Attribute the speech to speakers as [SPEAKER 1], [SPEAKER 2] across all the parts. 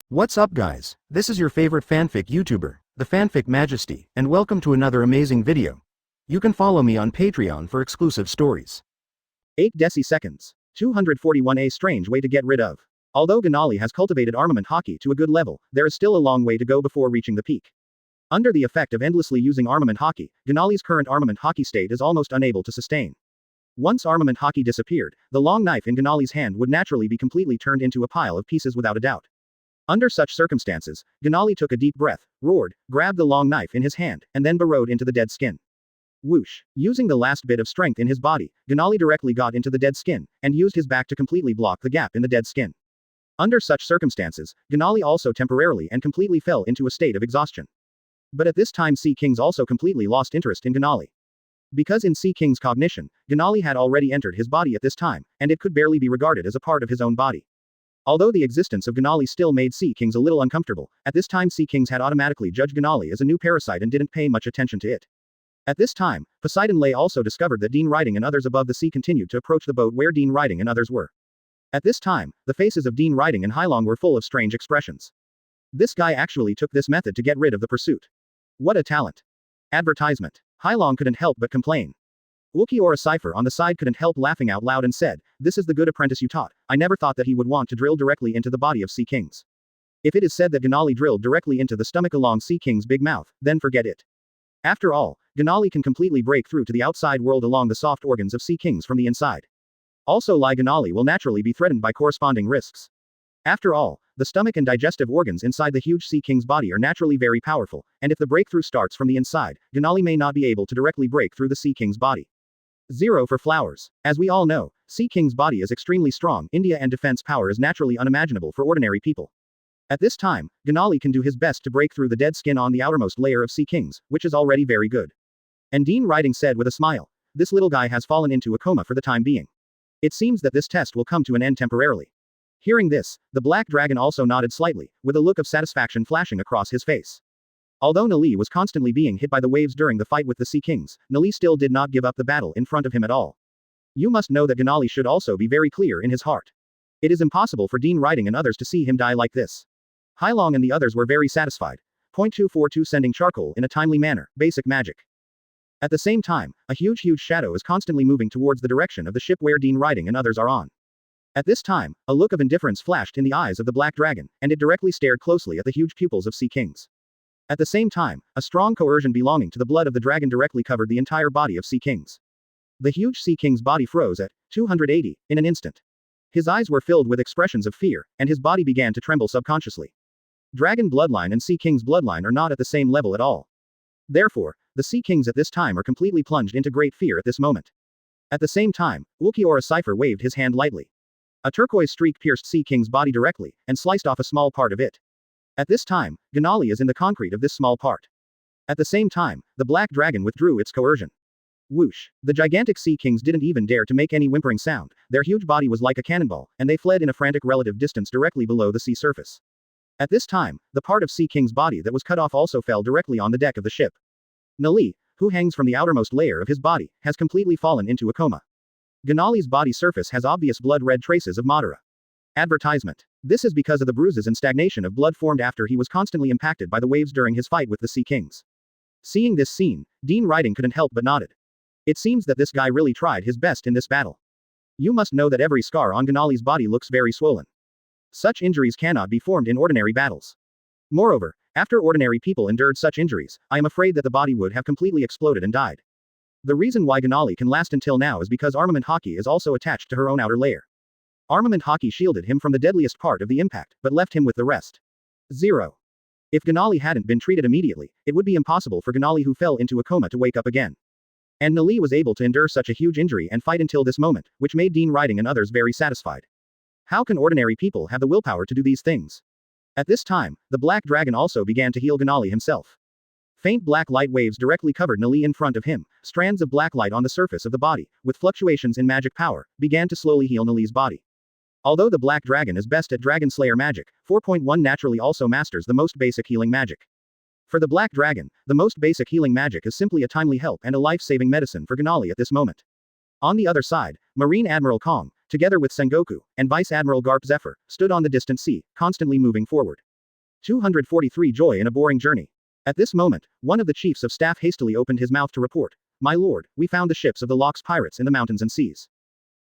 [SPEAKER 1] What's up guys, this is your favorite fanfic YouTuber, the fanfic Majesty, and welcome to another amazing video. You can follow me on Patreon for exclusive stories.
[SPEAKER 2] 8 deciseconds. 241. A strange way to get rid of. Although Ganali has cultivated armament hockey to a good level, there is still a long way to go before reaching the peak. Under the effect of endlessly using armament hockey, Ganali's current armament hockey state is almost unable to sustain. Once armament hockey disappeared, the long knife in Ganali's hand would naturally be completely turned into a pile of pieces without a doubt. Under such circumstances, Ganali took a deep breath, roared, grabbed the long knife in his hand, and then burrowed into the dead skin. Whoosh! Using the last bit of strength in his body, Ganali directly got into the dead skin, and used his back to completely block the gap in the dead skin. Under such circumstances, Ganali also temporarily and completely fell into a state of exhaustion. But at this time Sea Kings also completely lost interest in Ganali. Because in Sea King's cognition, Ganali had already entered his body at this time, and it could barely be regarded as a part of his own body. Although the existence of Ganali still made Sea Kings a little uncomfortable, at this time Sea Kings had automatically judged Ganali as a new parasite and didn't pay much attention to it. At this time, Poseidon Lay also discovered that Dean Riding and others above the sea continued to approach the boat where Dean Riding and others were. At this time, the faces of Dean Riding and Hailong were full of strange expressions. This guy actually took this method to get rid of the pursuit. What a talent. Advertisement. Hailong couldn't help but complain. Ulquiorra Cypher on the side couldn't help laughing out loud and said, "This is the good apprentice you taught. I never thought that he would want to drill directly into the body of Sea Kings. If it is said that Ganali drilled directly into the stomach along Sea King's big mouth, then forget it. After all, Ganali can completely break through to the outside world along the soft organs of Sea Kings from the inside. Also Lai Ganali will naturally be threatened by corresponding risks. After all, the stomach and digestive organs inside the huge Sea King's body are naturally very powerful, and if the breakthrough starts from the inside, Ganali may not be able to directly break through the Sea King's body. 0 for flowers. As we all know, Sea King's body is extremely strong, India and defense power is naturally unimaginable for ordinary people. At this time, Ganali can do his best to break through the dead skin on the outermost layer of Sea Kings, which is already very good. And Dean Riding said with a smile, "This little guy has fallen into a coma for the time being. It seems that this test will come to an end temporarily." Hearing this, the Black Dragon also nodded slightly, with a look of satisfaction flashing across his face. Although Nali was constantly being hit by the waves during the fight with the Sea Kings, Nali still did not give up the battle in front of him at all. You must know that Ganali should also be very clear in his heart. It is impossible for Dean Riding and others to see him die like this. Hailong and the others were very satisfied. .242 Sending charcoal in a timely manner, basic magic. At the same time, a huge shadow is constantly moving towards the direction of the ship where Dean Riding and others are on. At this time, a look of indifference flashed in the eyes of the Black Dragon, and it directly stared closely at the huge pupils of Sea Kings. At the same time, a strong corrosion belonging to the blood of the dragon directly covered the entire body of Sea Kings. The huge Sea King's body froze at 280 in an instant. His eyes were filled with expressions of fear, and his body began to tremble subconsciously. Dragon bloodline and Sea King's bloodline are not at the same level at all. Therefore, the Sea Kings at this time are completely plunged into great fear at this moment. At the same time, Ulquiorra Cypher waved his hand lightly. A turquoise streak pierced Sea King's body directly, and sliced off a small part of it. At this time, Ganali is in the concrete of this small part. At the same time, the Black Dragon withdrew its coercion. Whoosh! The gigantic Sea Kings didn't even dare to make any whimpering sound, their huge body was like a cannonball, and they fled in a frantic relative distance directly below the sea surface. At this time, the part of Sea King's body that was cut off also fell directly on the deck of the ship. Nali, who hangs from the outermost layer of his body, has completely fallen into a coma. Ganali's body surface has obvious blood-red traces of Madara. Advertisement. This is because of the bruises and stagnation of blood formed after he was constantly impacted by the waves during his fight with the Sea Kings. Seeing this scene, Dean Riding couldn't help but nodded. It seems that this guy really tried his best in this battle. You must know that every scar on Ganali's body looks very swollen. Such injuries cannot be formed in ordinary battles. Moreover, after ordinary people endured such injuries, I am afraid that the body would have completely exploded and died. The reason why Ganali can last until now is because armament hockey is also attached to her own outer layer. Armament hockey shielded him from the deadliest part of the impact, but left him with the rest. 0. If Ganali hadn't been treated immediately, it would be impossible for Ganali who fell into a coma to wake up again. And Nali was able to endure such a huge injury and fight until this moment, which made Dean Riding and others very satisfied. How can ordinary people have the willpower to do these things? At this time, the Black Dragon also began to heal Ganali himself. Faint black light waves directly covered Nali in front of him, strands of black light on the surface of the body, with fluctuations in magic power, began to slowly heal Nali's body. Although the Black Dragon is best at Dragon Slayer magic, 4.1 naturally also masters the most basic healing magic. For the Black Dragon, the most basic healing magic is simply a timely help and a life-saving medicine for Ganali at this moment. On the other side, Marine Admiral Kong, together with Sengoku, and Vice Admiral Garp Zephyr, stood on the distant sea, constantly moving forward. 243 Joy in a boring journey. At this moment, one of the chiefs of staff hastily opened his mouth to report, "My lord, we found the ships of the Lock's pirates in the mountains and seas."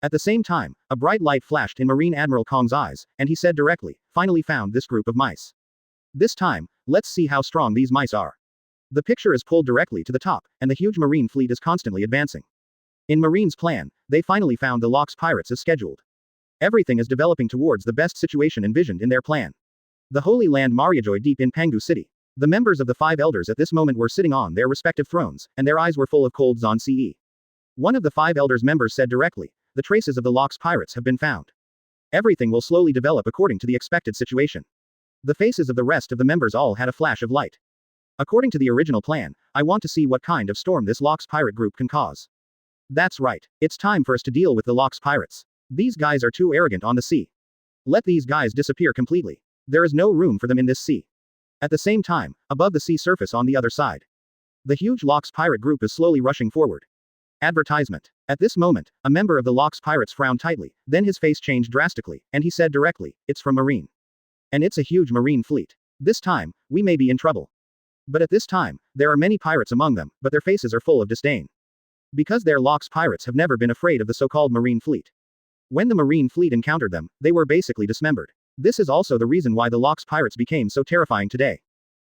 [SPEAKER 2] At the same time, a bright light flashed in Marine Admiral Kong's eyes, and he said directly, "Finally found this group of mice. This time, let's see how strong these mice are." The picture is pulled directly to the top, and the huge marine fleet is constantly advancing. In Marine's plan, they finally found the Lock's pirates as scheduled. Everything is developing towards the best situation envisioned in their plan. The Holy Land Mariajoy deep in Pangu City. The members of the 5 elders at this moment were sitting on their respective thrones, and their eyes were full of cold Zon Ce. One of the 5 elders members said directly, "The traces of the Lock's pirates have been found. Everything will slowly develop according to the expected situation." The faces of the rest of the members all had a flash of light. According to the original plan, I want to see what kind of storm this Lock's pirate group can cause. That's right. It's time for us to deal with the Lock's pirates. These guys are too arrogant on the sea. Let these guys disappear completely. There is no room for them in this sea. At the same time, above the sea surface on the other side, the huge Lock's pirate group is slowly rushing forward. Advertisement. At this moment, a member of the Lock's pirates frowned tightly, then his face changed drastically, and he said directly, "It's from Marine. And it's a huge marine fleet. This time, we may be in trouble." But at this time, there are many pirates among them, but their faces are full of disdain. Because their Lock's pirates have never been afraid of the so-called marine fleet. When the marine fleet encountered them, they were basically dismembered. This is also the reason why the Lock's pirates became so terrifying today.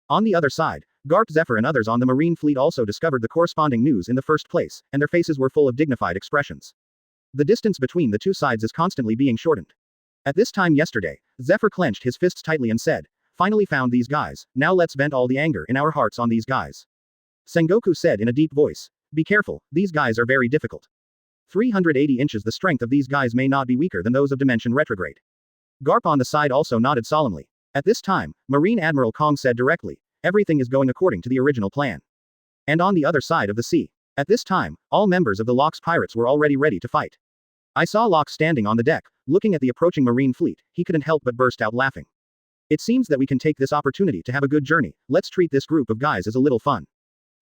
[SPEAKER 2] On the other side, Garp, Zephyr and others on the marine fleet also discovered the corresponding news in the first place, and their faces were full of dignified expressions. The distance between the two sides is constantly being shortened. At this time yesterday, Zephyr clenched his fists tightly and said, "Finally found these guys, now let's vent all the anger in our hearts on these guys." Sengoku said in a deep voice, "Be careful, these guys are very difficult. 380 inches. The strength of these guys may not be weaker than those of Dimension Retrograde." Garp on the side also nodded solemnly. At this time, Marine Admiral Kong said directly, "Everything is going according to the original plan." And on the other side of the sea. At this time, all members of the Lock's pirates were already ready to fight. I saw Locke standing on the deck, looking at the approaching marine fleet. He couldn't help but burst out laughing. "It seems that we can take this opportunity to have a good journey. Let's treat this group of guys as a little fun."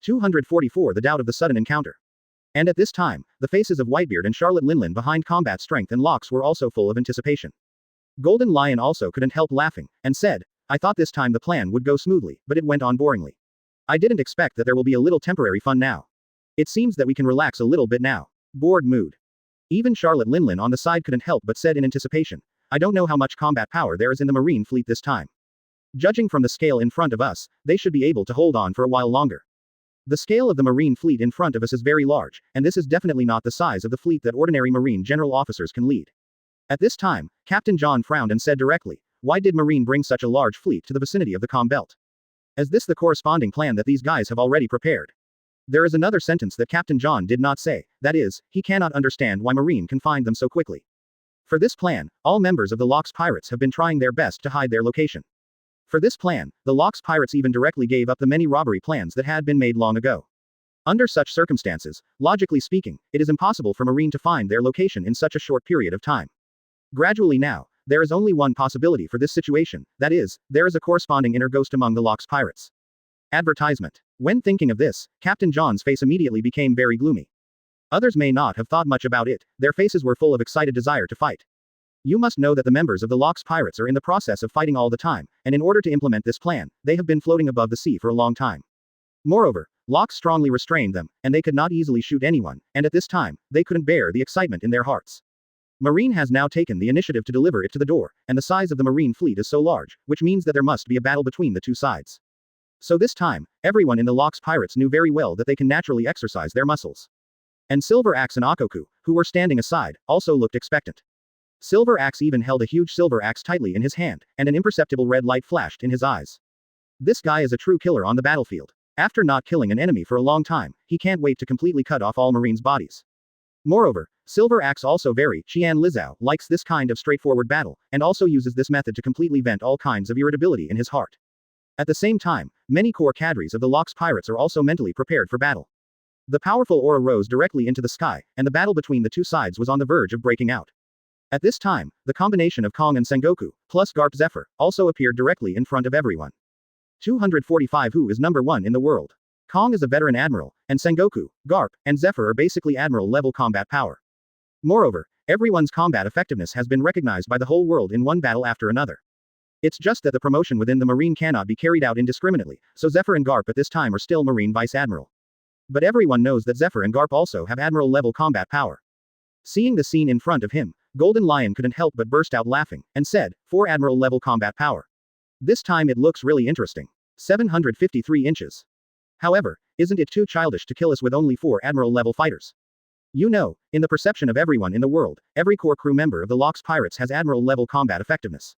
[SPEAKER 2] 244 The doubt of the sudden encounter. And at this time, the faces of Whitebeard and Charlotte Linlin behind combat strength and locks were also full of anticipation. Golden Lion also couldn't help laughing, and said, "I thought this time the plan would go smoothly, but it went on boringly. I didn't expect that there will be a little temporary fun now. It seems that we can relax a little bit now." Bored mood. Even Charlotte Linlin on the side couldn't help but said in anticipation, "I don't know how much combat power there is in the marine fleet this time. Judging from the scale in front of us, they should be able to hold on for a while longer. The scale of the marine fleet in front of us is very large, and this is definitely not the size of the fleet that ordinary marine general officers can lead." At this time, Captain John frowned and said directly, "Why did Marine bring such a large fleet to the vicinity of the Calm Belt? Is this the corresponding plan that these guys have already prepared?" There is another sentence that Captain John did not say, that is, he cannot understand why Marine can find them so quickly. For this plan, all members of the Lock's pirates have been trying their best to hide their location. For this plan, the Lock's pirates even directly gave up the many robbery plans that had been made long ago. Under such circumstances, logically speaking, it is impossible for Marine to find their location in such a short period of time. Gradually now, there is only one possibility for this situation, that is, there is a corresponding inner ghost among the Lock's pirates. Advertisement. When thinking of this, Captain John's face immediately became very gloomy. Others may not have thought much about it, their faces were full of excited desire to fight. You must know that the members of the Lock's pirates are in the process of fighting all the time, and in order to implement this plan, they have been floating above the sea for a long time. Moreover, Locke strongly restrained them, and they could not easily shoot anyone, and at this time, they couldn't bear the excitement in their hearts. Marine has now taken the initiative to deliver it to the door, and the size of the marine fleet is so large, which means that there must be a battle between the two sides. So this time, everyone in the Lock's pirates knew very well that they can naturally exercise their muscles. And Silver Axe and Akoku, who were standing aside, also looked expectant. Silver Axe even held a huge silver axe tightly in his hand, and an imperceptible red light flashed in his eyes. This guy is a true killer on the battlefield. After not killing an enemy for a long time, he can't wait to completely cut off all Marines' bodies. Moreover, Silver Axe also very Qian Lizao likes this kind of straightforward battle, and also uses this method to completely vent all kinds of irritability in his heart. At the same time, many core cadres of the Lock's pirates are also mentally prepared for battle. The powerful aura rose directly into the sky, and the battle between the two sides was on the verge of breaking out. At this time, the combination of Kong and Sengoku, plus Garp Zephyr, also appeared directly in front of everyone. 245 Who is number 1 in the world? Kong is a veteran admiral, and Sengoku, Garp, and Zephyr are basically admiral-level combat power. Moreover, everyone's combat effectiveness has been recognized by the whole world in one battle after another. It's just that the promotion within the Marine cannot be carried out indiscriminately, so Zephyr and Garp at this time are still Marine Vice Admiral. But everyone knows that Zephyr and Garp also have Admiral-level combat power. Seeing the scene in front of him, Golden Lion couldn't help but burst out laughing, and said, 4 Admiral-level combat power. This time it looks really interesting. 753 inches. However, isn't it too childish to kill us with only 4 Admiral-level fighters? You know, in the perception of everyone in the world, every core crew member of the Locks Pirates has Admiral-level combat effectiveness.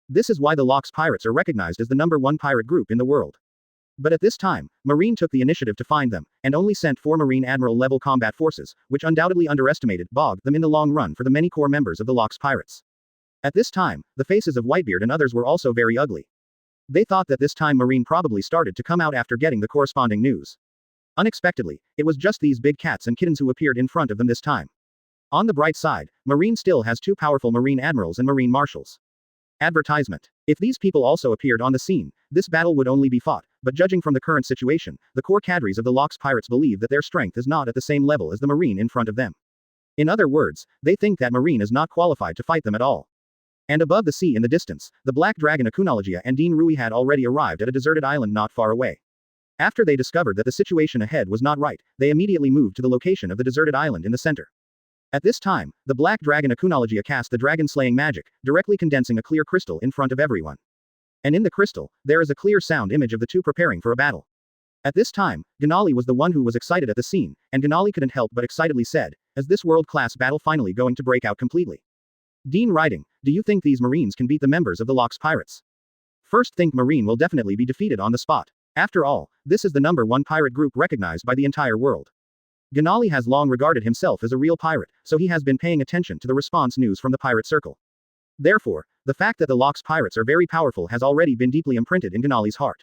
[SPEAKER 2] This is why the Locks Pirates are recognized as the #1 pirate group in the world. But at this time, Marine took the initiative to find them, and only sent 4 Marine Admiral-level combat forces, which undoubtedly underestimated them in the long run for the many core members of the Locks Pirates. At this time, the faces of Whitebeard and others were also very ugly. They thought that this time Marine probably started to come out after getting the corresponding news. Unexpectedly, it was just these big cats and kittens who appeared in front of them this time. On the bright side, Marine still has 2 powerful Marine Admirals and Marine Marshals. Advertisement. If these people also appeared on the scene, this battle would only be fought, but judging from the current situation, the core cadres of the Locks Pirates believe that their strength is not at the same level as the Marine in front of them. In other words, they think that Marine is not qualified to fight them at all. And above the sea in the distance, the Black Dragon Akunologia and Dean Rui had already arrived at a deserted island not far away. After they discovered that the situation ahead was not right, they immediately moved to the location of the deserted island in the center. At this time, the Black Dragon Akunologia cast the dragon-slaying magic, directly condensing a clear crystal in front of everyone. And in the crystal, there is a clear sound image of the two preparing for a battle. At this time, Ganali was the one who was excited at the scene, and Ganali couldn't help but excitedly said, "Is this world-class battle finally going to break out completely?" Dean writing, "Do you think these Marines can beat the members of the Locks Pirates?" First think Marine will definitely be defeated on the spot. After all, this is the #1 pirate group recognized by the entire world. Ganali has long regarded himself as a real pirate, so he has been paying attention to the response news from the pirate circle. Therefore, the fact that the Locks Pirates are very powerful has already been deeply imprinted in Ganali's heart.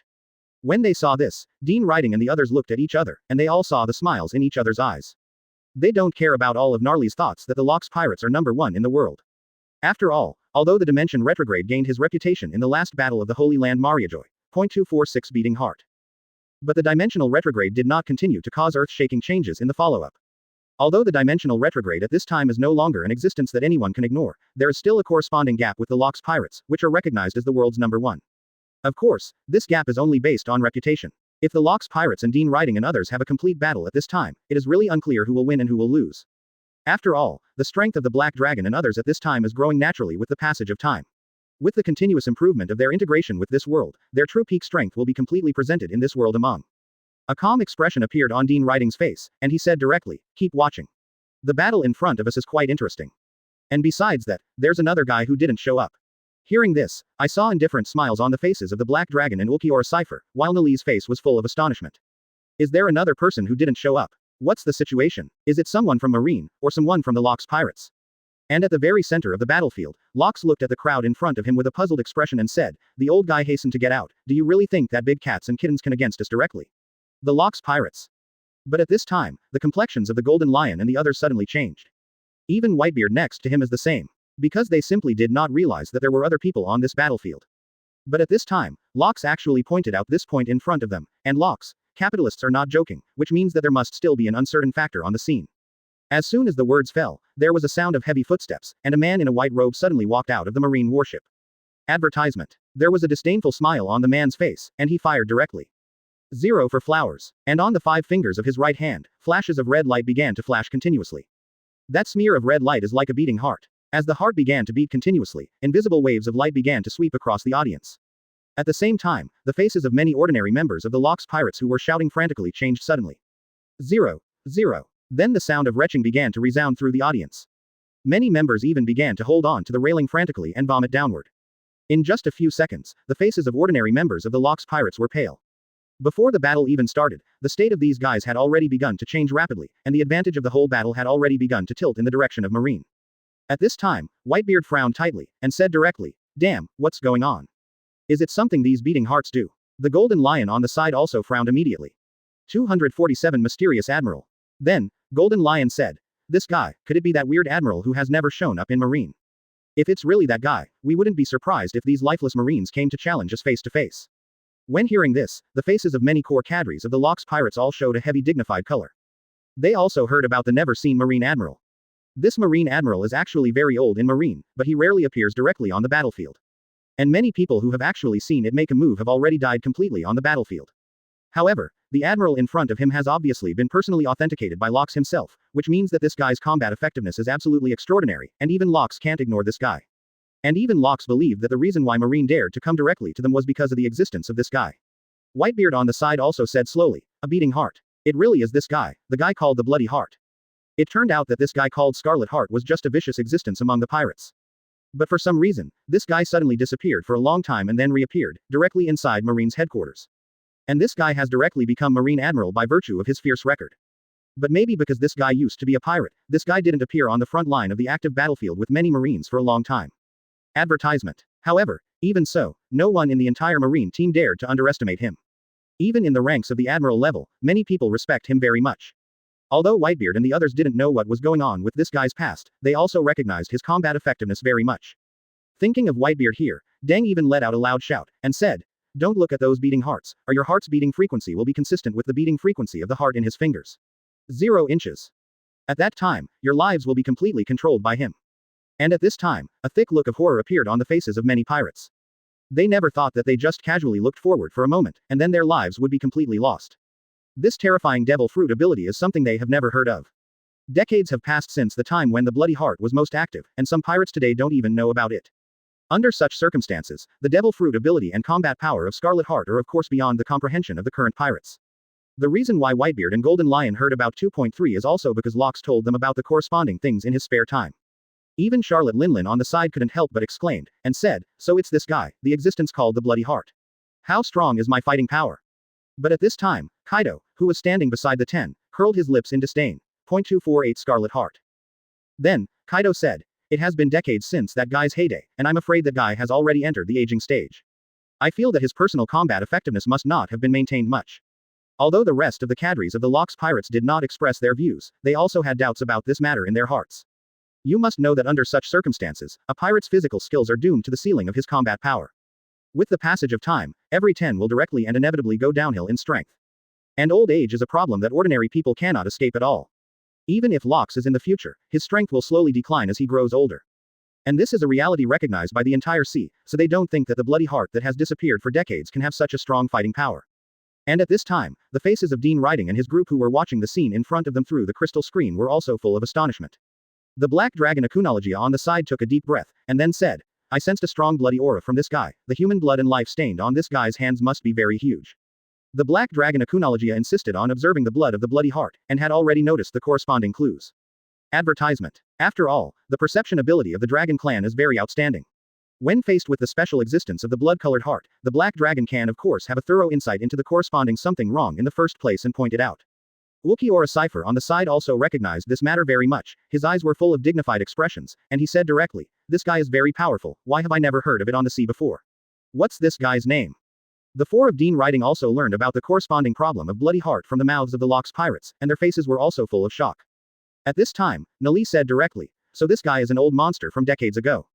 [SPEAKER 2] When they saw this, Dean writing and the others looked at each other, and they all saw the smiles in each other's eyes. They don't care about all of Gnarly's thoughts that the Locks Pirates are #1 in the world. After all, although the Dimension Retrograde gained his reputation in the last battle of the Holy Land Mariajoy, 246 beating heart. But the Dimensional Retrograde did not continue to cause earth-shaking changes in the follow-up. Although the Dimensional Retrograde at this time is no longer an existence that anyone can ignore, there is still a corresponding gap with the Locks Pirates, which are recognized as the world's #1. Of course, this gap is only based on reputation. If the Locks Pirates and Dean Writing and others have a complete battle at this time, it is really unclear who will win and who will lose. After all, the strength of the Black Dragon and others at this time is growing naturally with the passage of time. With the continuous improvement of their integration with this world, their true peak strength will be completely presented in this world among. A calm expression appeared on Dean Writing's face, and he said directly, "Keep watching. The battle in front of us is quite interesting. And besides that, there's another guy who didn't show up." Hearing this, I saw indifferent smiles on the faces of the Black Dragon and Ulquiorra Cypher, while Nali's face was full of astonishment. Is there another person who didn't show up? What's the situation? Is it someone from Marine, or someone from the Locks Pirates? And at the very center of the battlefield, Locks looked at the crowd in front of him with a puzzled expression and said, "The old guy hastened to get out. Do you really think that big cats and kittens can against us directly? The Locks Pirates?" But at this time, the complexions of the Golden Lion and the others suddenly changed. Even Whitebeard next to him is the same. Because they simply did not realize that there were other people on this battlefield. But at this time, Locks actually pointed out this point in front of them, and Locks, capitalists are not joking, which means that there must still be an uncertain factor on the scene. As soon as the words fell, there was a sound of heavy footsteps, and a man in a white robe suddenly walked out of the Marine warship. Advertisement. There was a disdainful smile on the man's face, and he fired directly. 0 for flowers. And on the 5 fingers of his right hand, flashes of red light began to flash continuously. That smear of red light is like a beating heart. As the heart began to beat continuously, invisible waves of light began to sweep across the audience. At the same time, the faces of many ordinary members of the Locks Pirates who were shouting frantically changed suddenly. 0. 0. Then the sound of retching began to resound through the audience. Many members even began to hold on to the railing frantically and vomit downward. In just a few seconds, the faces of ordinary members of the Locks Pirates were pale. Before the battle even started, the state of these guys had already begun to change rapidly, and the advantage of the whole battle had already begun to tilt in the direction of Marine. At this time, Whitebeard frowned tightly, and said directly, "Damn, what's going on? Is it something these beating hearts do?" The Golden Lion on the side also frowned immediately. 247 Mysterious Admiral. Then, Golden Lion said, "This guy, could it be that weird Admiral who has never shown up in Marine? If it's really that guy, we wouldn't be surprised if these lifeless Marines came to challenge us face to face." When hearing this, the faces of many core cadres of the Locks Pirates all showed a heavy dignified color. They also heard about the never-seen Marine Admiral. This Marine Admiral is actually very old in Marine, but he rarely appears directly on the battlefield. And many people who have actually seen it make a move have already died completely on the battlefield. However, the Admiral in front of him has obviously been personally authenticated by Locks himself, which means that this guy's combat effectiveness is absolutely extraordinary, and even Locks can't ignore this guy. And even Locks believed that the reason why Marine dared to come directly to them was because of the existence of this guy. Whitebeard on the side also said slowly, a beating heart. It really is this guy, the guy called the Bloody Heart. It turned out that this guy called Scarlet Heart was just a vicious existence among the pirates. But for some reason, this guy suddenly disappeared for a long time and then reappeared, directly inside Marine's headquarters. And this guy has directly become Marine Admiral by virtue of his fierce record. But maybe because this guy used to be a pirate, this guy didn't appear on the front line of the active battlefield with many Marines for a long time. Advertisement. However, even so, no one in the entire Marine team dared to underestimate him. Even in the ranks of the Admiral level, many people respect him very much. Although Whitebeard and the others didn't know what was going on with this guy's past, they also recognized his combat effectiveness very much. Thinking of Whitebeard here, Deng even let out a loud shout, and said, "Don't look at those beating hearts, or your heart's beating frequency will be consistent with the beating frequency of the heart in his fingers. 0 inches. At that time, your lives will be completely controlled by him." And at this time, a thick look of horror appeared on the faces of many pirates. They never thought that they just casually looked forward for a moment, and then their lives would be completely lost. This terrifying devil fruit ability is something they have never heard of. Decades have passed since the time when the Bloody Heart was most active, and some pirates today don't even know about it. Under such circumstances, the devil fruit ability and combat power of Scarlet Heart are of course beyond the comprehension of the current pirates. The reason why Whitebeard and Golden Lion heard about 2.3 is also because Locks told them about the corresponding things in his spare time. Even Charlotte Linlin on the side couldn't help but exclaimed, and said, "So it's this guy, the existence called the Bloody Heart. How strong is my fighting power?" But at this time, Kaido, who was standing beside the 10, curled his lips in disdain. 248 Scarlet Heart. Then, Kaido said, "It has been decades since that guy's heyday, and I'm afraid that guy has already entered the aging stage. I feel that his personal combat effectiveness must not have been maintained much." Although the rest of the cadres of the Locks pirates did not express their views, they also had doubts about this matter in their hearts. You must know that under such circumstances, a pirate's physical skills are doomed to the ceiling of his combat power. With the passage of time, every 10 will directly and inevitably go downhill in strength. And old age is a problem that ordinary people cannot escape at all. Even if Locks is in the future, his strength will slowly decline as he grows older. And this is a reality recognized by the entire sea, so they don't think that the Bloody Heart that has disappeared for decades can have such a strong fighting power. And at this time, the faces of Dean Riding and his group who were watching the scene in front of them through the crystal screen were also full of astonishment. The Black Dragon Akunologia on the side took a deep breath, and then said, "I sensed a strong bloody aura from this guy. The human blood and life stained on this guy's hands must be very huge." The Black Dragon Akunologia insisted on observing the blood of the Bloody Heart, and had already noticed the corresponding clues. Advertisement. After all, the perception ability of the Dragon Clan is very outstanding. When faced with the special existence of the blood-colored heart, the Black Dragon can of course have a thorough insight into the corresponding something wrong in the first place and point it out. Ukiora Cipher on the side also recognized this matter very much, his eyes were full of dignified expressions, and he said directly, "This guy is very powerful, why have I never heard of it on the sea before? What's this guy's name?" The 4 of Dean Riding also learned about the corresponding problem of Bloody Heart from the mouths of the Locks pirates, and their faces were also full of shock. At this time, Nali said directly, "So this guy is an old monster from decades ago.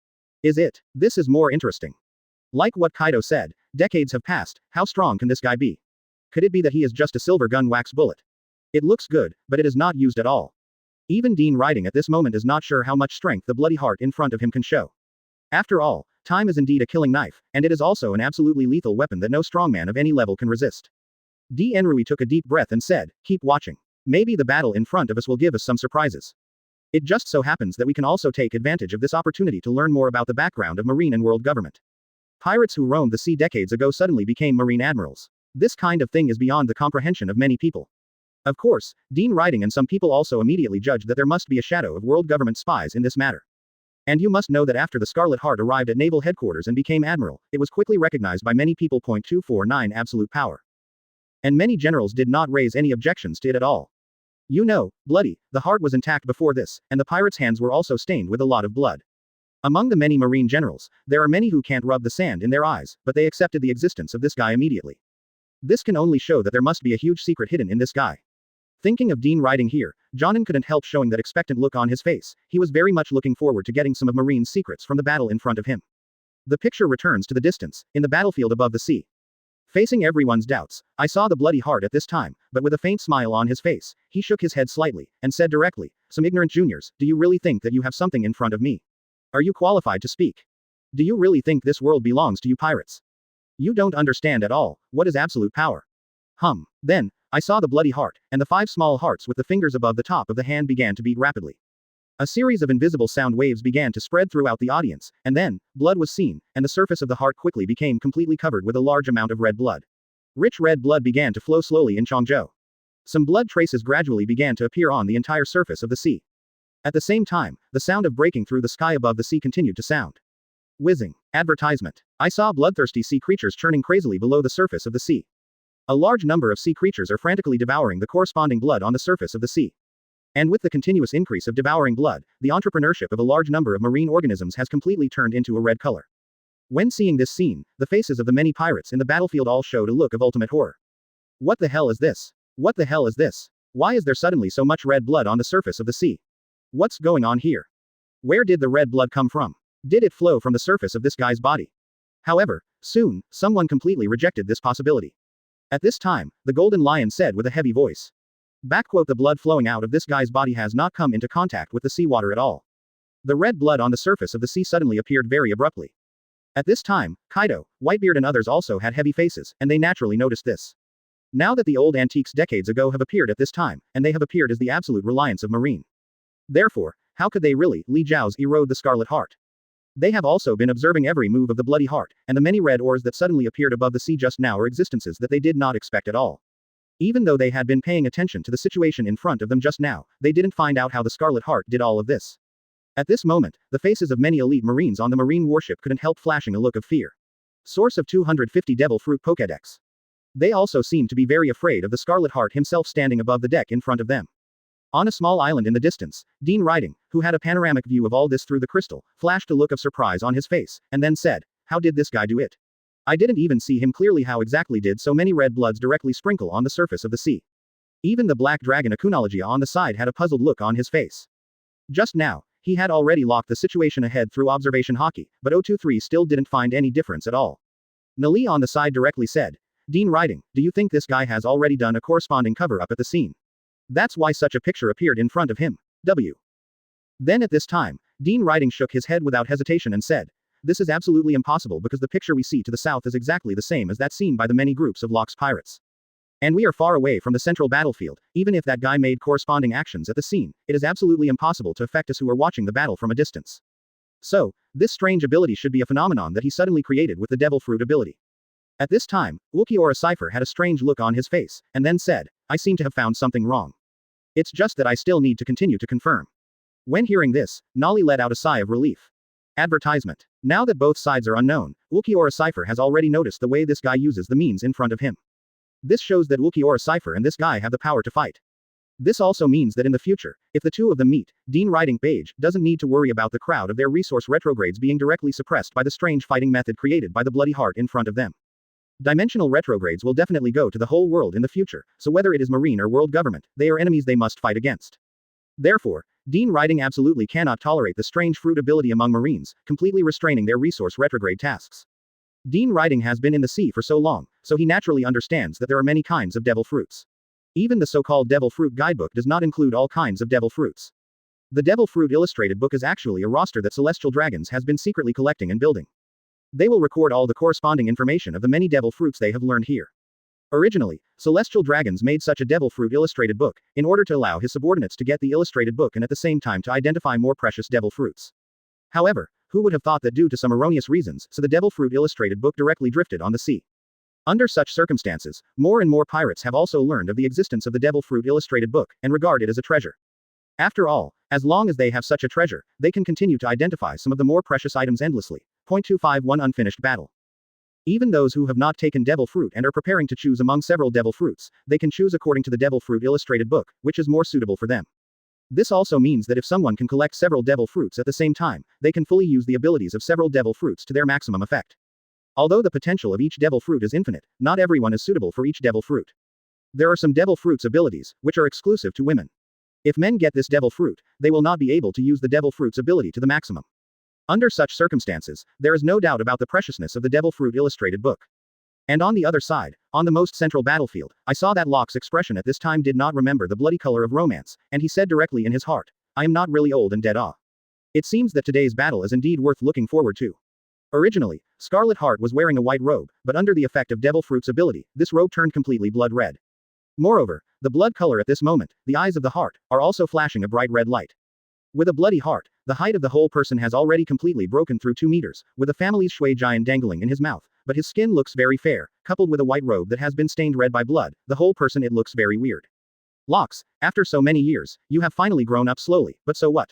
[SPEAKER 2] Is it? This is more interesting. Like what Kaido said, decades have passed, how strong can this guy be? Could it be that he is just a silver gun wax bullet? It looks good, but it is not used at all." Even Dean Riding at this moment is not sure how much strength the Bloody Heart in front of him can show. After all, time is indeed a killing knife, and it is also an absolutely lethal weapon that no strongman of any level can resist. D. Enrui took a deep breath and said, "Keep watching. Maybe the battle in front of us will give us some surprises. It just so happens that we can also take advantage of this opportunity to learn more about the background of marine and world government. Pirates who roamed the sea decades ago suddenly became marine admirals. This kind of thing is beyond the comprehension of many people." Of course, Dean Riding and some people also immediately judged that there must be a shadow of world government spies in this matter. And you must know that after the Scarlet Heart arrived at naval headquarters and became admiral, it was quickly recognized by many people. 249 Absolute power. And many generals did not raise any objections to it at all. You know, Bloody, the heart was intact before this, and the pirates' hands were also stained with a lot of blood. Among the many marine generals, there are many who can't rub the sand in their eyes, but they accepted the existence of this guy immediately. This can only show that there must be a huge secret hidden in this guy. Thinking of Dean Riding here, Jonin couldn't help showing that expectant look on his face. He was very much looking forward to getting some of Marine's secrets from the battle in front of him. The picture returns to the distance, in the battlefield above the sea. Facing everyone's doubts, I saw the Bloody Heart at this time, but with a faint smile on his face, he shook his head slightly, and said directly, "Some ignorant juniors, do you really think that you have something in front of me? Are you qualified to speak?" Do you really think this world belongs to you pirates? You don't understand at all, what is absolute power? Then, I saw the bloody heart, and the 5 small hearts with the fingers above the top of the hand began to beat rapidly. A series of invisible sound waves began to spread throughout the audience, and then, blood was seen, and the surface of the heart quickly became completely covered with a large amount of red blood. Rich red blood began to flow slowly in Changzhou. Some blood traces gradually began to appear on the entire surface of the sea. At the same time, the sound of breaking through the sky above the sea continued to sound. Whizzing. Advertisement. I saw bloodthirsty sea creatures churning crazily below the surface of the sea. A large number of sea creatures are frantically devouring the corresponding blood on the surface of the sea. And with the continuous increase of devouring blood, the entrepreneurship of a large number of marine organisms has completely turned into a red color. When seeing this scene, the faces of the many pirates in the battlefield all showed a look of ultimate horror. What the hell is this? What the hell is this? Why is there suddenly so much red blood on the surface of the sea? What's going on here? Where did the red blood come from? Did it flow from the surface of this guy's body? However, soon, someone completely rejected this possibility. At this time, the Golden Lion said with a heavy voice. The blood flowing out of this guy's body has not come into contact with the seawater at all. The red blood on the surface of the sea suddenly appeared very abruptly. At this time, Kaido, Whitebeard and others also had heavy faces, and they naturally noticed this. Now that the old antiques decades ago have appeared at this time, and they have appeared as the absolute reliance of marine. Therefore, how could they really, Li Zhao's erode the Scarlet Heart? They have also been observing every move of the bloody heart, and the many red ores that suddenly appeared above the sea just now are existences that they did not expect at all. Even though they had been paying attention to the situation in front of them just now, they didn't find out how the Scarlet Heart did all of this. At this moment, the faces of many elite marines on the marine warship couldn't help flashing a look of fear. Source of 250 Devil Fruit Pokédex. They also seemed to be very afraid of the Scarlet Heart himself standing above the deck in front of them. On a small island in the distance, Dean Riding, who had a panoramic view of all this through the crystal, flashed a look of surprise on his face, and then said, "How did this guy do it? I didn't even see him clearly how exactly did so many red bloods directly sprinkle on the surface of the sea." Even the black dragon Akunologia on the side had a puzzled look on his face. Just now, he had already locked the situation ahead through observation hockey, but 023 still didn't find any difference at all. Nali on the side directly said, "Dean Riding, do you think this guy has already done a corresponding cover-up at the scene? That's why such a picture appeared in front of him." Then at this time, Dean Riding shook his head without hesitation and said, "This is absolutely impossible because the picture we see to the south is exactly the same as that seen by the many groups of Locke's pirates. And we are far away from the central battlefield, even if that guy made corresponding actions at the scene, it is absolutely impossible to affect us who are watching the battle from a distance. So, this strange ability should be a phenomenon that he suddenly created with the Devil Fruit ability." At this time, Ulquiorra Cipher had a strange look on his face, and then said, "I seem to have found something wrong. It's just that I still need to continue to confirm." When hearing this, Nali let out a sigh of relief. Advertisement. Now that both sides are unknown, Ulquiorra Cipher has already noticed the way this guy uses the means in front of him. This shows that Ulquiorra Cipher and this guy have the power to fight. This also means that in the future, if the two of them meet, Dean Riding Page doesn't need to worry about the crowd of their resource retrogrades being directly suppressed by the strange fighting method created by the bloody heart in front of them. Dimensional retrogrades will definitely go to the whole world in the future, so whether it is marine or world government, they are enemies they must fight against. Therefore, Dean Riding absolutely cannot tolerate the strange fruit ability among marines, completely restraining their resource retrograde tasks. Dean Riding has been in the sea for so long, so he naturally understands that there are many kinds of devil fruits. Even the so-called Devil Fruit Guidebook does not include all kinds of devil fruits. The Devil Fruit Illustrated Book is actually a roster that Celestial Dragons has been secretly collecting and building. They will record all the corresponding information of the many devil fruits they have learned here. Originally, Celestial Dragons made such a Devil Fruit Illustrated Book, in order to allow his subordinates to get the illustrated book and at the same time to identify more precious devil fruits. However, who would have thought that due to some erroneous reasons, so the Devil Fruit Illustrated Book directly drifted on the sea. Under such circumstances, more and more pirates have also learned of the existence of the Devil Fruit Illustrated Book, and regard it as a treasure. After all, as long as they have such a treasure, they can continue to identify some of the more precious items endlessly. 251 Unfinished Battle. Even those who have not taken Devil Fruit and are preparing to choose among several Devil Fruits, they can choose according to the Devil Fruit Illustrated Book, which is more suitable for them. This also means that if someone can collect several Devil Fruits at the same time, they can fully use the abilities of several Devil Fruits to their maximum effect. Although the potential of each Devil Fruit is infinite, not everyone is suitable for each Devil Fruit. There are some Devil Fruits abilities, which are exclusive to women. If men get this Devil Fruit, they will not be able to use the Devil Fruit's ability to the maximum. Under such circumstances, there is no doubt about the preciousness of the Devil Fruit Illustrated Book. And on the other side, on the most central battlefield, I saw that Locke's expression at this time did not remember the bloody color of romance, and he said directly in his heart, "I am not really old and dead. It seems that today's battle is indeed worth looking forward to." Originally, Scarlet Heart was wearing a white robe, but under the effect of Devil Fruit's ability, this robe turned completely blood red. Moreover, the blood color at this moment, the eyes of the heart, are also flashing a bright red light. With a bloody heart, the height of the whole person has already completely broken through 2 meters, with a family's shui giant dangling in his mouth, but his skin looks very fair, coupled with a white robe that has been stained red by blood, the whole person it looks very weird. Locks, after so many years, you have finally grown up slowly, but so what?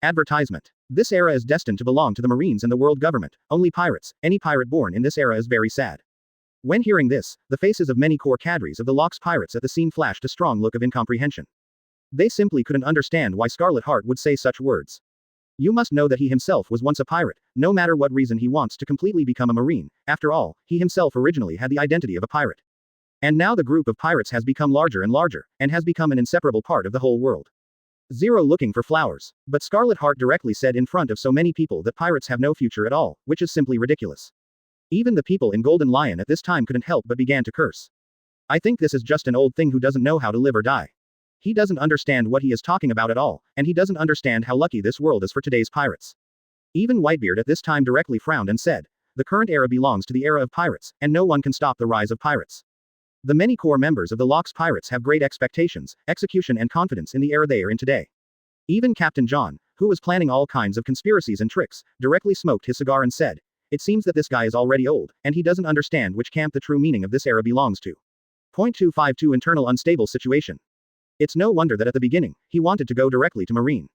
[SPEAKER 2] Advertisement. This era is destined to belong to the Marines and the world government, only pirates, any pirate born in this era is very sad. When hearing this, the faces of many core cadres of the Locks pirates at the scene flashed a strong look of incomprehension. They simply couldn't understand why Scarlet Heart would say such words. You must know that he himself was once a pirate, no matter what reason he wants to completely become a marine, after all, he himself originally had the identity of a pirate. And now the group of pirates has become larger and larger, and has become an inseparable part of the whole world. Zero looking for flowers. But Scarlet Heart directly said in front of so many people that pirates have no future at all, which is simply ridiculous. Even the people in Golden Lion at this time couldn't help but began to curse. I think this is just an old thing who doesn't know how to live or die. He doesn't understand what he is talking about at all, and he doesn't understand how lucky this world is for today's pirates. Even Whitebeard at this time directly frowned and said, the current era belongs to the era of pirates, and no one can stop the rise of pirates. The many core members of the Locks pirates have great expectations, execution and confidence in the era they are in today. Even Captain John, who was planning all kinds of conspiracies and tricks, directly smoked his cigar and said, it seems that this guy is already old, and he doesn't understand which camp the true meaning of this era belongs to. Point 252 Internal unstable situation. It's no wonder that at the beginning, he wanted to go directly to Marine.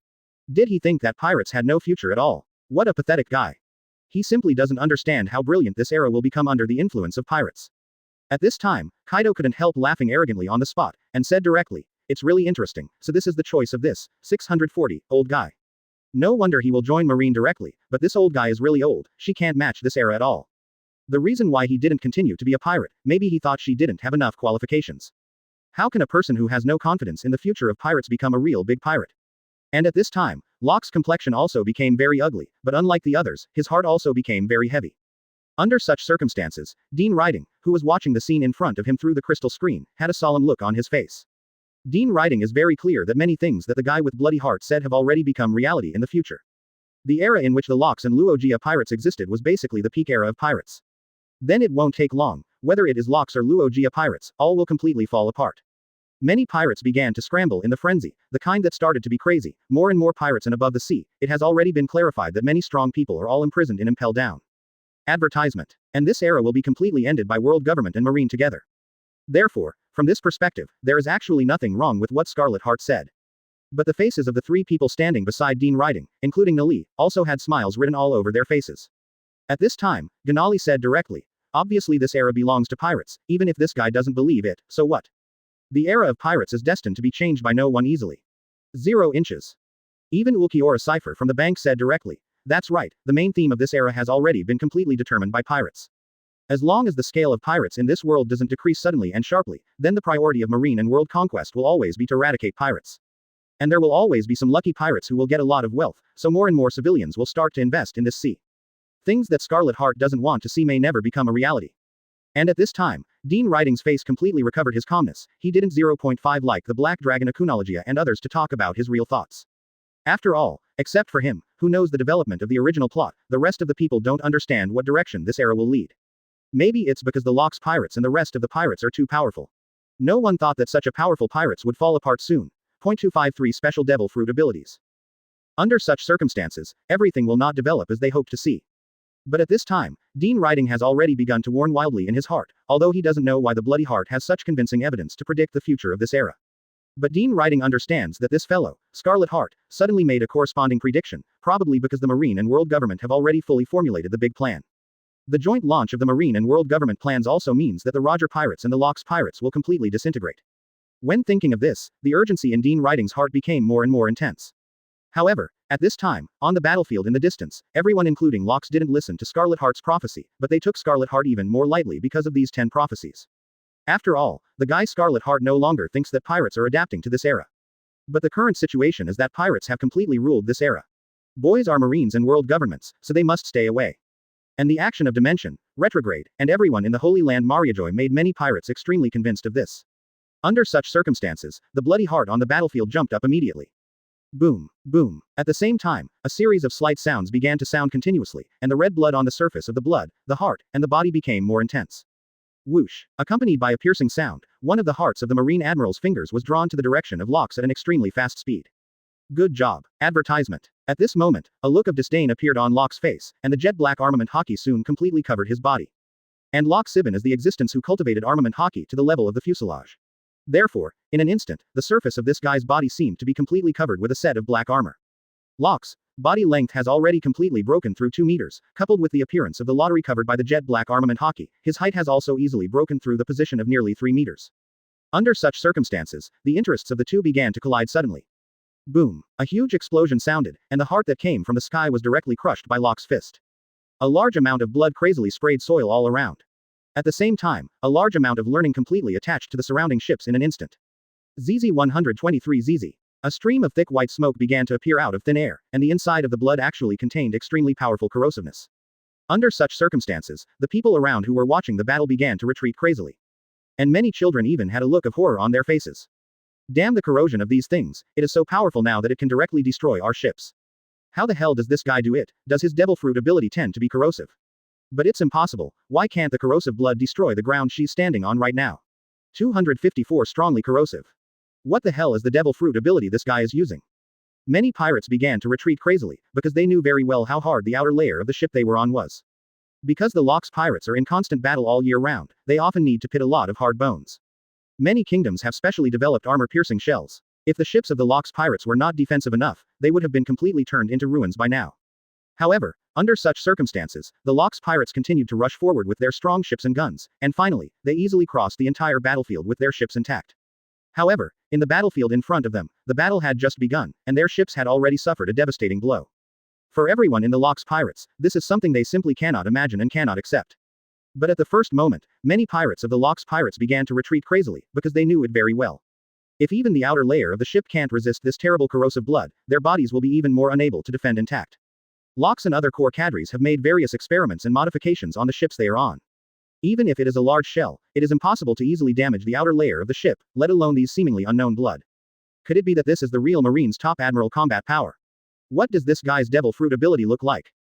[SPEAKER 2] Did he think that pirates had no future at all? What a pathetic guy. He simply doesn't understand how brilliant this era will become under the influence of pirates. At this time, Kaido couldn't help laughing arrogantly on the spot, and said directly, it's really interesting, so this is the choice of this, 640, old guy. No wonder he will join Marine directly, but this old guy is really old, she can't match this era at all. The reason why he didn't continue to be a pirate, maybe he thought she didn't have enough qualifications. How can a person who has no confidence in the future of pirates become a real big pirate? And at this time, Locke's complexion also became very ugly, but unlike the others, his heart also became very heavy. Under such circumstances, Dean Riding, who was watching the scene in front of him through the crystal screen, had a solemn look on his face. Dean Riding is very clear that many things that the guy with bloody heart said have already become reality in the future. The era in which the Locks and Luogia pirates existed was basically the peak era of pirates. Then it won't take long, whether it is Locks or Luogia pirates, all will completely fall apart. Many pirates began to scramble in the frenzy, the kind that started to be crazy, more and more pirates and above the sea, it has already been clarified that many strong people are all imprisoned in Impel Down. Advertisement. And this era will be completely ended by world government and Marine together. Therefore, from this perspective, there is actually nothing wrong with what Scarlet Heart said. But the faces of the 3 people standing beside Dean Riding, including Nali, also had smiles written all over their faces. At this time, Ganali said directly, obviously this era belongs to pirates, even if this guy doesn't believe it, so what? The era of pirates is destined to be changed by no one easily. 0 inches. Even Ulquiorra Cipher from the bank said directly, that's right, the main theme of this era has already been completely determined by pirates. As long as the scale of pirates in this world doesn't decrease suddenly and sharply, then the priority of marine and world conquest will always be to eradicate pirates. And there will always be some lucky pirates who will get a lot of wealth, so more and more civilians will start to invest in this sea. Things that Scarlet Heart doesn't want to see may never become a reality. And at this time, Dean Riding's face completely recovered his calmness, he didn't 0.5 like the Black Dragon Akunologia and others to talk about his real thoughts. After all, except for him, who knows the development of the original plot, the rest of the people don't understand what direction this era will lead. Maybe it's because the Locks pirates and the rest of the pirates are too powerful. No one thought that such a powerful pirates would fall apart soon. Point 253 Special Devil Fruit Abilities. Under such circumstances, everything will not develop as they hope to see. But at this time, Dean Riding has already begun to warn wildly in his heart, although he doesn't know why the Bloody Heart has such convincing evidence to predict the future of this era. But Dean Riding understands that this fellow, Scarlet Heart, suddenly made a corresponding prediction, probably because the Marine and World Government have already fully formulated the big plan. The joint launch of the Marine and World Government plans also means that the Roger Pirates and the Locks Pirates will completely disintegrate. When thinking of this, the urgency in Dean Riding's heart became more and more intense. However, at this time, on the battlefield in the distance, everyone including Locks didn't listen to Scarlet Heart's prophecy, but they took Scarlet Heart even more lightly because of these 10 prophecies. After all, the guy Scarlet Heart no longer thinks that pirates are adapting to this era. But the current situation is that pirates have completely ruled this era. Boys are Marines and world governments, so they must stay away. And the action of Dimension, Retrograde, and everyone in the Holy Land Mariajoy made many pirates extremely convinced of this. Under such circumstances, the Bloody Heart on the battlefield jumped up immediately. Boom, boom. At the same time, a series of slight sounds began to sound continuously, and the red blood on the surface of the blood, the heart, and the body became more intense. Whoosh. Accompanied by a piercing sound, one of the hearts of the Marine Admiral's fingers was drawn to the direction of Locks at an extremely fast speed. Good job. Advertisement. At this moment, a look of disdain appeared on Locke's face, and the jet-black armament hockey soon completely covered his body. And Locke Sibin is the existence who cultivated armament hockey to the level of the fuselage. Therefore, in an instant, the surface of this guy's body seemed to be completely covered with a set of black armor. Locke's body length has already completely broken through 2 meters, coupled with the appearance of the lottery covered by the jet-black armament hockey, his height has also easily broken through the position of nearly 3 meters. Under such circumstances, the interests of the two began to collide suddenly. Boom. A huge explosion sounded, and the heart that came from the sky was directly crushed by Locke's fist. A large amount of blood crazily sprayed soil all around. At the same time, a large amount of learning completely attached to the surrounding ships in an instant. ZZ-123 ZZ. A stream of thick white smoke began to appear out of thin air, and the inside of the blood actually contained extremely powerful corrosiveness. Under such circumstances, the people around who were watching the battle began to retreat crazily. And many children even had a look of horror on their faces. Damn the corrosion of these things, it is so powerful now that it can directly destroy our ships. How the hell does this guy do it? Does his devil fruit ability tend to be corrosive? But it's impossible. Why can't the corrosive blood destroy the ground she's standing on right now? 254 strongly corrosive. What the hell is the devil fruit ability this guy is using? Many pirates began to retreat crazily, because they knew very well how hard the outer layer of the ship they were on was. Because the Locks pirates are in constant battle all year round, they often need to pit a lot of hard bones. Many kingdoms have specially developed armor-piercing shells. If the ships of the Locks pirates were not defensive enough, they would have been completely turned into ruins by now. However, under such circumstances, the Locks pirates continued to rush forward with their strong ships and guns, and finally, they easily crossed the entire battlefield with their ships intact. However, in the battlefield in front of them, the battle had just begun, and their ships had already suffered a devastating blow. For everyone in the Locks pirates, this is something they simply cannot imagine and cannot accept. But at the first moment, many pirates of the Locks pirates began to retreat crazily, because they knew it very well. If even the outer layer of the ship can't resist this terrible corrosive blood, their bodies will be even more unable to defend intact. Locks and other core cadres have made various experiments and modifications on the ships they are on. Even if it is a large shell, it is impossible to easily damage the outer layer of the ship, let alone these seemingly unknown blood. Could it be that this is the real Marine's top admiral combat power? What does this guy's devil fruit ability look like?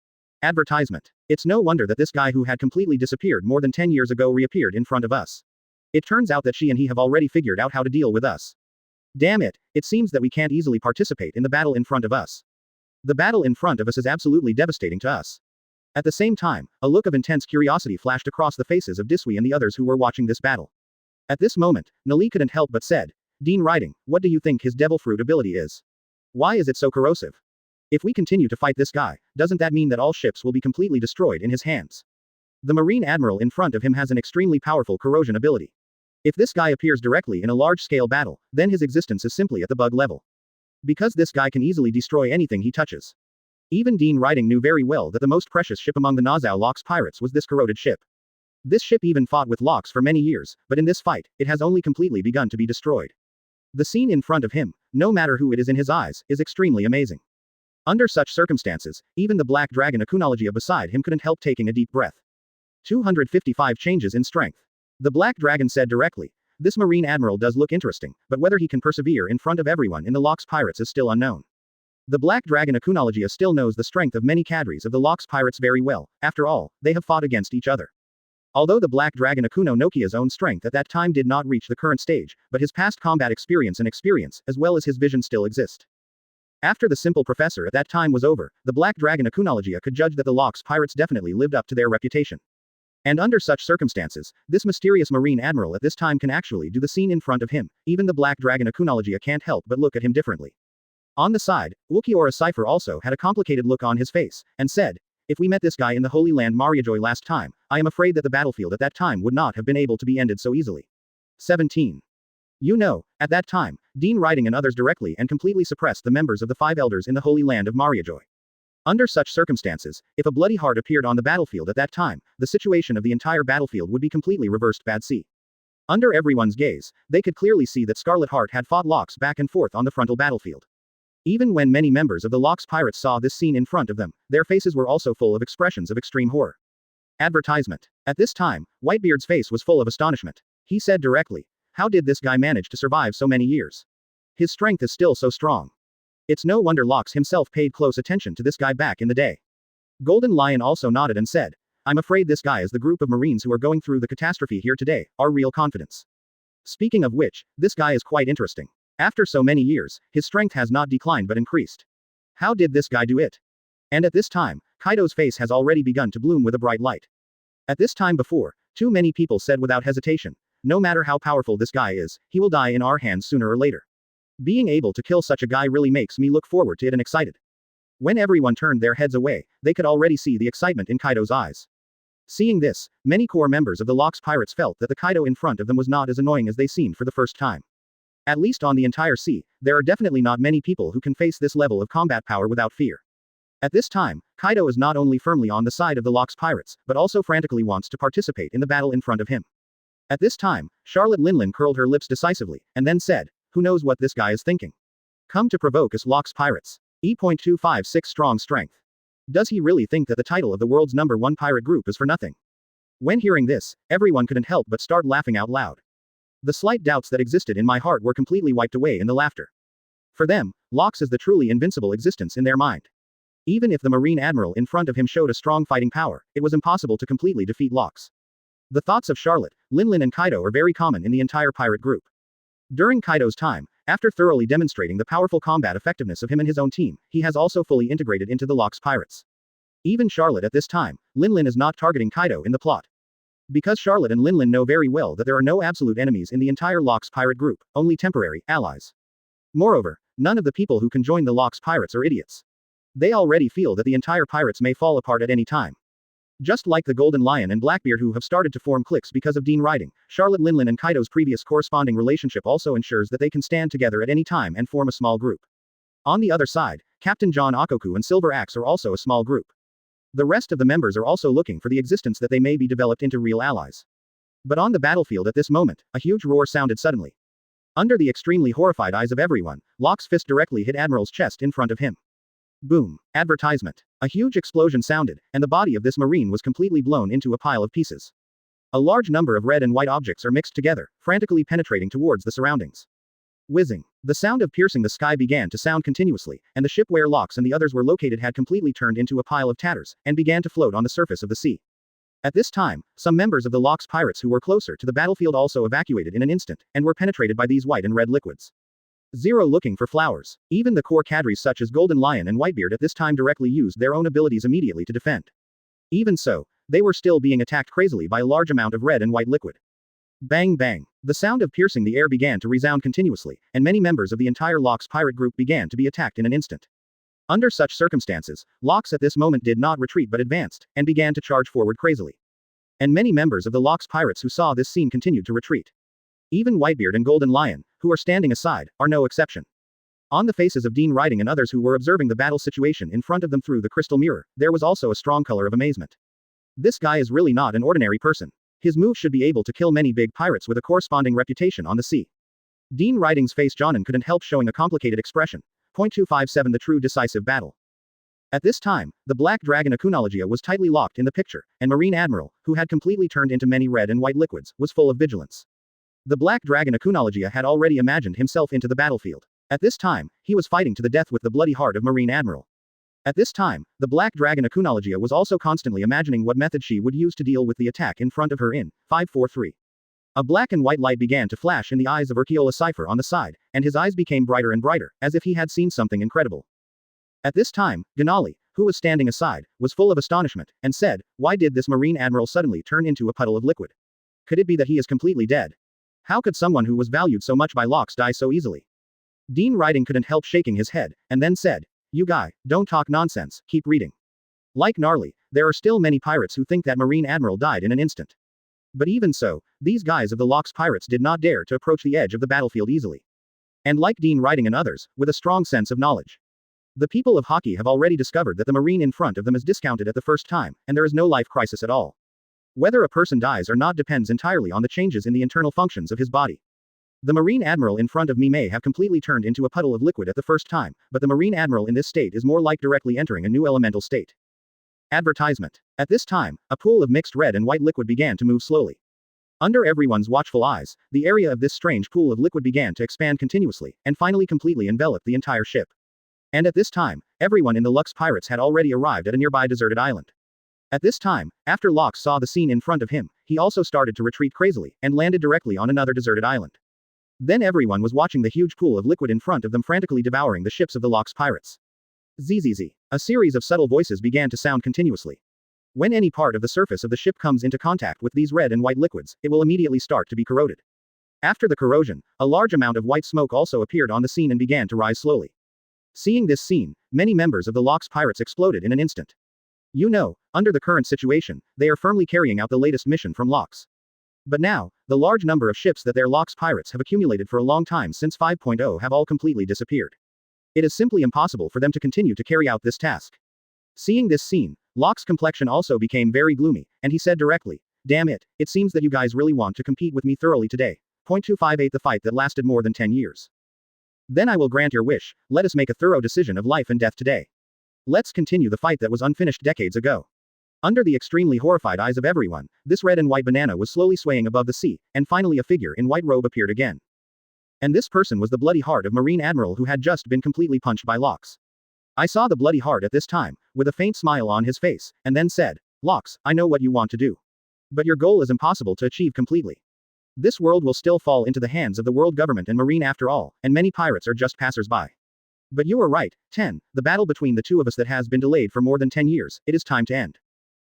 [SPEAKER 2] Advertisement. It's no wonder that this guy who had completely disappeared more than 10 years ago reappeared in front of us. It turns out that she and he have already figured out how to deal with us. Damn it, it seems that we can't easily participate in the battle in front of us. The battle in front of us is absolutely devastating to us. At the same time, a look of intense curiosity flashed across the faces of Disui and the others who were watching this battle. At this moment, Nali couldn't help but said, Dean Riding, what do you think his devil fruit ability is? Why is it so corrosive? If we continue to fight this guy, doesn't that mean that all ships will be completely destroyed in his hands? The Marine Admiral in front of him has an extremely powerful corrosion ability. If this guy appears directly in a large-scale battle, then his existence is simply at the bug level. Because this guy can easily destroy anything he touches. Even Dean Riding knew very well that the most precious ship among the Nassau Locks pirates was this corroded ship. This ship even fought with Locks for many years, but in this fight, it has only completely begun to be destroyed. The scene in front of him, no matter who it is in his eyes, is extremely amazing. Under such circumstances, even the black dragon Akunologia beside him couldn't help taking a deep breath. 255 changes in strength. The black dragon said directly, this Marine Admiral does look interesting, but whether he can persevere in front of everyone in the Locks pirates is still unknown. The black dragon Akunologia still knows the strength of many cadres of the Locks pirates very well, after all, they have fought against each other. Although the black dragon Akuno Nokia's own strength at that time did not reach the current stage, but his past combat experience, as well as his vision still exist. After the simple professor at that time was over, the black dragon Akunologia could judge that the Locks pirates definitely lived up to their reputation. And under such circumstances, this mysterious Marine Admiral at this time can actually do the scene in front of him, even the black dragon Akunologia can't help but look at him differently. On the side, Ulquiorra Cypher also had a complicated look on his face, and said, if we met this guy in the Holy Land Mariajoy last time, I am afraid that the battlefield at that time would not have been able to be ended so easily. 17. You know, at that time, Dean Riding and others directly and completely suppressed the members of the 5 elders in the Holy Land of Mariajoy. Under such circumstances, if a bloody heart appeared on the battlefield at that time, the situation of the entire battlefield would be completely reversed bad C. Under everyone's gaze, they could clearly see that Scarlet Heart had fought Locks back and forth on the frontal battlefield. Even when many members of the Locks pirates saw this scene in front of them, their faces were also full of expressions of extreme horror. Advertisement. At this time, Whitebeard's face was full of astonishment. He said directly, how did this guy manage to survive so many years? His strength is still so strong. It's no wonder Locks himself paid close attention to this guy back in the day. Golden Lion also nodded and said, I'm afraid this guy is the group of Marines who are going through the catastrophe here today, our real confidence. Speaking of which, this guy is quite interesting. After so many years, his strength has not declined but increased. How did this guy do it? And at this time, Kaido's face has already begun to bloom with a bright light. At this time before, too many people said without hesitation, no matter how powerful this guy is, he will die in our hands sooner or later. Being able to kill such a guy really makes me look forward to it and excited. When everyone turned their heads away, they could already see the excitement in Kaido's eyes. Seeing this, many core members of the Locks pirates felt that the Kaido in front of them was not as annoying as they seemed for the first time. At least on the entire sea, there are definitely not many people who can face this level of combat power without fear. At this time, Kaido is not only firmly on the side of the Locks pirates, but also frantically wants to participate in the battle in front of him. At this time, Charlotte Linlin curled her lips decisively, and then said, who knows what this guy is thinking? Come to provoke us Locks pirates. E.256 strong strength. Does he really think that the title of the world's #1 pirate group is for nothing? When hearing this, everyone couldn't help but start laughing out loud. The slight doubts that existed in my heart were completely wiped away in the laughter. For them, Locks is the truly invincible existence in their mind. Even if the Marine Admiral in front of him showed a strong fighting power, it was impossible to completely defeat Locks. The thoughts of Charlotte, Linlin and Kaido are very common in the entire pirate group. During Kaido's time, after thoroughly demonstrating the powerful combat effectiveness of him and his own team, he has also fully integrated into the Locks pirates. Even Charlotte at this time, Linlin is not targeting Kaido in the plot. Because Charlotte and Linlin know very well that there are no absolute enemies in the entire Locks pirate group, only temporary allies. Moreover, none of the people who can join the Locks pirates are idiots. They already feel that the entire pirates may fall apart at any time. Just like the Golden Lion and Blackbeard who have started to form cliques because of Dean riding, Charlotte Linlin and Kaido's previous corresponding relationship also ensures that they can stand together at any time and form a small group. On the other side, Captain John Akoku and Silver Axe are also a small group. The rest of the members are also looking for the existence that they may be developed into real allies. But on the battlefield at this moment, a huge roar sounded suddenly. Under the extremely horrified eyes of everyone, Locke's fist directly hit Admiral's chest in front of him. Boom. Advertisement. A huge explosion sounded, and the body of this marine was completely blown into a pile of pieces. A large number of red and white objects are mixed together, frantically penetrating towards the surroundings. Whizzing. The sound of piercing the sky began to sound continuously, and the ship where Locks and the others were located had completely turned into a pile of tatters, and began to float on the surface of the sea. At this time, some members of the Locks pirates who were closer to the battlefield also evacuated in an instant, and were penetrated by these white and red liquids. Zero looking for flowers. Even the core cadres such as Golden Lion and Whitebeard at this time directly used their own abilities immediately to defend. Even so, they were still being attacked crazily by a large amount of red and white liquid. Bang bang. The sound of piercing the air began to resound continuously, and many members of the entire Locks pirate group began to be attacked in an instant. Under such circumstances, Locks at this moment did not retreat but advanced, and began to charge forward crazily. And many members of the Locks pirates who saw this scene continued to retreat. Even Whitebeard and Golden Lion, who are standing aside, are no exception. On the faces of Dean Riding and others who were observing the battle situation in front of them through the crystal mirror, there was also a strong color of amazement. This guy is really not an ordinary person. His move should be able to kill many big pirates with a corresponding reputation on the sea. Dean Riding's face Jonin couldn't help showing a complicated expression. 257 The true decisive battle. At this time, the Black Dragon Akunologia was tightly locked in the picture, and Marine Admiral, who had completely turned into many red and white liquids, was full of vigilance. The Black Dragon Akunologia had already imagined himself into the battlefield. At this time, he was fighting to the death with the bloody heart of Marine Admiral. At this time, the Black Dragon Akunologia was also constantly imagining what method she would use to deal with the attack in front of her in 543. A black and white light began to flash in the eyes of Urquiola Cypher on the side, and his eyes became brighter and brighter, as if he had seen something incredible. At this time, Ganali, who was standing aside, was full of astonishment, and said, "Why did this Marine Admiral suddenly turn into a puddle of liquid? Could it be that he is completely dead? How could someone who was valued so much by Locks die so easily?" Dean Riding couldn't help shaking his head, and then said, "You guy, don't talk nonsense, keep reading." Like Gnarly, there are still many pirates who think that Marine Admiral died in an instant. But even so, these guys of the Locks pirates did not dare to approach the edge of the battlefield easily. And like Dean Riding and others, with a strong sense of knowledge. The people of Hockey have already discovered that the Marine in front of them is discounted at the first time, and there is no life crisis at all. Whether a person dies or not depends entirely on the changes in the internal functions of his body. The Marine Admiral in front of me may have completely turned into a puddle of liquid at the first time, but the Marine Admiral in this state is more like directly entering a new elemental state. Advertisement. At this time, a pool of mixed red and white liquid began to move slowly. Under everyone's watchful eyes, the area of this strange pool of liquid began to expand continuously, and finally completely enveloped the entire ship. And at this time, everyone in the Lux Pirates had already arrived at a nearby deserted island. At this time, after Locke saw the scene in front of him, he also started to retreat crazily, and landed directly on another deserted island. Then everyone was watching the huge pool of liquid in front of them frantically devouring the ships of the Locke's pirates. ZZZ. A series of subtle voices began to sound continuously. When any part of the surface of the ship comes into contact with these red and white liquids, it will immediately start to be corroded. After the corrosion, a large amount of white smoke also appeared on the scene and began to rise slowly. Seeing this scene, many members of the Locke's pirates exploded in an instant. You know, under the current situation, they are firmly carrying out the latest mission from Locke's. But now, the large number of ships that their Locke's pirates have accumulated for a long time since 5.0 have all completely disappeared. It is simply impossible for them to continue to carry out this task. Seeing this scene, Locke's complexion also became very gloomy, and he said directly, "Damn it, it seems that you guys really want to compete with me thoroughly today. .258 The fight that lasted more than 10 years. Then I will grant your wish, let us make a thorough decision of life and death today. Let's continue the fight that was unfinished decades ago." Under the extremely horrified eyes of everyone, this red and white banana was slowly swaying above the sea, and finally a figure in white robe appeared again. And this person was the bloody heart of Marine Admiral who had just been completely punched by Locks. I saw the bloody heart at this time, with a faint smile on his face, and then said, "Locks, I know what you want to do. But your goal is impossible to achieve completely. This world will still fall into the hands of the world government and Marine after all, and many pirates are just passers-by. But you are right, 10, the battle between the two of us that has been delayed for more than 10 years, it is time to end."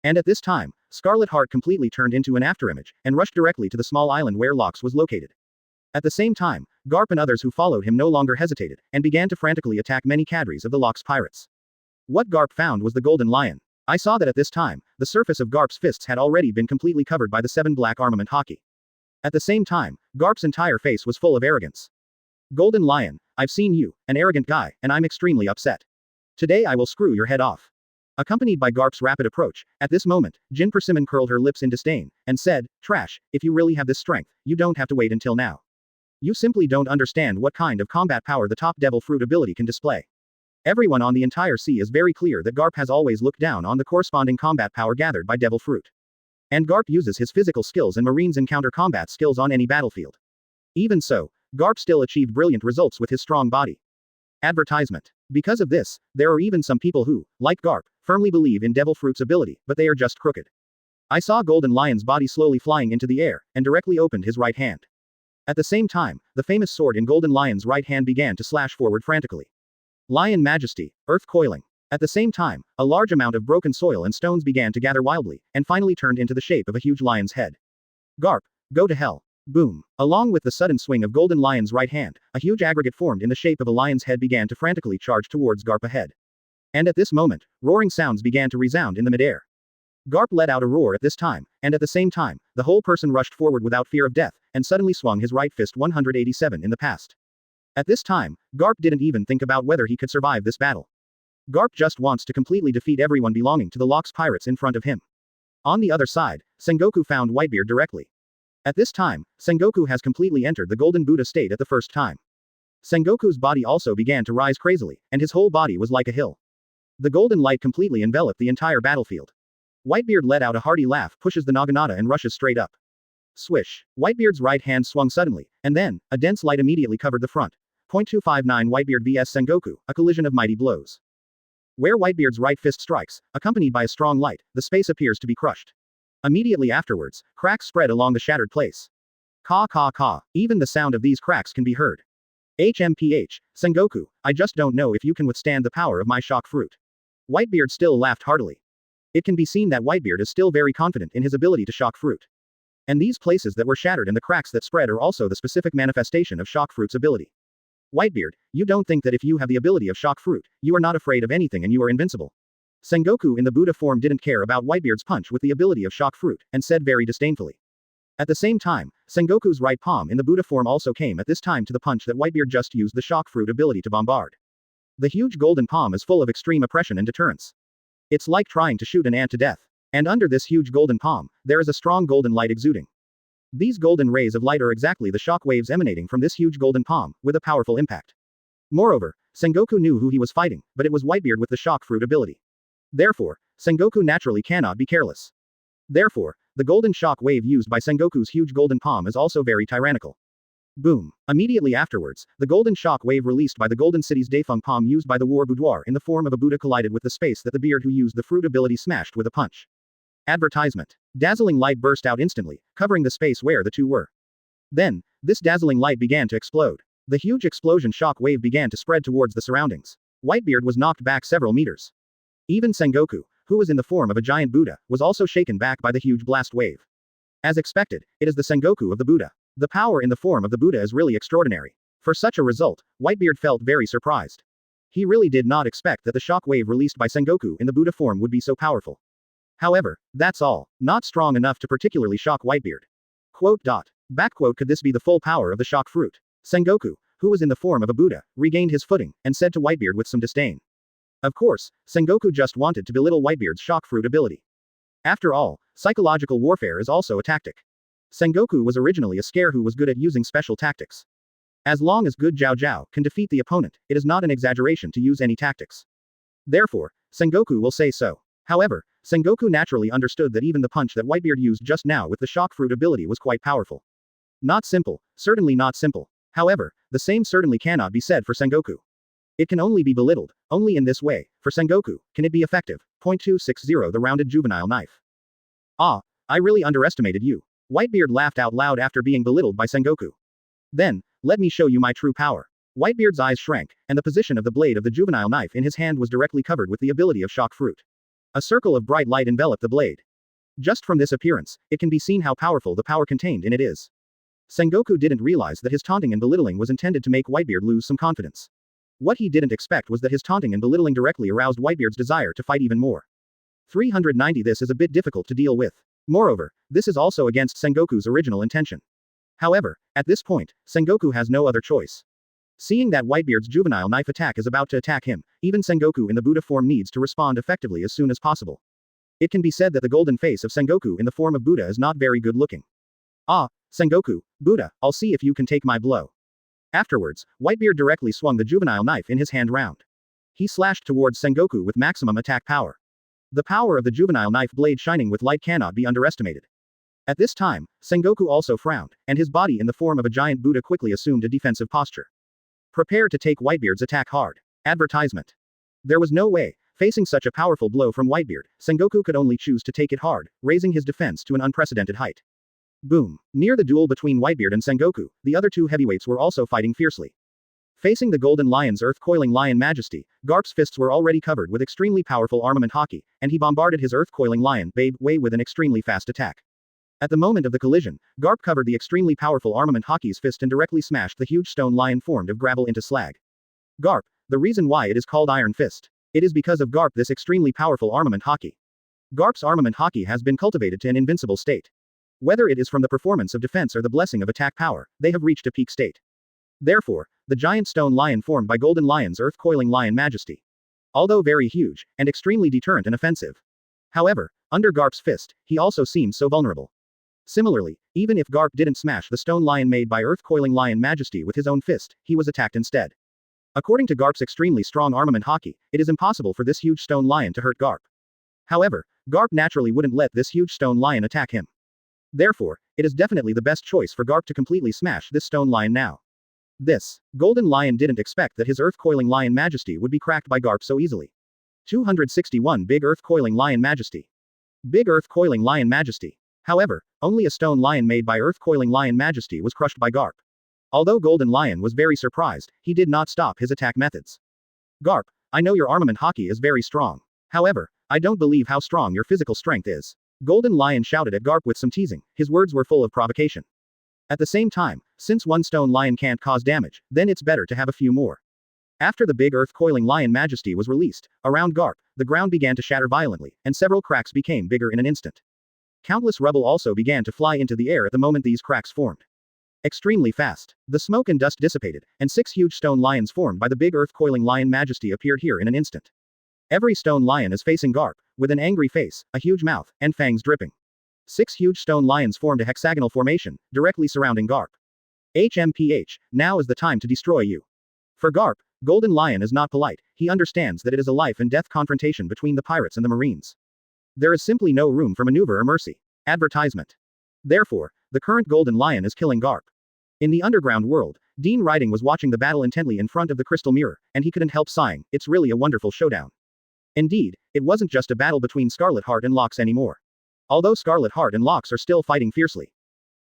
[SPEAKER 2] And at this time, Scarlet Heart completely turned into an afterimage, and rushed directly to the small island where Locks was located. At the same time, Garp and others who followed him no longer hesitated, and began to frantically attack many cadres of the Locks pirates. What Garp found was the Golden Lion. I saw that at this time, the surface of Garp's fists had already been completely covered by the 7 black armament hockey. At the same time, Garp's entire face was full of arrogance. "Golden Lion, I've seen you, an arrogant guy, and I'm extremely upset. Today I will screw your head off." Accompanied by Garp's rapid approach, at this moment, Jin Persimmon curled her lips in disdain, and said, "Trash, if you really have this strength, you don't have to wait until now. You simply don't understand what kind of combat power the top Devil Fruit ability can display. Everyone on the entire sea is very clear that Garp has always looked down on the corresponding combat power gathered by Devil Fruit. And Garp uses his physical skills and Marine's encounter combat skills on any battlefield. Even so, Garp still achieved brilliant results with his strong body." Advertisement. Because of this, there are even some people who, like Garp, firmly believe in Devil Fruit's ability, but they are just crooked. I saw Golden Lion's body slowly flying into the air, and directly opened his right hand. At the same time, the famous sword in Golden Lion's right hand began to slash forward frantically. Lion Majesty, Earth Coiling. At the same time, a large amount of broken soil and stones began to gather wildly, and finally turned into the shape of a huge lion's head. "Garp, go to hell." Boom. Along with the sudden swing of Golden Lion's right hand, a huge aggregate formed in the shape of a lion's head began to frantically charge towards Garp ahead. And at this moment, roaring sounds began to resound in the midair. Garp let out a roar at this time, and at the same time, the whole person rushed forward without fear of death, and suddenly swung his right fist 187 in the past. At this time, Garp didn't even think about whether he could survive this battle. Garp just wants to completely defeat everyone belonging to the Locks pirates in front of him. On the other side, Sengoku found Whitebeard directly. At this time, Sengoku has completely entered the Golden Buddha state at the first time. Sengoku's body also began to rise crazily, and his whole body was like a hill. The golden light completely enveloped the entire battlefield. Whitebeard let out a hearty laugh, pushes the Naginata and rushes straight up. Swish. Whitebeard's right hand swung suddenly, and then, a dense light immediately covered the front. .259 Whitebeard vs Sengoku, a collision of mighty blows. Where Whitebeard's right fist strikes, accompanied by a strong light, the space appears to be crushed. Immediately afterwards, cracks spread along the shattered place. Caw caw caw, even the sound of these cracks can be heard. HMPH, Sengoku, I just don't know if you can withstand the power of my shock fruit. Whitebeard still laughed heartily. It can be seen that Whitebeard is still very confident in his ability to shock fruit. And these places that were shattered and the cracks that spread are also the specific manifestation of shock fruit's ability. Whitebeard, you don't think that if you have the ability of shock fruit, you are not afraid of anything and you are invincible. Sengoku in the Buddha form didn't care about Whitebeard's punch with the ability of shock fruit, and said very disdainfully. At the same time, Sengoku's right palm in the Buddha form also came at this time to the punch that Whitebeard just used the shock fruit ability to bombard. The huge golden palm is full of extreme oppression and deterrence. It's like trying to shoot an ant to death. And under this huge golden palm, there is a strong golden light exuding. These golden rays of light are exactly the shock waves emanating from this huge golden palm, with a powerful impact. Moreover, Sengoku knew who he was fighting, but it was Whitebeard with the shock fruit ability. Therefore, Sengoku naturally cannot be careless. Therefore, the golden shock wave used by Sengoku's huge golden palm is also very tyrannical. Boom. Immediately afterwards, the golden shock wave released by the Golden City's Defeng Palm used by the War Boudoir in the form of a Buddha collided with the space that the beard who used the fruit ability smashed with a punch. Advertisement. Dazzling light burst out instantly, covering the space where the two were. Then, this dazzling light began to explode. The huge explosion shock wave began to spread towards the surroundings. Whitebeard was knocked back several meters. Even Sengoku, who was in the form of a giant Buddha, was also shaken back by the huge blast wave. As expected, it is the Sengoku of the Buddha. The power in the form of the Buddha is really extraordinary. For such a result, Whitebeard felt very surprised. He really did not expect that the shock wave released by Sengoku in the Buddha form would be so powerful. However, that's all, not strong enough to particularly shock Whitebeard. Backquote, could this be the full power of the shock fruit? Sengoku, who was in the form of a Buddha, regained his footing, and said to Whitebeard with some disdain. Of course, Sengoku just wanted to belittle Whitebeard's shock fruit ability. After all, psychological warfare is also a tactic. Sengoku was originally a scare who was good at using special tactics. As long as good Zhao Zhao can defeat the opponent, it is not an exaggeration to use any tactics. Therefore, Sengoku will say so. However, Sengoku naturally understood that even the punch that Whitebeard used just now with the shock fruit ability was quite powerful. Not simple, certainly not simple. However, the same certainly cannot be said for Sengoku. It can only be belittled, only in this way, for Sengoku, can it be effective. 260 The rounded juvenile knife. Ah, I really underestimated you. Whitebeard laughed out loud after being belittled by Sengoku. Then, let me show you my true power. Whitebeard's eyes shrank, and the position of the blade of the juvenile knife in his hand was directly covered with the ability of shock fruit. A circle of bright light enveloped the blade. Just from this appearance, it can be seen how powerful the power contained in it is. Sengoku didn't realize that his taunting and belittling was intended to make Whitebeard lose some confidence. What he didn't expect was that his taunting and belittling directly aroused Whitebeard's desire to fight even more. 390 This is a bit difficult to deal with. Moreover, this is also against Sengoku's original intention. However, at this point, Sengoku has no other choice. Seeing that Whitebeard's juvenile knife attack is about to attack him, even Sengoku in the Buddha form needs to respond effectively as soon as possible. It can be said that the golden face of Sengoku in the form of Buddha is not very good looking. Ah, Sengoku, Buddha, I'll see if you can take my blow. Afterwards, Whitebeard directly swung the juvenile knife in his hand round. He slashed towards Sengoku with maximum attack power. The power of the juvenile knife blade shining with light cannot be underestimated. At this time, Sengoku also frowned, and his body in the form of a giant Buddha quickly assumed a defensive posture. Prepare to take Whitebeard's attack hard. Advertisement. There was no way, facing such a powerful blow from Whitebeard, Sengoku could only choose to take it hard, raising his defense to an unprecedented height. Boom. Near the duel between Whitebeard and Sengoku, the other two heavyweights were also fighting fiercely. Facing the Golden Lion's Earth Coiling Lion Majesty, Garp's fists were already covered with extremely powerful armament hockey, and he bombarded his Earth Coiling Lion Bwe with an extremely fast attack. At the moment of the collision, Garp covered the extremely powerful armament hockey's fist and directly smashed the huge stone lion formed of gravel into slag. Garp, the reason why it is called Iron Fist. It is because of Garp this extremely powerful armament hockey. Garp's armament hockey has been cultivated to an invincible state. Whether it is from the performance of defense or the blessing of attack power, they have reached a peak state. Therefore, the giant stone lion formed by Golden Lion's Earth Coiling Lion Majesty. Although very huge, and extremely deterrent and offensive. However, under Garp's fist, he also seems so vulnerable. Similarly, even if Garp didn't smash the stone lion made by Earth Coiling Lion Majesty with his own fist, he was attacked instead. According to Garp's extremely strong armament hockey, it is impossible for this huge stone lion to hurt Garp. However, Garp naturally wouldn't let this huge stone lion attack him. Therefore, it is definitely the best choice for Garp to completely smash this stone lion now. This Golden Lion didn't expect that his Earth Coiling Lion Majesty would be cracked by Garp so easily. 261 Big Earth Coiling Lion Majesty. Big Earth Coiling Lion Majesty. However, only a stone lion made by Earth Coiling Lion Majesty was crushed by Garp. Although Golden Lion was very surprised, he did not stop his attack methods. Garp, I know your armament hockey is very strong. However, I don't believe how strong your physical strength is. Golden Lion shouted at Garp with some teasing, his words were full of provocation. At the same time, since one stone lion can't cause damage, then it's better to have a few more. After the Big Earth Coiling Lion Majesty was released, around Garp, the ground began to shatter violently, and several cracks became bigger in an instant. Countless rubble also began to fly into the air at the moment these cracks formed. Extremely fast. The smoke and dust dissipated, and 6 huge stone lions formed by the Big Earth Coiling Lion Majesty appeared here in an instant. Every stone lion is facing Garp, with an angry face, a huge mouth, and fangs dripping. 6 huge stone lions formed a hexagonal formation, directly surrounding Garp. HMPH, now is the time to destroy you. For Garp, Golden Lion is not polite, he understands that it is a life and death confrontation between the pirates and the Marines. There is simply no room for maneuver or mercy. Advertisement. Therefore, the current Golden Lion is killing Garp. In the underground world, Dean Riding was watching the battle intently in front of the crystal mirror, and he couldn't help sighing. It's really a wonderful showdown. Indeed, it wasn't just a battle between Scarlet Heart and Locks anymore. Although Scarlet Heart and Locks are still fighting fiercely.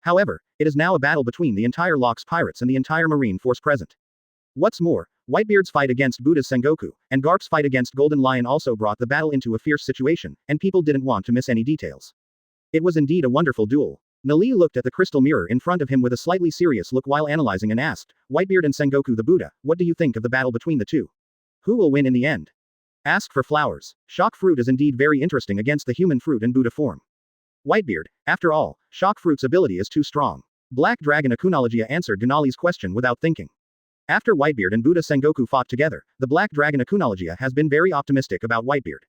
[SPEAKER 2] However, it is now a battle between the entire Locks pirates and the entire Marine force present. What's more, Whitebeard's fight against Buddha's Sengoku, and Garp's fight against Golden Lion also brought the battle into a fierce situation, and people didn't want to miss any details. It was indeed a wonderful duel. Nali looked at the crystal mirror in front of him with a slightly serious look while analyzing and asked, Whitebeard and Sengoku the Buddha, what do you think of the battle between the two? Who will win in the end? Ask for flowers. Shock fruit is indeed very interesting against the human fruit and Buddha form. Whitebeard, after all, shock fruit's ability is too strong. Black Dragon Akunologia answered Ganali's question without thinking. After Whitebeard and Buddha Sengoku fought together, the Black Dragon Akunologia has been very optimistic about Whitebeard.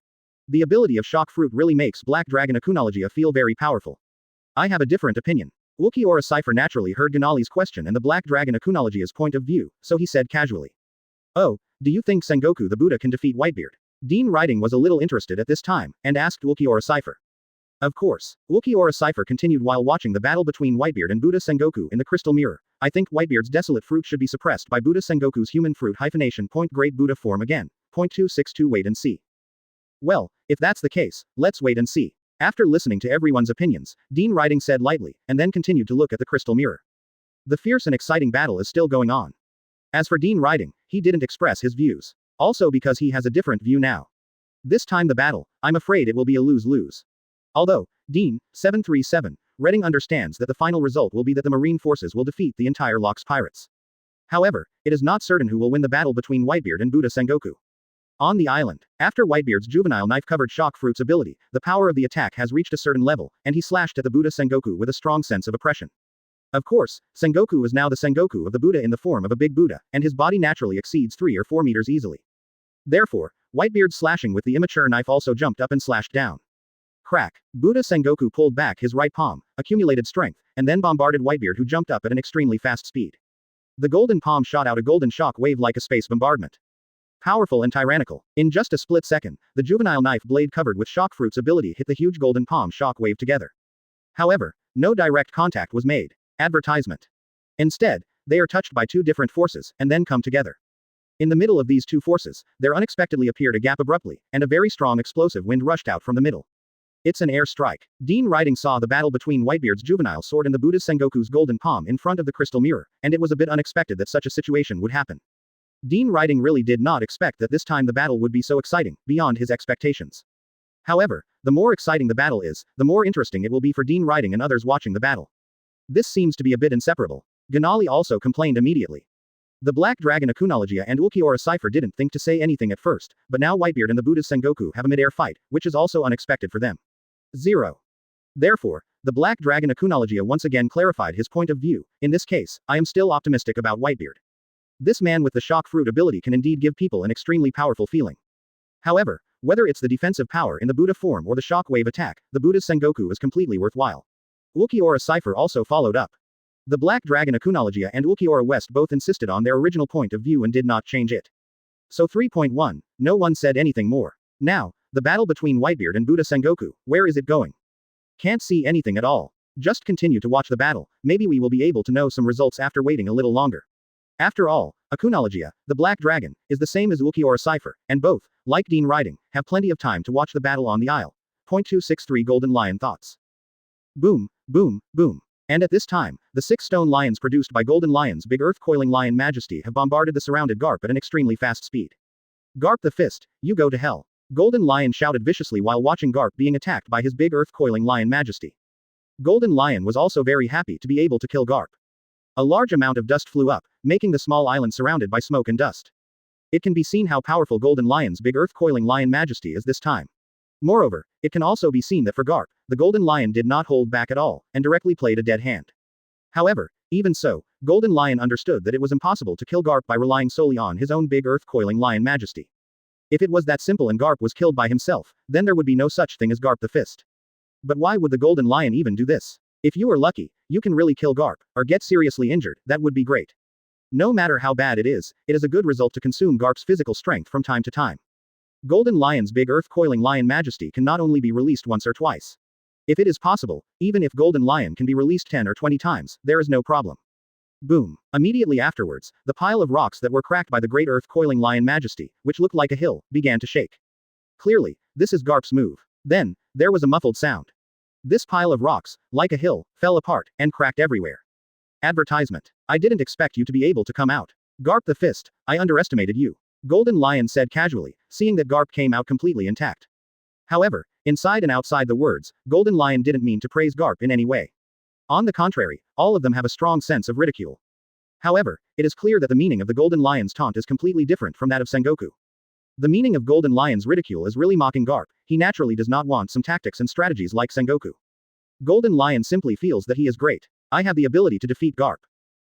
[SPEAKER 2] The ability of shock fruit really makes Black Dragon Akunologia feel very powerful. I have a different opinion. Ulquiorra Cipher naturally heard Ganali's question and the Black Dragon Akunologia's point of view, so he said casually. Oh, do you think Sengoku the Buddha can defeat Whitebeard? Dean Riding was a little interested at this time, and asked Ulquiorra Cipher. Of course, Ulquiorra Cipher continued while watching the battle between Whitebeard and Buddha Sengoku in the crystal mirror. I think Whitebeard's desolate fruit should be suppressed by Buddha Sengoku's human fruit hyphenation point great Buddha form again. .262 Wait and see. Well, if that's the case, let's wait and see. After listening to everyone's opinions, Dean Riding said lightly, and then continued to look at the crystal mirror. The fierce and exciting battle is still going on. As for Dean Riding, he didn't express his views. Also because he has a different view now. This time the battle, I'm afraid it will be a lose-lose. Although, Dean, 737, Redding understands that the final result will be that the Marine forces will defeat the entire Locks pirates. However, it is not certain who will win the battle between Whitebeard and Buddha Sengoku. On the island, after Whitebeard's juvenile knife-covered shock fruit's ability, the power of the attack has reached a certain level, and he slashed at the Buddha Sengoku with a strong sense of oppression. Of course, Sengoku is now the Sengoku of the Buddha in the form of a big Buddha, and his body naturally exceeds 3 or 4 meters easily. Therefore, Whitebeard's slashing with the immature knife also jumped up and slashed down. Crack. Buddha Sengoku pulled back his right palm, accumulated strength, and then bombarded Whitebeard who jumped up at an extremely fast speed. The golden palm shot out a golden shock wave like a space bombardment. Powerful and tyrannical. In just a split second, the juvenile knife blade covered with shock fruit's ability hit the huge golden palm shock wave together. However, no direct contact was made. Advertisement. Instead, they are touched by 2 different forces, and then come together. In the middle of these 2 forces, there unexpectedly appeared a gap abruptly, and a very strong explosive wind rushed out from the middle. It's an air strike. Dean Riding saw the battle between Whitebeard's juvenile sword and the Buddha Sengoku's golden palm in front of the crystal mirror, and it was a bit unexpected that such a situation would happen. Dean Riding really did not expect that this time the battle would be so exciting, beyond his expectations. However, the more exciting the battle is, the more interesting it will be for Dean Riding and others watching the battle. This seems to be a bit inseparable. Ganali also complained immediately. The Black Dragon Akunologia and Ulquiorra Cipher didn't think to say anything at first, but now Whitebeard and the Buddha Sengoku have a mid-air fight, which is also unexpected for them. 0. Therefore, the Black Dragon Akunologia once again clarified his point of view. In this case, I am still optimistic about Whitebeard. This man with the shock fruit ability can indeed give people an extremely powerful feeling. However, whether it's the defensive power in the Buddha form or the shock wave attack, the Buddha Sengoku is completely worthwhile. Ulquiorra Cipher also followed up. The Black Dragon Akunologia and Ulquiorra West both insisted on their original point of view and did not change it. So 3.1, no one said anything more. Now, the battle between Whitebeard and Buddha Sengoku, where is it going? Can't see anything at all. Just continue to watch the battle, maybe we will be able to know some results after waiting a little longer. After all, Akunologia, the Black Dragon, is the same as Ulquiorra Cipher, and both, like Dean Riding, have plenty of time to watch the battle on the isle. .263 Golden Lion Thoughts. Boom, boom, boom. And at this time, the 6 stone lions produced by Golden Lion's big earth coiling lion Majesty have bombarded the surrounded Garp at an extremely fast speed. Garp the Fist, you go to hell. Golden Lion shouted viciously while watching Garp being attacked by his big earth coiling lion Majesty. Golden Lion was also very happy to be able to kill Garp. A large amount of dust flew up, making the small island surrounded by smoke and dust. It can be seen how powerful Golden Lion's big earth coiling lion Majesty is this time. Moreover, it can also be seen that for Garp, the Golden Lion did not hold back at all, and directly played a dead hand. However, even so, Golden Lion understood that it was impossible to kill Garp by relying solely on his own big earth coiling lion Majesty. If it was that simple and Garp was killed by himself, then there would be no such thing as Garp the Fist. But why would the Golden Lion even do this? If you are lucky, you can really kill Garp, or get seriously injured, that would be great. No matter how bad it is a good result to consume Garp's physical strength from time to time. Golden Lion's big earth coiling lion Majesty can not only be released once or twice. If it is possible, even if Golden Lion can be released 10 or 20 times, there is no problem. Boom. Immediately afterwards, the pile of rocks that were cracked by the great earth coiling lion Majesty, which looked like a hill, began to shake. Clearly, this is Garp's move. Then, there was a muffled sound. This pile of rocks, like a hill, fell apart, and cracked everywhere. Advertisement. I didn't expect you to be able to come out. Garp the Fist, I underestimated you. Golden Lion said casually, seeing that Garp came out completely intact. However, inside and outside the words, Golden Lion didn't mean to praise Garp in any way. On the contrary, all of them have a strong sense of ridicule. However, it is clear that the meaning of the Golden Lion's taunt is completely different from that of Sengoku. The meaning of Golden Lion's ridicule is really mocking Garp. He naturally does not want some tactics and strategies like Sengoku. Golden Lion simply feels that he is great. I have the ability to defeat Garp.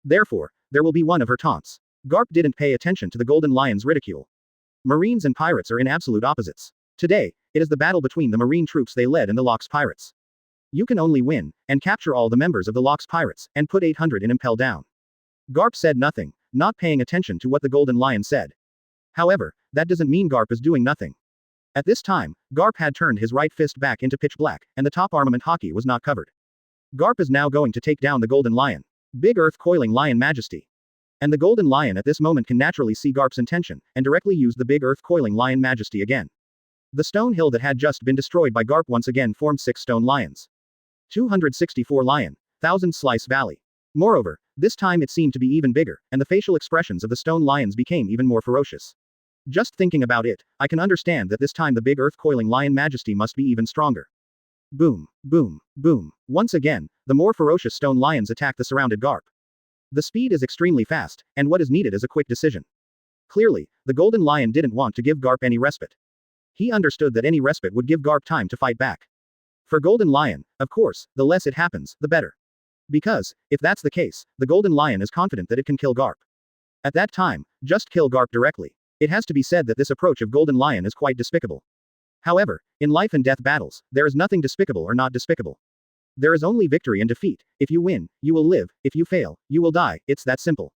[SPEAKER 2] Therefore, there will be one of her taunts. Garp didn't pay attention to the Golden Lion's ridicule. Marines and pirates are in absolute opposites. Today, it is the battle between the marine troops they led and the Locks pirates. You can only win, and capture all the members of the Locks pirates, and put 800 in impel down. Garp said nothing, not paying attention to what the Golden Lion said. However, that doesn't mean Garp is doing nothing. At this time, Garp had turned his right fist back into pitch black, and the top armament hockey was not covered. Garp is now going to take down the Golden Lion. Big Earth Coiling Lion Majesty. And the Golden Lion at this moment can naturally see Garp's intention, and directly use the Big Earth Coiling Lion Majesty again. The stone hill that had just been destroyed by Garp once again formed 6 stone lions. 264 lion. 1000 slice valley. Moreover, this time it seemed to be even bigger, and the facial expressions of the stone lions became even more ferocious. Just thinking about it, I can understand that this time the Big Earth Coiling Lion Majesty must be even stronger. Boom, boom, boom. Once again, the more ferocious stone lions attack the surrounded Garp. The speed is extremely fast, and what is needed is a quick decision. Clearly, the Golden Lion didn't want to give Garp any respite. He understood that any respite would give Garp time to fight back. For Golden Lion, of course, the less it happens, the better. Because, if that's the case, the Golden Lion is confident that it can kill Garp. At that time, just kill Garp directly. It has to be said that this approach of Golden Lion is quite despicable. However, in life and death battles, there is nothing despicable or not despicable. There is only victory and defeat. If you win, you will live. If you fail, you will die. It's that simple.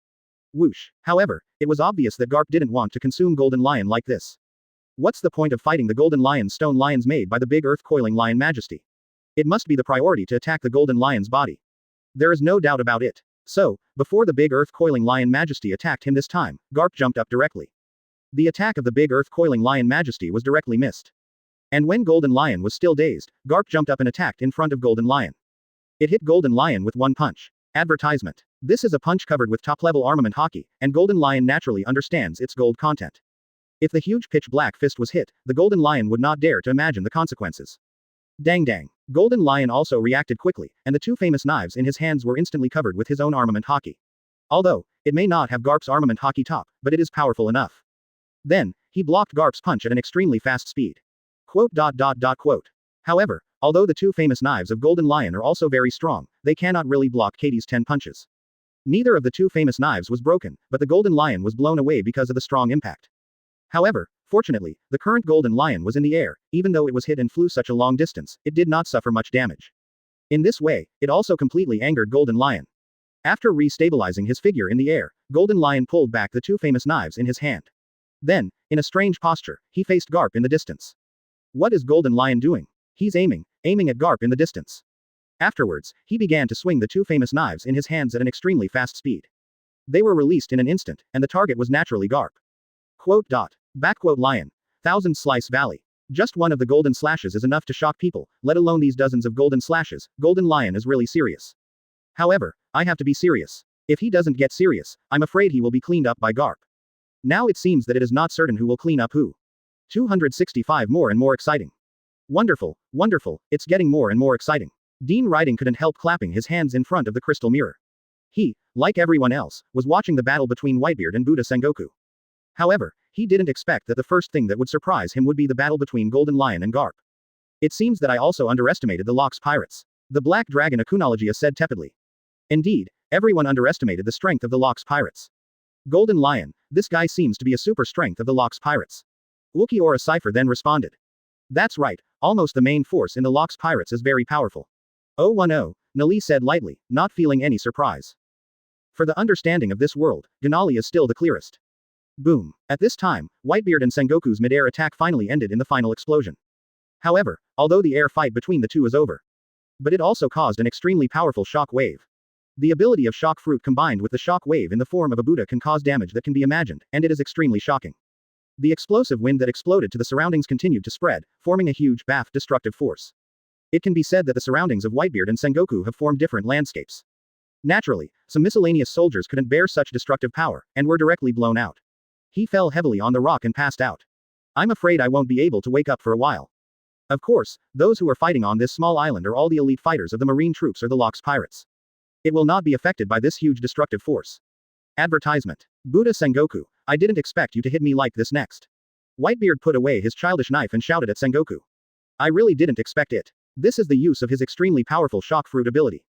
[SPEAKER 2] Whoosh. However, it was obvious that Garp didn't want to consume Golden Lion like this. What's the point of fighting the Golden Lion's stone lions made by the Big Earth Coiling Lion Majesty? It must be the priority to attack the Golden Lion's body. There is no doubt about it. So, before the Big Earth Coiling Lion Majesty attacked him this time, Garp jumped up directly. The attack of the Big Earth Coiling Lion Majesty was directly missed. And when Golden Lion was still dazed, Garp jumped up and attacked in front of Golden Lion. It hit Golden Lion with one punch. Advertisement. This is a punch covered with top-level armament hockey, and Golden Lion naturally understands its gold content. If the huge pitch black fist was hit, the Golden Lion would not dare to imagine the consequences. Dang dang. Golden Lion also reacted quickly, and the 2 famous knives in his hands were instantly covered with his own armament hockey. Although, it may not have Garp's armament hockey top, but it is powerful enough. Then, he blocked Garp's punch at an extremely fast speed. Quote. However, although the 2 famous knives of Golden Lion are also very strong, they cannot really block Katie's 10 punches. Neither of the 2 famous knives was broken, but the Golden Lion was blown away because of the strong impact. However, fortunately, the current Golden Lion was in the air. Even though it was hit and flew such a long distance, it did not suffer much damage. In this way, it also completely angered Golden Lion. After re-stabilizing his figure in the air, Golden Lion pulled back the 2 famous knives in his hand. Then, in a strange posture, he faced Garp in the distance. What is Golden Lion doing? He's aiming at Garp in the distance. Afterwards, he began to swing the 2 famous knives in his hands at an extremely fast speed. They were released in an instant, and the target was naturally Garp. Quote. Backquote Lion. 1000 slice valley. Just one of the golden slashes is enough to shock people, let alone these dozens of golden slashes. Golden Lion is really serious. However, I have to be serious. If he doesn't get serious, I'm afraid he will be cleaned up by Garp. Now it seems that it is not certain who will clean up who. 265 more and more exciting. Wonderful, wonderful, it's getting more and more exciting. Dean Riding couldn't help clapping his hands in front of the crystal mirror. He, like everyone else, was watching the battle between Whitebeard and Buddha Sengoku. However, he didn't expect that the first thing that would surprise him would be the battle between Golden Lion and Garp. It seems that I also underestimated the Locks pirates. The Black Dragon Akunologia said tepidly. Indeed, everyone underestimated the strength of the Locks pirates. Golden Lion, this guy seems to be a super strength of the Locks pirates. Ukiora Cypher then responded. That's right, almost the main force in the Locks pirates is very powerful. 010, Nali said lightly, not feeling any surprise. For the understanding of this world, Ganali is still the clearest. Boom. At this time, Whitebeard and Sengoku's mid-air attack finally ended in the final explosion. However, although the air fight between the two is over, but it also caused an extremely powerful shock wave. The ability of shock fruit combined with the shock wave in the form of a Buddha can cause damage that can be imagined, and it is extremely shocking. The explosive wind that exploded to the surroundings continued to spread, forming a huge, destructive force. It can be said that the surroundings of Whitebeard and Sengoku have formed different landscapes. Naturally, some miscellaneous soldiers couldn't bear such destructive power, and were directly blown out. He fell heavily on the rock and passed out. I'm afraid I won't be able to wake up for a while. Of course, those who are fighting on this small island are all the elite fighters of the marine troops or the Locks pirates. It will not be affected by this huge destructive force. Advertisement. Buddha Sengoku, I didn't expect you to hit me like this next. Whitebeard put away his childish knife and shouted at Sengoku. I really didn't expect it. This is the use of his extremely powerful shock fruit ability.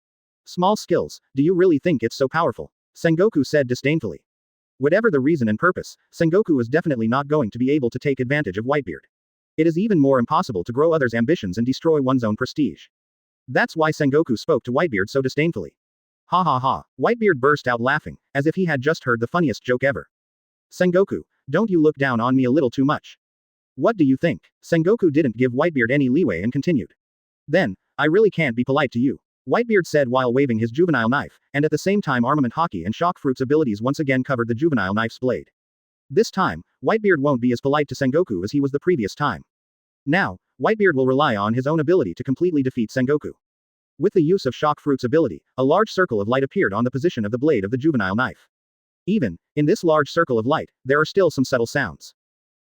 [SPEAKER 2] Small skills, do you really think it's so powerful? Sengoku said disdainfully. Whatever the reason and purpose, Sengoku is definitely not going to be able to take advantage of Whitebeard. It is even more impossible to grow others' ambitions and destroy one's own prestige. That's why Sengoku spoke to Whitebeard so disdainfully. Ha ha ha. Whitebeard burst out laughing, as if he had just heard the funniest joke ever. Sengoku, don't you look down on me a little too much? What do you think? Sengoku didn't give Whitebeard any leeway and continued. Then, I really can't be polite to you. Whitebeard said while waving his juvenile knife, and at the same time armament hockey and shock fruit's abilities once again covered the juvenile knife's blade. This time, Whitebeard won't be as polite to Sengoku as he was the previous time. Now, Whitebeard will rely on his own ability to completely defeat Sengoku. With the use of shock fruit's ability, a large circle of light appeared on the position of the blade of the juvenile knife. Even, in this large circle of light, there are still some subtle sounds.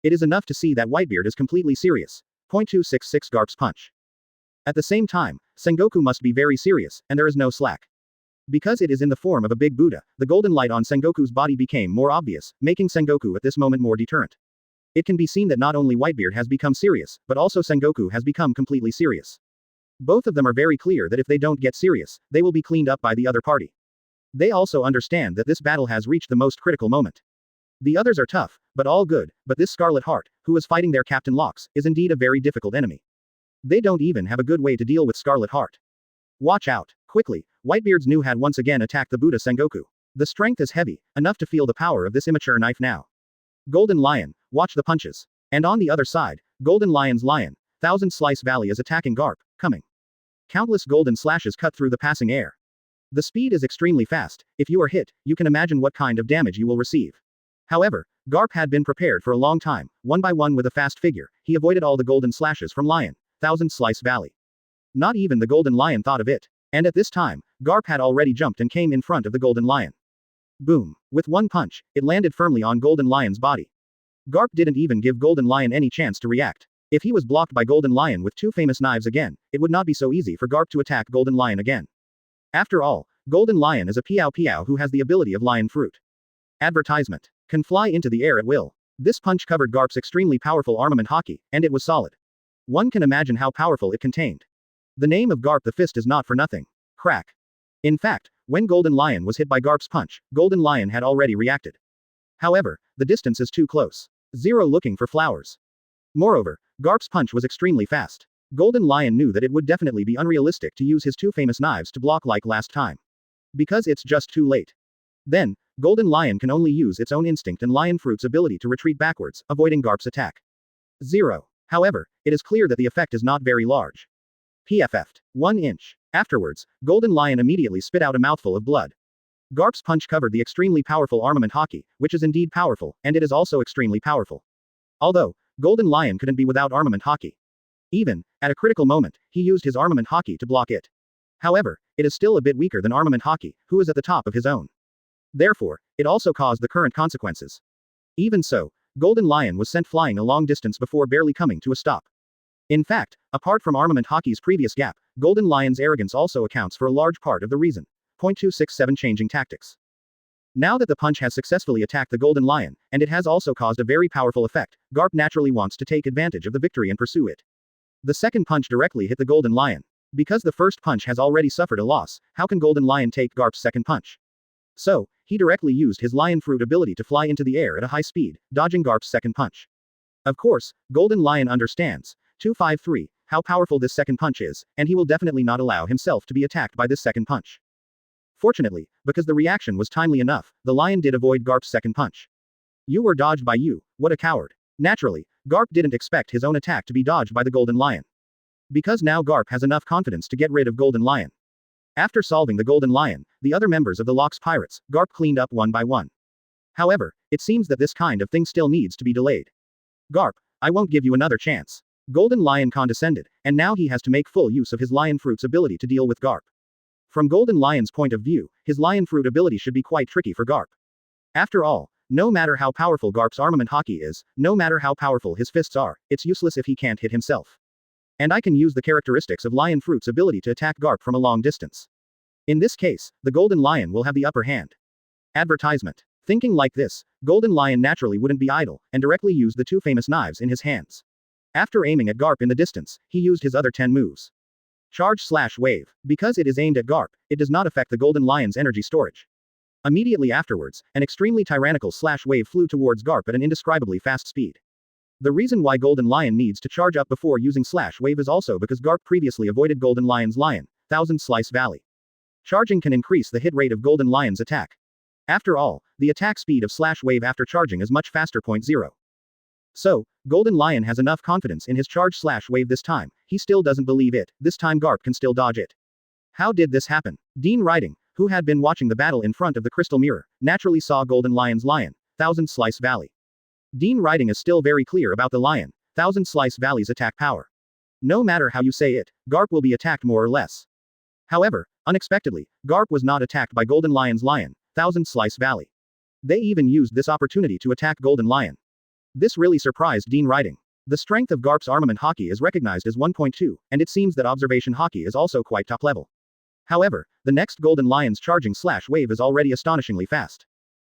[SPEAKER 2] It is enough to see that Whitebeard is completely serious. 266 Garp's punch. At the same time, Sengoku must be very serious, and there is no slack. Because it is in the form of a big Buddha, the golden light on Sengoku's body became more obvious, making Sengoku at this moment more deterrent. It can be seen that not only Whitebeard has become serious, but also Sengoku has become completely serious. Both of them are very clear that if they don't get serious, they will be cleaned up by the other party. They also understand that this battle has reached the most critical moment. The others are tough, but all good, but this Scarlet Heart, who is fighting their Captain Locks, is indeed a very difficult enemy. They don't even have a good way to deal with Scarlet Heart. Watch out. Quickly, Whitebeard's new had once again attacked the Buddha Sengoku. The strength is heavy, enough to feel the power of this immature knife now. Golden Lion, watch the punches. And on the other side, Golden Lion's Lion, Thousand Slice Valley is attacking Garp, coming. Countless golden slashes cut through the passing air. The speed is extremely fast. If you are hit, you can imagine what kind of damage you will receive. However, Garp had been prepared for a long time, one by one with a fast figure, he avoided all the golden slashes from Lion, Thousand Slice Valley. Not even the Golden Lion thought of it. And at this time, Garp had already jumped and came in front of the Golden Lion. Boom. With one punch, it landed firmly on Golden Lion's body. Garp didn't even give Golden Lion any chance to react. If he was blocked by Golden Lion with two famous knives again, it would not be so easy for Garp to attack Golden Lion again. After all, Golden Lion is a Piao who has the ability of Lion Fruit. Advertisement. Can fly into the air at will. This punch covered Garp's extremely powerful armament hockey, and it was solid. One can imagine how powerful it contained. The name of Garp the Fist is not for nothing. Crack. In fact, when Golden Lion was hit by Garp's punch, Golden Lion had already reacted. However, the distance is too close. Zero looking for flowers. Moreover, Garp's punch was extremely fast. Golden Lion knew that it would definitely be unrealistic to use his two famous knives to block like last time. Because it's just too late. Then, Golden Lion can only use its own instinct and Lion Fruit's ability to retreat backwards, avoiding Garp's attack. 0. However, it is clear that the effect is not very large. PFF'd. 1 inch. Afterwards, Golden Lion immediately spit out a mouthful of blood. Garp's punch covered the extremely powerful armament hockey, which is indeed powerful, and it is also extremely powerful. Although, Golden Lion couldn't be without armament hockey. Even, at a critical moment, he used his armament hockey to block it. However, it is still a bit weaker than armament hockey, who is at the top of his own. Therefore, it also caused the current consequences. Even so, Golden Lion was sent flying a long distance before barely coming to a stop. In fact, apart from armament hockey's previous gap, Golden Lion's arrogance also accounts for a large part of the reason. 267 Changing tactics. Now that the punch has successfully attacked the Golden Lion, and it has also caused a very powerful effect, Garp naturally wants to take advantage of the victory and pursue it. The second punch directly hit the Golden Lion. Because the first punch has already suffered a loss, how can Golden Lion take Garp's second punch? So, he directly used his Lion Fruit ability to fly into the air at a high speed, dodging Garp's second punch. Of course, Golden Lion understands, 253, how powerful this second punch is, and he will definitely not allow himself to be attacked by this second punch. Fortunately, because the reaction was timely enough, the lion did avoid Garp's second punch. You were dodged by you, what a coward. Naturally, Garp didn't expect his own attack to be dodged by the Golden Lion. Because now Garp has enough confidence to get rid of Golden Lion. After solving the Golden Lion, the other members of the Locks Pirates, Garp cleaned up one by one. However, it seems that this kind of thing still needs to be delayed. Garp, I won't give you another chance. Golden Lion condescended, and now he has to make full use of his Lion Fruit's ability to deal with Garp. From Golden Lion's point of view, his Lion Fruit ability should be quite tricky for Garp. After all, no matter how powerful Garp's armament hockey is, no matter how powerful his fists are, it's useless if he can't hit himself. And I can use the characteristics of Lion Fruit's ability to attack Garp from a long distance. In this case, the Golden Lion will have the upper hand. Advertisement. Thinking like this, Golden Lion naturally wouldn't be idle, and directly used the two famous knives in his hands. After aiming at Garp in the distance, he used his other 10 moves. Charge/wave. Because it is aimed at Garp, it does not affect the Golden Lion's energy storage. Immediately afterwards, an extremely tyrannical /wave flew towards Garp at an indescribably fast speed. The reason why Golden Lion needs to charge up before using /wave is also because Garp previously avoided Golden Lion's Lion, Thousand Slice Valley. Charging can increase the hit rate of Golden Lion's attack. After all, the attack speed of /wave after charging is much faster. 0. So, Golden Lion has enough confidence in his charge/wave this time, he still doesn't believe it, this time Garp can still dodge it. How did this happen? Dean Riding, who had been watching the battle in front of the crystal mirror, naturally saw Golden Lion's Lion, Thousand Slice Valley. Dean Riding is still very clear about the Lion, Thousand Slice Valley's attack power. No matter how you say it, Garp will be attacked more or less. However, unexpectedly, Garp was not attacked by Golden Lion's Lion, Thousand Slice Valley. They even used this opportunity to attack Golden Lion. This really surprised Dean Riding. The strength of Garp's armament hockey is recognized as 1.2, and it seems that observation hockey is also quite top level. However, the next Golden Lion's charging /wave is already astonishingly fast.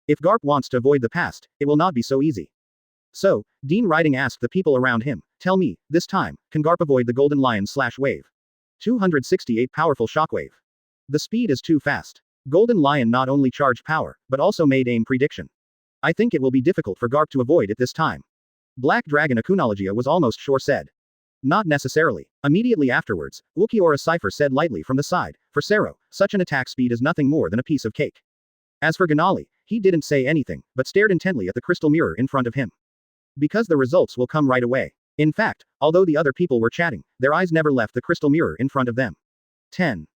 [SPEAKER 2] If Garp wants to avoid the past, it will not be so easy. So, Dean Riding asked the people around him, tell me, this time, can Garp avoid the Golden Lion's /wave? 268 powerful shockwave. The speed is too fast. Golden Lion not only charged power, but also made aim prediction. I think it will be difficult for Garp to avoid it this time. Black Dragon Akunologia was almost sure said. Not necessarily. Immediately afterwards, Ulquiorra Cypher said lightly from the side, for Sero, such an attack speed is nothing more than a piece of cake. As for Ganali, he didn't say anything, but stared intently at the crystal mirror in front of him. Because the results will come right away. In fact, although the other people were chatting, their eyes never left the crystal mirror in front of them. 10.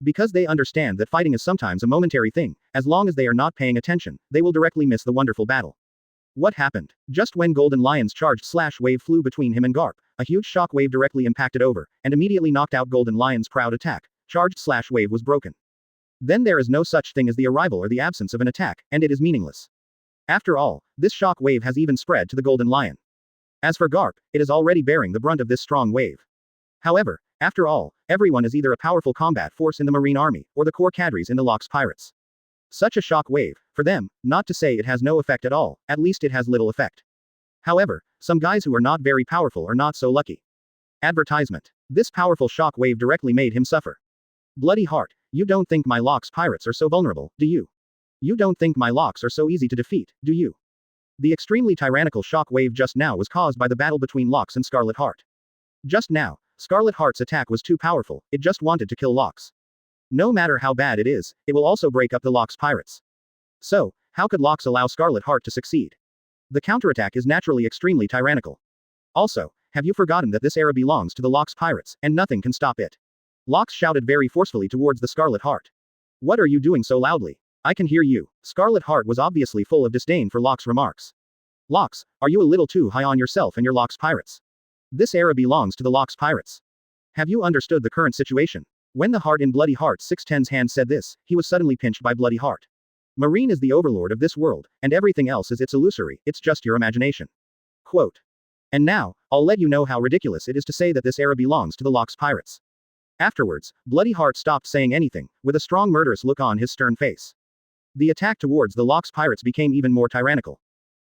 [SPEAKER 2] Because they understand that fighting is sometimes a momentary thing, as long as they are not paying attention, they will directly miss the wonderful battle. What happened? Just when Golden Lion's charged /wave flew between him and Garp, a huge shock wave directly impacted over, and immediately knocked out Golden Lion's proud attack. Charged /wave was broken. Then there is no such thing as the arrival or the absence of an attack, and it is meaningless. After all, this shock wave has even spread to the Golden Lion. As for Garp, it is already bearing the brunt of this strong wave. However, after all, everyone is either a powerful combat force in the Marine Army, or the core cadres in the Locks Pirates. Such a shock wave, for them, not to say it has no effect at all, at least it has little effect. However, some guys who are not very powerful are not so lucky. Advertisement. This powerful shock wave directly made him suffer. Bloody heart, you don't think my Locks Pirates are so vulnerable, do you? You don't think my Locks are so easy to defeat, do you? The extremely tyrannical shock wave just now was caused by the battle between Locks and Scarlet Heart. Just now, Scarlet Heart's attack was too powerful, it just wanted to kill Locks. No matter how bad it is, it will also break up the Locks Pirates. So, how could Locks allow Scarlet Heart to succeed? The counterattack is naturally extremely tyrannical. Also, have you forgotten that this era belongs to the Locks Pirates, and nothing can stop it? Locks shouted very forcefully towards the Scarlet Heart. What are you doing so loudly? I can hear you. Scarlet Heart was obviously full of disdain for Locks' remarks. Locks, are you a little too high on yourself and your Locks Pirates? This era belongs to the Locks Pirates. Have you understood the current situation? When the heart in Bloody Heart 610's hand said this, he was suddenly pinched by Bloody Heart. Marine is the overlord of this world, and everything else is its illusory, it's just your imagination. Quote. And now, I'll let you know how ridiculous it is to say that this era belongs to the Locks Pirates. Afterwards, Bloody Heart stopped saying anything, with a strong murderous look on his stern face. The attack towards the Locks Pirates became even more tyrannical.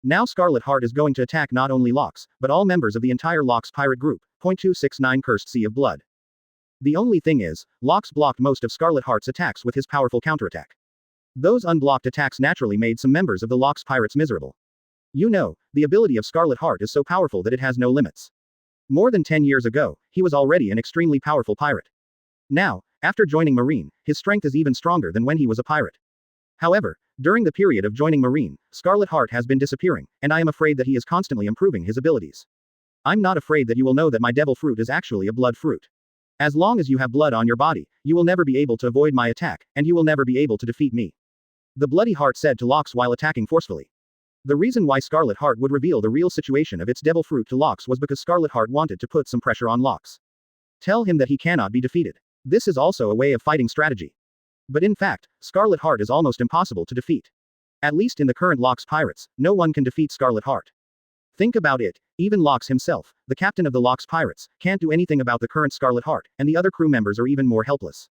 [SPEAKER 2] Now Scarlet Heart is going to attack not only Locks, but all members of the entire Locks pirate group. .269 Cursed Sea of Blood. The only thing is, Locks blocked most of Scarlet Heart's attacks with his powerful counterattack. Those unblocked attacks naturally made some members of the Locks Pirates miserable. You know, the ability of Scarlet Heart is so powerful that it has no limits. More than 10 years ago, he was already an extremely powerful pirate. Now, after joining Marine, his strength is even stronger than when he was a pirate. However, during the period of joining Marine, Scarlet Heart has been disappearing, and I am afraid that he is constantly improving his abilities. I'm not afraid that you will know that my devil fruit is actually a blood fruit. As long as you have blood on your body, you will never be able to avoid my attack, and you will never be able to defeat me. The Bloody Heart said to Locks while attacking forcefully. The reason why Scarlet Heart would reveal the real situation of its devil fruit to Locks was because Scarlet Heart wanted to put some pressure on Locks. Tell him that he cannot be defeated. This is also a way of fighting strategy. But in fact, Scarlet Heart is almost impossible to defeat. At least in the current Locks Pirates, no one can defeat Scarlet Heart. Think about it, even Locks himself, the captain of the Locks Pirates, can't do anything about the current Scarlet Heart, and the other crew members are even more helpless.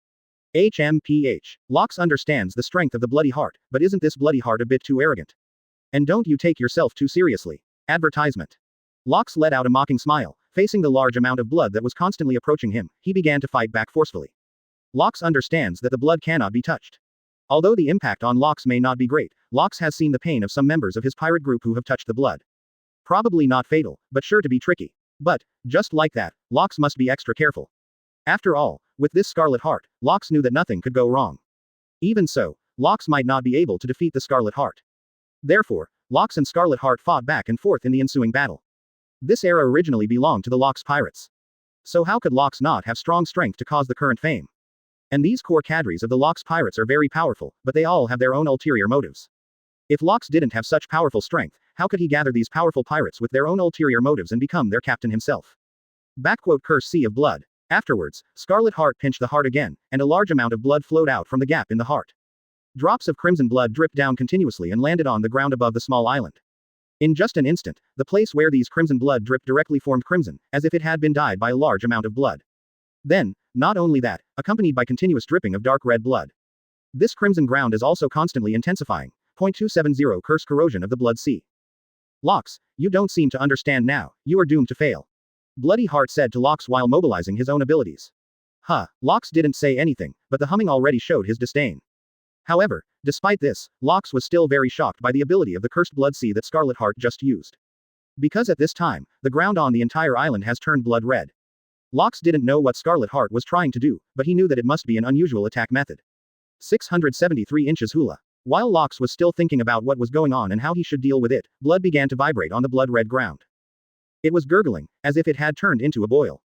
[SPEAKER 2] HMPH. Locks understands the strength of the Bloody Heart, but isn't this Bloody Heart a bit too arrogant? And don't you take yourself too seriously. Advertisement. Locks let out a mocking smile. Facing the large amount of blood that was constantly approaching him, he began to fight back forcefully. Locks understands that the blood cannot be touched. Although the impact on Locks may not be great, Locks has seen the pain of some members of his pirate group who have touched the blood. Probably not fatal, but sure to be tricky. But, just like that, Locks must be extra careful. After all, with this Scarlet Heart, Locks knew that nothing could go wrong. Even so, Locks might not be able to defeat the Scarlet Heart. Therefore, Locks and Scarlet Heart fought back and forth in the ensuing battle. This era originally belonged to the Locks Pirates. So how could Locks not have strong strength to cause the current fame? And these core cadres of the Locks Pirates are very powerful, but they all have their own ulterior motives. If Locks didn't have such powerful strength, how could he gather these powerful pirates with their own ulterior motives and become their captain himself? Curse Sea of Blood. Afterwards, Scarlet Heart pinched the heart again, and a large amount of blood flowed out from the gap in the heart. Drops of crimson blood dripped down continuously and landed on the ground above the small island. In just an instant, the place where these crimson blood dripped directly formed crimson, as if it had been dyed by a large amount of blood. Then, not only that, accompanied by continuous dripping of dark red blood. This crimson ground is also constantly intensifying. 270 Curse Corrosion of the Blood Sea. Locks, you don't seem to understand now, you are doomed to fail. Bloody Heart said to Locks while mobilizing his own abilities. Locks didn't say anything, but the humming already showed his disdain. However, despite this, Locks was still very shocked by the ability of the cursed blood sea that Scarlet Heart just used. Because at this time, the ground on the entire island has turned blood red. Locks didn't know what Scarlet Heart was trying to do, but he knew that it must be an unusual attack method. 673 inches hula. While Locks was still thinking about what was going on and how he should deal with it, blood began to vibrate on the blood-red ground. It was gurgling, as if it had turned into a boil.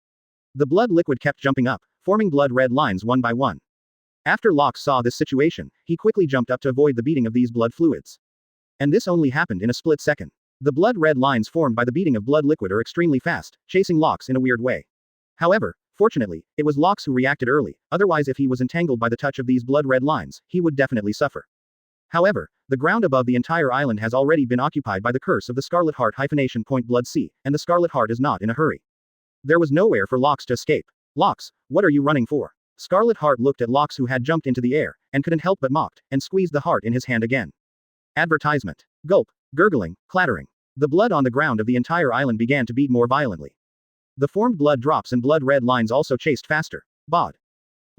[SPEAKER 2] The blood liquid kept jumping up, forming blood-red lines one by one. After Locks saw this situation, he quickly jumped up to avoid the beating of these blood fluids. And this only happened in a split second. The blood-red lines formed by the beating of blood liquid are extremely fast, chasing Locks in a weird way. However, fortunately, it was Locks who reacted early, otherwise if he was entangled by the touch of these blood-red lines, he would definitely suffer. However, the ground above the entire island has already been occupied by the curse of the Scarlet Heart Point Blood Sea, and the Scarlet Heart is not in a hurry. There was nowhere for Locks to escape. Locks, what are you running for? Scarlet Heart looked at Locks who had jumped into the air, and couldn't help but mocked, and squeezed the heart in his hand again. Advertisement. Gulp. Gurgling, clattering. The blood on the ground of the entire island began to beat more violently. The formed blood drops and blood-red lines also chased faster. Bod.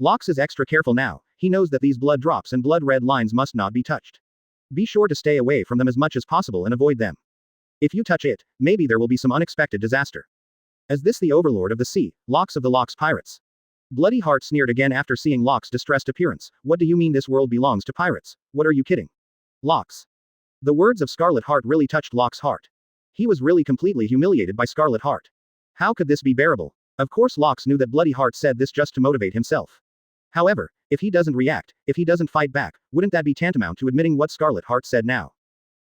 [SPEAKER 2] Locks is extra careful now, he knows that these blood drops and blood-red lines must not be touched. Be sure to stay away from them as much as possible and avoid them. If you touch it, maybe there will be some unexpected disaster. Is this the overlord of the sea, Locks of the Locks Pirates? Bloody Heart sneered again after seeing Locks' distressed appearance. What do you mean this world belongs to pirates? What are you kidding? Locks. The words of Scarlet Heart really touched Locks' heart. He was really completely humiliated by Scarlet Heart. How could this be bearable? Of course Locks knew that Bloody Heart said this just to motivate himself. However, if he doesn't react, if he doesn't fight back, wouldn't that be tantamount to admitting what Scarlet Heart said now?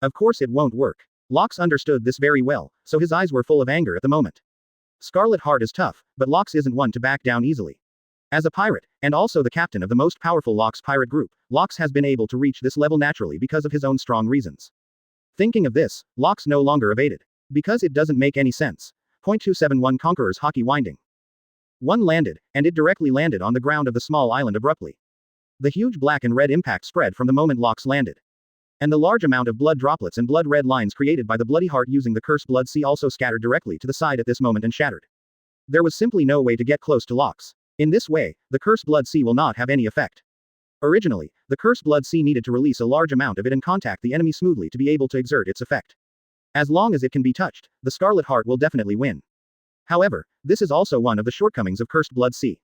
[SPEAKER 2] Of course it won't work. Locks understood this very well, so his eyes were full of anger at the moment. Scarlet Heart is tough, but Locks isn't one to back down easily. As a pirate, and also the captain of the most powerful Locks pirate group, Locks has been able to reach this level naturally because of his own strong reasons. Thinking of this, Locks no longer evaded. Because it doesn't make any sense. 271 Conqueror's hockey winding. One landed, and it directly landed on the ground of the small island abruptly. The huge black and red impact spread from the moment Locks landed. And the large amount of blood droplets and blood-red lines created by the Bloody Heart using the cursed blood sea also scattered directly to the side at this moment and shattered. There was simply no way to get close to Locks. In this way, the cursed blood sea will not have any effect. Originally, the cursed blood sea needed to release a large amount of it and contact the enemy smoothly to be able to exert its effect. As long as it can be touched, the Scarlet Heart will definitely win. However, this is also one of the shortcomings of Cursed Blood Sea.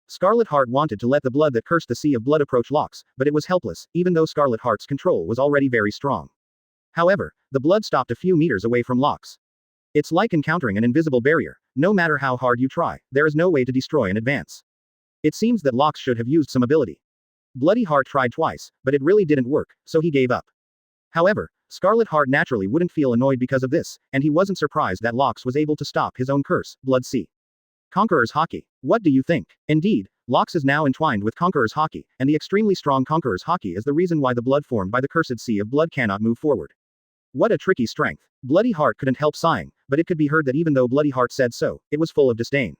[SPEAKER 2] Scarlet Heart wanted to let the blood that cursed the Sea of Blood approach Locks, but it was helpless, even though Scarlet Heart's control was already very strong. However, the blood stopped a few meters away from Locks. It's like encountering an invisible barrier. No matter how hard you try, there is no way to destroy an advance. It seems that Locks should have used some ability. Bloody Heart tried twice, but it really didn't work, so he gave up. However, Scarlet Heart naturally wouldn't feel annoyed because of this, and he wasn't surprised that Locks was able to stop his own curse, Blood Sea. Conqueror's Haki. What do you think? Indeed, Locks is now entwined with Conqueror's Haki, and the extremely strong Conqueror's Haki is the reason why the blood formed by the cursed Sea of Blood cannot move forward. What a tricky strength. Bloody Heart couldn't help sighing, but it could be heard that even though Bloody Heart said so, it was full of disdain.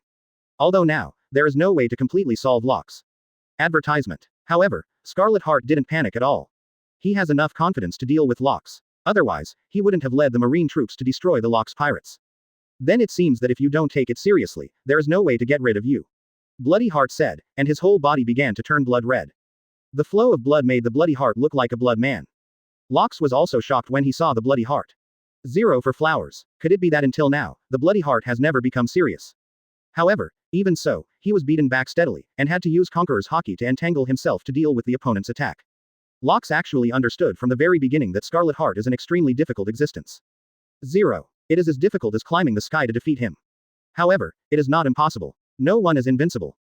[SPEAKER 2] Although now, there is no way to completely solve Locks. Advertisement. However, Scarlet Heart didn't panic at all. He has enough confidence to deal with Locks. Otherwise, he wouldn't have led the marine troops to destroy the Locks pirates. Then it seems that if you don't take it seriously, there is no way to get rid of you. Bloody Heart said, and his whole body began to turn blood red. The flow of blood made the Bloody Heart look like a blood man. Locks was also shocked when he saw the Bloody Heart. 0 for flowers. Could it be that until now, the Bloody Heart has never become serious? However, even so, he was beaten back steadily, and had to use Conqueror's Haki to entangle himself to deal with the opponent's attack. Locks actually understood from the very beginning that Scarlet Heart is an extremely difficult existence. 0. It is as difficult as climbing the sky to defeat him. However, it is not impossible. No one is invincible.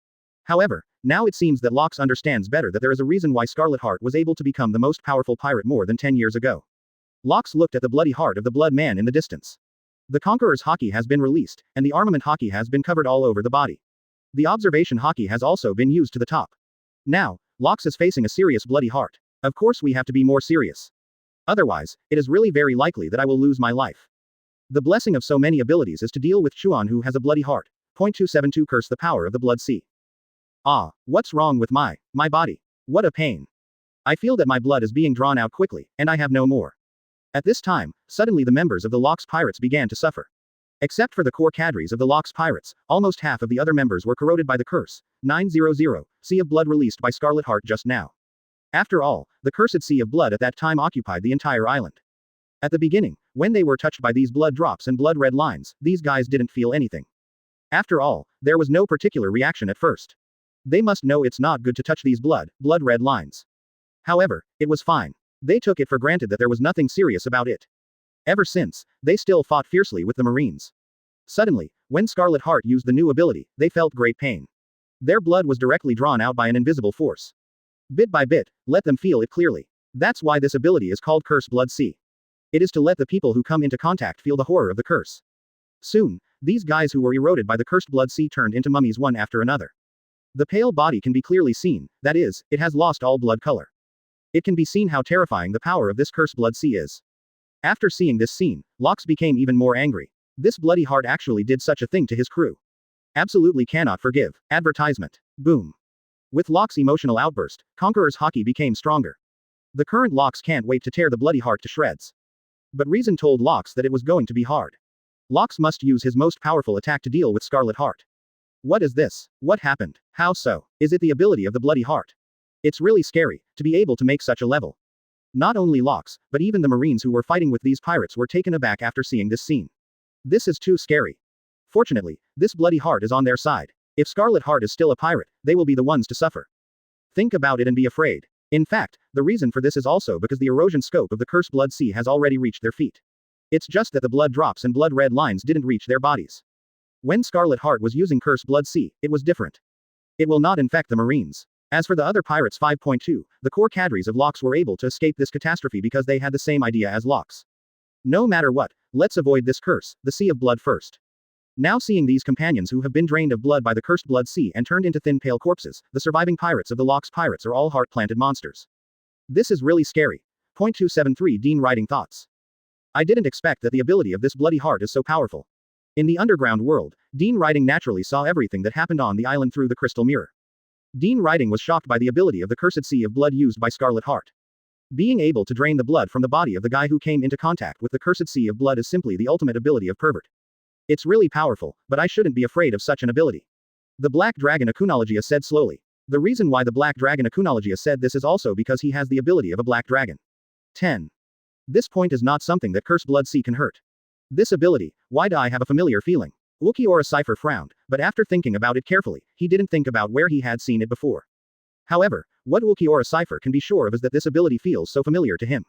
[SPEAKER 2] However, now it seems that Locks understands better that there is a reason why Scarlet Heart was able to become the most powerful pirate more than 10 years ago. Locks looked at the bloody heart of the Blood Man in the distance. The Conqueror's Haki has been released, and the armament Haki has been covered all over the body. The observation Haki has also been used to the top. Now, Locks is facing a serious bloody heart. Of course we have to be more serious. Otherwise, it is really very likely that I will lose my life. The blessing of so many abilities is to deal with Chuan who has a bloody heart. .272 Curse the power of the Blood Sea. Ah, what's wrong with my body? What a pain. I feel that my blood is being drawn out quickly, and I have no more. At this time, suddenly the members of the Locks pirates began to suffer. Except for the core cadres of the Locks pirates, almost half of the other members were corroded by the curse. 900, Sea of Blood released by Scarlet Heart just now. After all, the cursed Sea of Blood at that time occupied the entire island. At the beginning, when they were touched by these blood drops and blood red lines, these guys didn't feel anything. After all, there was no particular reaction at first. They must know it's not good to touch these blood red lines. However, it was fine. They took it for granted that there was nothing serious about it. Ever since, they still fought fiercely with the Marines. Suddenly, when Scarlet Heart used the new ability, they felt great pain. Their blood was directly drawn out by an invisible force. Bit by bit, let them feel it clearly. That's why this ability is called Curse Blood Sea. It is to let the people who come into contact feel the horror of the curse. Soon, these guys who were eroded by the cursed Blood Sea turned into mummies one after another. The pale body can be clearly seen, that is, it has lost all blood color. It can be seen how terrifying the power of this cursed Blood Sea is. After seeing this scene, Locks became even more angry. This bloody heart actually did such a thing to his crew. Absolutely cannot forgive. Advertisement. Boom. With Locks' emotional outburst, Conqueror's Haki became stronger. The current Locks can't wait to tear the bloody heart to shreds. But reason told Locks that it was going to be hard. Locks must use his most powerful attack to deal with Scarlet Heart. What is this? What happened? How so? Is it the ability of the bloody heart? It's really scary, to be able to make such a level. Not only Locks, but even the Marines who were fighting with these pirates were taken aback after seeing this scene. This is too scary. Fortunately, this bloody heart is on their side. If Scarlet Heart is still a pirate, they will be the ones to suffer. Think about it and be afraid. In fact, the reason for this is also because the erosion scope of the cursed Blood Sea has already reached their feet. It's just that the blood drops and blood red lines didn't reach their bodies. When Scarlet Heart was using Cursed Blood Sea, it was different. It will not infect the Marines. As for the other pirates 5.2, the core cadres of Locks were able to escape this catastrophe because they had the same idea as Locks. No matter what, let's avoid this curse, the Sea of Blood first. Now seeing these companions who have been drained of blood by the cursed Blood Sea and turned into thin pale corpses, the surviving pirates of the Locks pirates are all heart-planted monsters. This is really scary. .273 Dean writing thoughts. I didn't expect that the ability of this bloody heart is so powerful. In the underground world, Dean Writing naturally saw everything that happened on the island through the crystal mirror. Dean Writing was shocked by the ability of the cursed Sea of Blood used by Scarlet Heart. Being able to drain the blood from the body of the guy who came into contact with the cursed Sea of Blood is simply the ultimate ability of pervert. It's really powerful, but I shouldn't be afraid of such an ability. The Black Dragon Akunologia said slowly. The reason why the Black Dragon Akunologia said this is also because he has the ability of a black dragon. 10. This point is not something that Cursed Blood Sea can hurt. This ability, why do I have a familiar feeling? Ulquiorra Cipher frowned, but after thinking about it carefully, he didn't think about where he had seen it before. However, what Ulquiorra Cipher can be sure of is that this ability feels so familiar to him.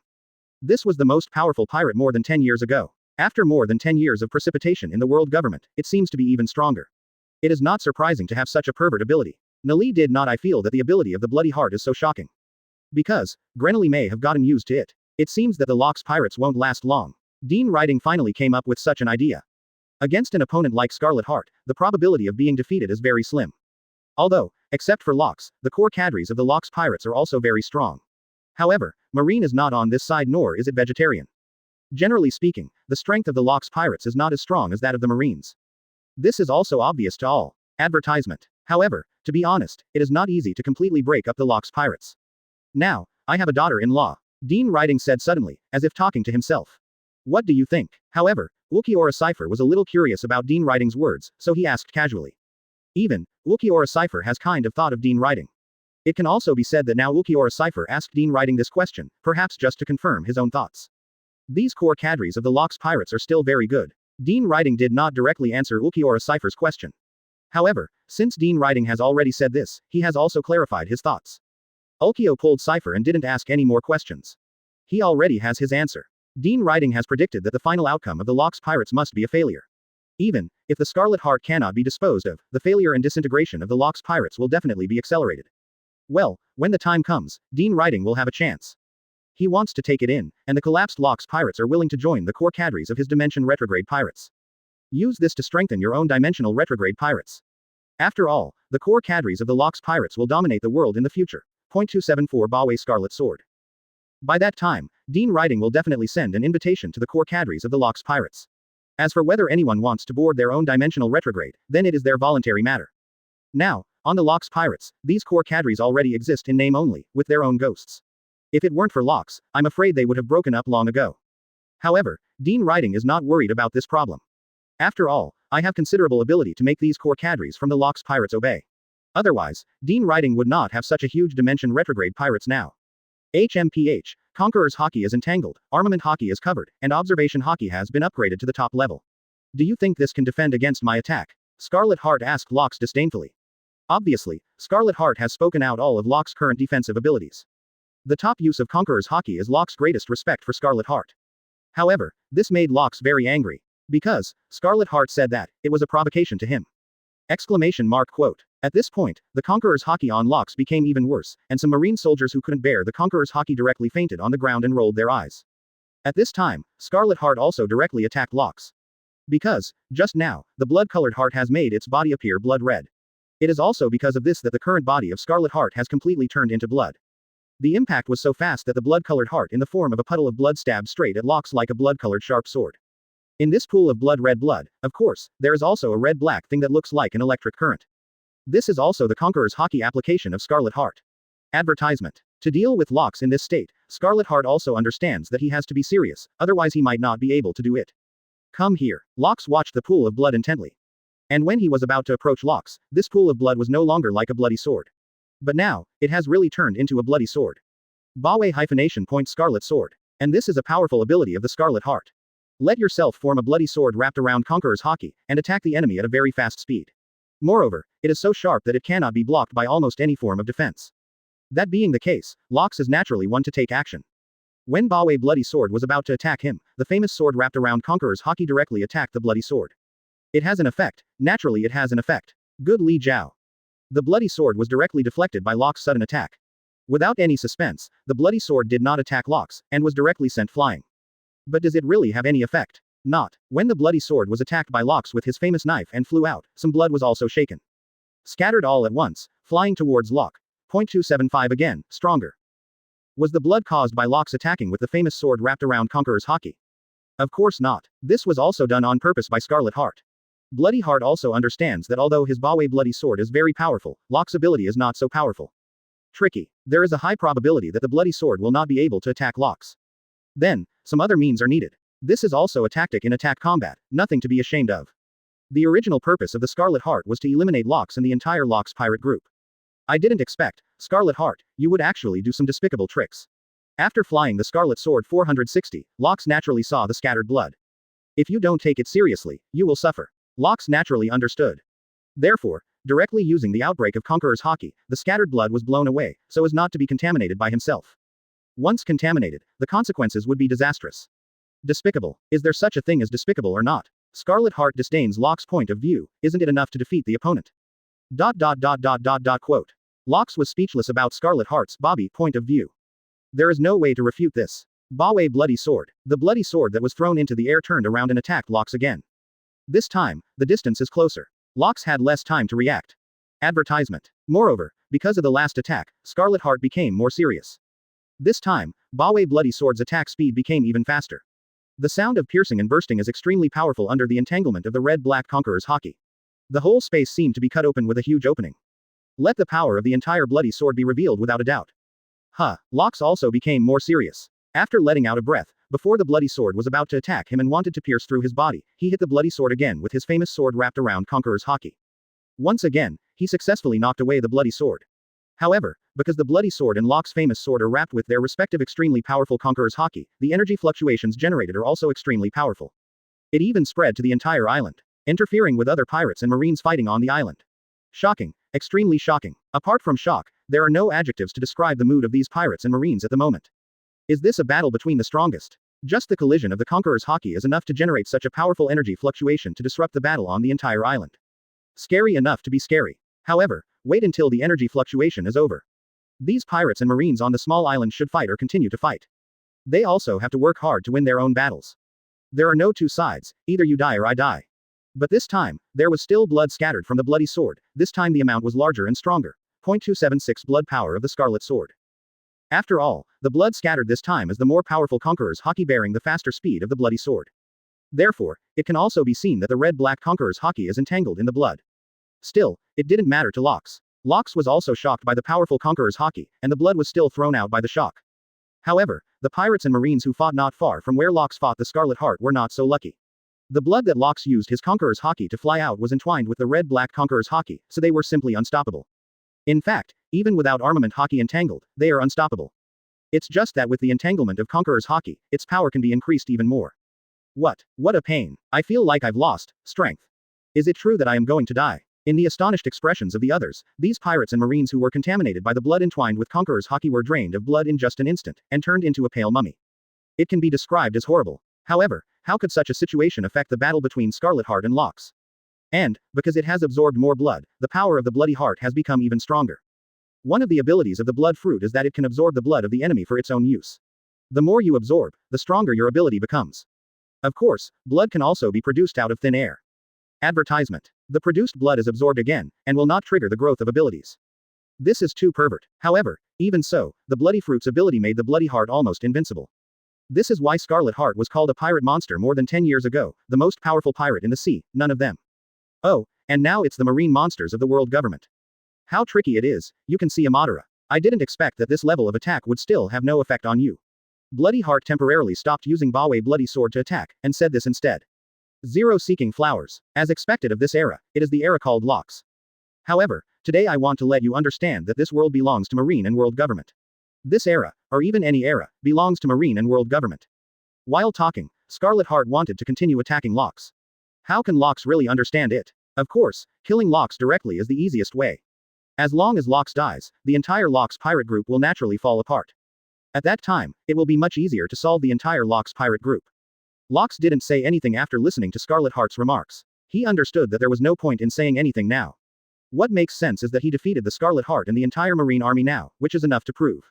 [SPEAKER 2] This was the most powerful pirate more than 10 years ago. After more than 10 years of precipitation in the world government, it seems to be even stronger. It is not surprising to have such a pervert ability. Nali did not. I feel that the ability of the Bloody Heart is so shocking. Because, Grenoli may have gotten used to it. It seems that the Locks pirates won't last long. Dean Riding finally came up with such an idea. Against an opponent like Scarlet Heart, the probability of being defeated is very slim. Although, except for Locks, the core cadres of the Locks pirates are also very strong. However, Marine is not on this side nor is it vegetarian. Generally speaking, the strength of the Locks pirates is not as strong as that of the Marines. This is also obvious to all. Advertisement. However, to be honest, it is not easy to completely break up the Locks pirates. Now, I have a daughter-in-law. Dean Riding said suddenly, as if talking to himself. What do you think? However, Ulquiorra Cipher was a little curious about Dean Riding's words, so he asked casually. Even, Ulquiorra Cipher has kind of thought of Dean Riding. It can also be said that now Ulquiorra Cipher asked Dean Riding this question, perhaps just to confirm his own thoughts. These core cadres of the Locks pirates are still very good. Dean Riding did not directly answer Ulquiorra Cipher's question. However, since Dean Riding has already said this, he has also clarified his thoughts. Ulquio pulled Cipher and didn't ask any more questions. He already has his answer. Dean Riding has predicted that the final outcome of the Locks pirates must be a failure. Even, if the Scarlet Heart cannot be disposed of, the failure and disintegration of the Locks pirates will definitely be accelerated. Well, when the time comes, Dean Riding will have a chance. He wants to take it in, and the collapsed Locks pirates are willing to join the core cadres of his dimension retrograde pirates. Use this to strengthen your own dimensional retrograde pirates. After all, the core cadres of the Locks pirates will dominate the world in the future. 274 Bwe Scarlet Sword. By that time, Dean Riding will definitely send an invitation to the core cadres of the Locks pirates. As for whether anyone wants to board their own dimensional retrograde, then it is their voluntary matter. Now, on the Locks pirates, these core cadres already exist in name only, with their own ghosts. If it weren't for Locks, I'm afraid they would have broken up long ago. However, Dean Riding is not worried about this problem. After all, I have considerable ability to make these core cadres from the Locks pirates obey. Otherwise, Dean Riding would not have such a huge dimension retrograde pirates now. HMPH, Conqueror's Hockey is entangled, Armament Hockey is covered, and Observation Hockey has been upgraded to the top level. Do you think this can defend against my attack? Scarlet Heart asked Locks disdainfully. Obviously, Scarlet Heart has spoken out all of Locks' current defensive abilities. The top use of Conqueror's Hockey is Locks' greatest respect for Scarlet Heart. However, this made Locks very angry. Because, Scarlet Heart said that, it was a provocation to him. Exclamation mark quote. At this point, the Conqueror's Hockey on Locks became even worse, and some Marine soldiers who couldn't bear the Conqueror's Hockey directly fainted on the ground and rolled their eyes. At this time, Scarlet Heart also directly attacked Locks. Because, just now, the blood-colored heart has made its body appear blood red. It is also because of this that the current body of Scarlet Heart has completely turned into blood. The impact was so fast that the blood-colored heart in the form of a puddle of blood stabbed straight at Locks like a blood-colored sharp sword. In this pool of blood-red blood, of course, there is also a red-black thing that looks like an electric current. This is also the Conqueror's Hockey application of Scarlet Heart. Advertisement. To deal with Locks in this state, Scarlet Heart also understands that he has to be serious, otherwise he might not be able to do it. Come here. Locks watched the pool of blood intently. And when he was about to approach Locks, this pool of blood was no longer like a bloody sword. But now, it has really turned into a bloody sword. Bwe Scarlet Sword. And this is a powerful ability of the Scarlet Heart. Let yourself form a bloody sword wrapped around Conqueror's Hockey, and attack the enemy at a very fast speed. Moreover, it is so sharp that it cannot be blocked by almost any form of defense. That being the case, Locks is naturally one to take action. When Bwe Bloody Sword was about to attack him, the famous sword wrapped around Conqueror's Hockey directly attacked the bloody sword. It has an effect. Naturally it has an effect. Good Li Jiao. The bloody sword was directly deflected by Locks' sudden attack. Without any suspense, the bloody sword did not attack Locks, and was directly sent flying. But does it really have any effect? Not. When the bloody sword was attacked by Locks with his famous knife and flew out, some blood was also shaken. Scattered all at once, flying towards Locke. 275 again, stronger. Was the blood caused by Locks attacking with the famous sword wrapped around Conqueror's Hockey? Of course not. This was also done on purpose by Scarlet Heart. Bloody Heart also understands that although his Bwe Bloody Sword is very powerful, Locks' ability is not so powerful. Tricky. There is a high probability that the bloody sword will not be able to attack Locks. Then, some other means are needed. This is also a tactic in attack combat, nothing to be ashamed of. The original purpose of the Scarlet Heart was to eliminate Locks and the entire Locks pirate group. I didn't expect, Scarlet Heart, you would actually do some despicable tricks. After flying the Scarlet Sword 460, Locks naturally saw the scattered blood. If you don't take it seriously, you will suffer. Locks naturally understood. Therefore, directly using the outbreak of Conqueror's Hockey, the scattered blood was blown away, so as not to be contaminated by himself. Once contaminated, the consequences would be disastrous. Despicable. Is there such a thing as despicable or not? Scarlet Heart disdains Locke's point of view. Isn't it enough to defeat the opponent? Quote. Locks was speechless about Scarlet Heart's Bobby point of view. There is no way to refute this. Bwe bloody sword. The bloody sword that was thrown into the air turned around and attacked Locks again. This time, the distance is closer. Locks had less time to react. Advertisement. Moreover, because of the last attack, Scarlet Heart became more serious. This time, Bwe bloody sword's attack speed became even faster. The sound of piercing and bursting is extremely powerful under the entanglement of the red-black Conqueror's haki. The whole space seemed to be cut open with a huge opening. Let the power of the entire bloody sword be revealed without a doubt. Locks also became more serious. After letting out a breath, before the bloody sword was about to attack him and wanted to pierce through his body, he hit the bloody sword again with his famous sword wrapped around Conqueror's haki. Once again, he successfully knocked away the bloody sword. However, because the bloody sword and Locke's famous sword are wrapped with their respective extremely powerful Conqueror's haki, the energy fluctuations generated are also extremely powerful. It even spread to the entire island, interfering with other pirates and marines fighting on the island. Shocking. Extremely shocking. Apart from shock, there are no adjectives to describe the mood of these pirates and marines at the moment. Is this a battle between the strongest? Just the collision of the Conqueror's haki is enough to generate such a powerful energy fluctuation to disrupt the battle on the entire island. Scary enough to be scary. However, wait until the energy fluctuation is over. These pirates and marines on the small island should fight or continue to fight. They also have to work hard to win their own battles. There are no two sides, either you die or I die. But this time, there was still blood scattered from the bloody sword, this time the amount was larger and stronger. 0.276 blood power of the Scarlet Sword. After all, the blood scattered this time is the more powerful Conqueror's haki bearing the faster speed of the bloody sword. Therefore, it can also be seen that the red-black Conqueror's haki is entangled in the blood. Still, it didn't matter to Locks. Locks was also shocked by the powerful Conqueror's haki, and the blood was still thrown out by the shock. However, the pirates and marines who fought not far from where Locks fought the Scarlet Heart were not so lucky. The blood that Locks used his Conqueror's haki to fly out was entwined with the red-black Conqueror's haki, so they were simply unstoppable. In fact, even without armament haki entangled, they are unstoppable. It's just that with the entanglement of Conqueror's haki, its power can be increased even more. What a pain. I feel like I've lost strength. Is it true that I am going to die? In the astonished expressions of the others, these pirates and marines who were contaminated by the blood entwined with Conqueror's haki were drained of blood in just an instant, and turned into a pale mummy. It can be described as horrible. However, how could such a situation affect the battle between Scarlet Heart and Locks? And, because it has absorbed more blood, the power of the bloody heart has become even stronger. One of the abilities of the blood fruit is that it can absorb the blood of the enemy for its own use. The more you absorb, the stronger your ability becomes. Of course, blood can also be produced out of thin air. Advertisement. The produced blood is absorbed again, and will not trigger the growth of abilities. This is too pervert. However, even so, the bloody fruit's ability made the bloody heart almost invincible. This is why Scarlet Heart was called a pirate monster more than 10 years ago, the most powerful pirate in the sea, none of them. Oh, and now it's the marine monsters of the world government. How tricky it is, you can see Amadara. I didn't expect that this level of attack would still have no effect on you. Bloody Heart temporarily stopped using Bwe bloody sword to attack, and said this instead. Zero seeking flowers. As expected of this era, it is the era called Locks. However, today I want to let you understand that this world belongs to marine and world government. This era, or even any era, belongs to marine and world government. While talking, Scarlet Heart wanted to continue attacking Locks. How can Locks really understand it? Of course, killing Locks directly is the easiest way. As long as Locks dies, the entire Locks pirate group will naturally fall apart. At that time, it will be much easier to solve the entire Locks pirate group. Locks didn't say anything after listening to Scarlet Heart's remarks. He understood that there was no point in saying anything now. What makes sense is that he defeated the Scarlet Heart and the entire marine army now, which is enough to prove.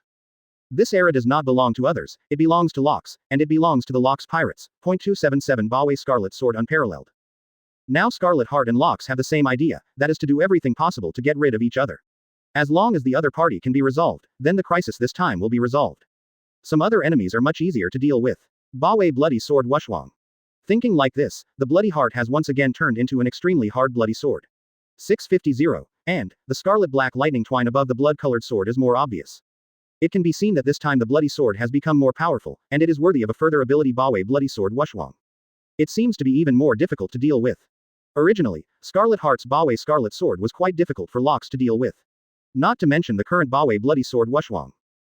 [SPEAKER 2] This era does not belong to others, it belongs to Locks, and it belongs to the Locks pirates. 0.277 Bwe Scarlet sword unparalleled. Now Scarlet Heart and Locks have the same idea, that is to do everything possible to get rid of each other. As long as the other party can be resolved, then the crisis this time will be resolved. Some other enemies are much easier to deal with. Bwe bloody sword Wushwang. Thinking like this, the bloody heart has once again turned into an extremely hard bloody sword. 650. And, the scarlet black lightning twine above the blood-colored sword is more obvious. It can be seen that this time the bloody sword has become more powerful, and it is worthy of a further ability Bwe bloody sword Wushwang. It seems to be even more difficult to deal with. Originally, Scarlet Heart's Bwe Scarlet sword was quite difficult for Locks to deal with. Not to mention the current Bwe bloody sword Wushwang.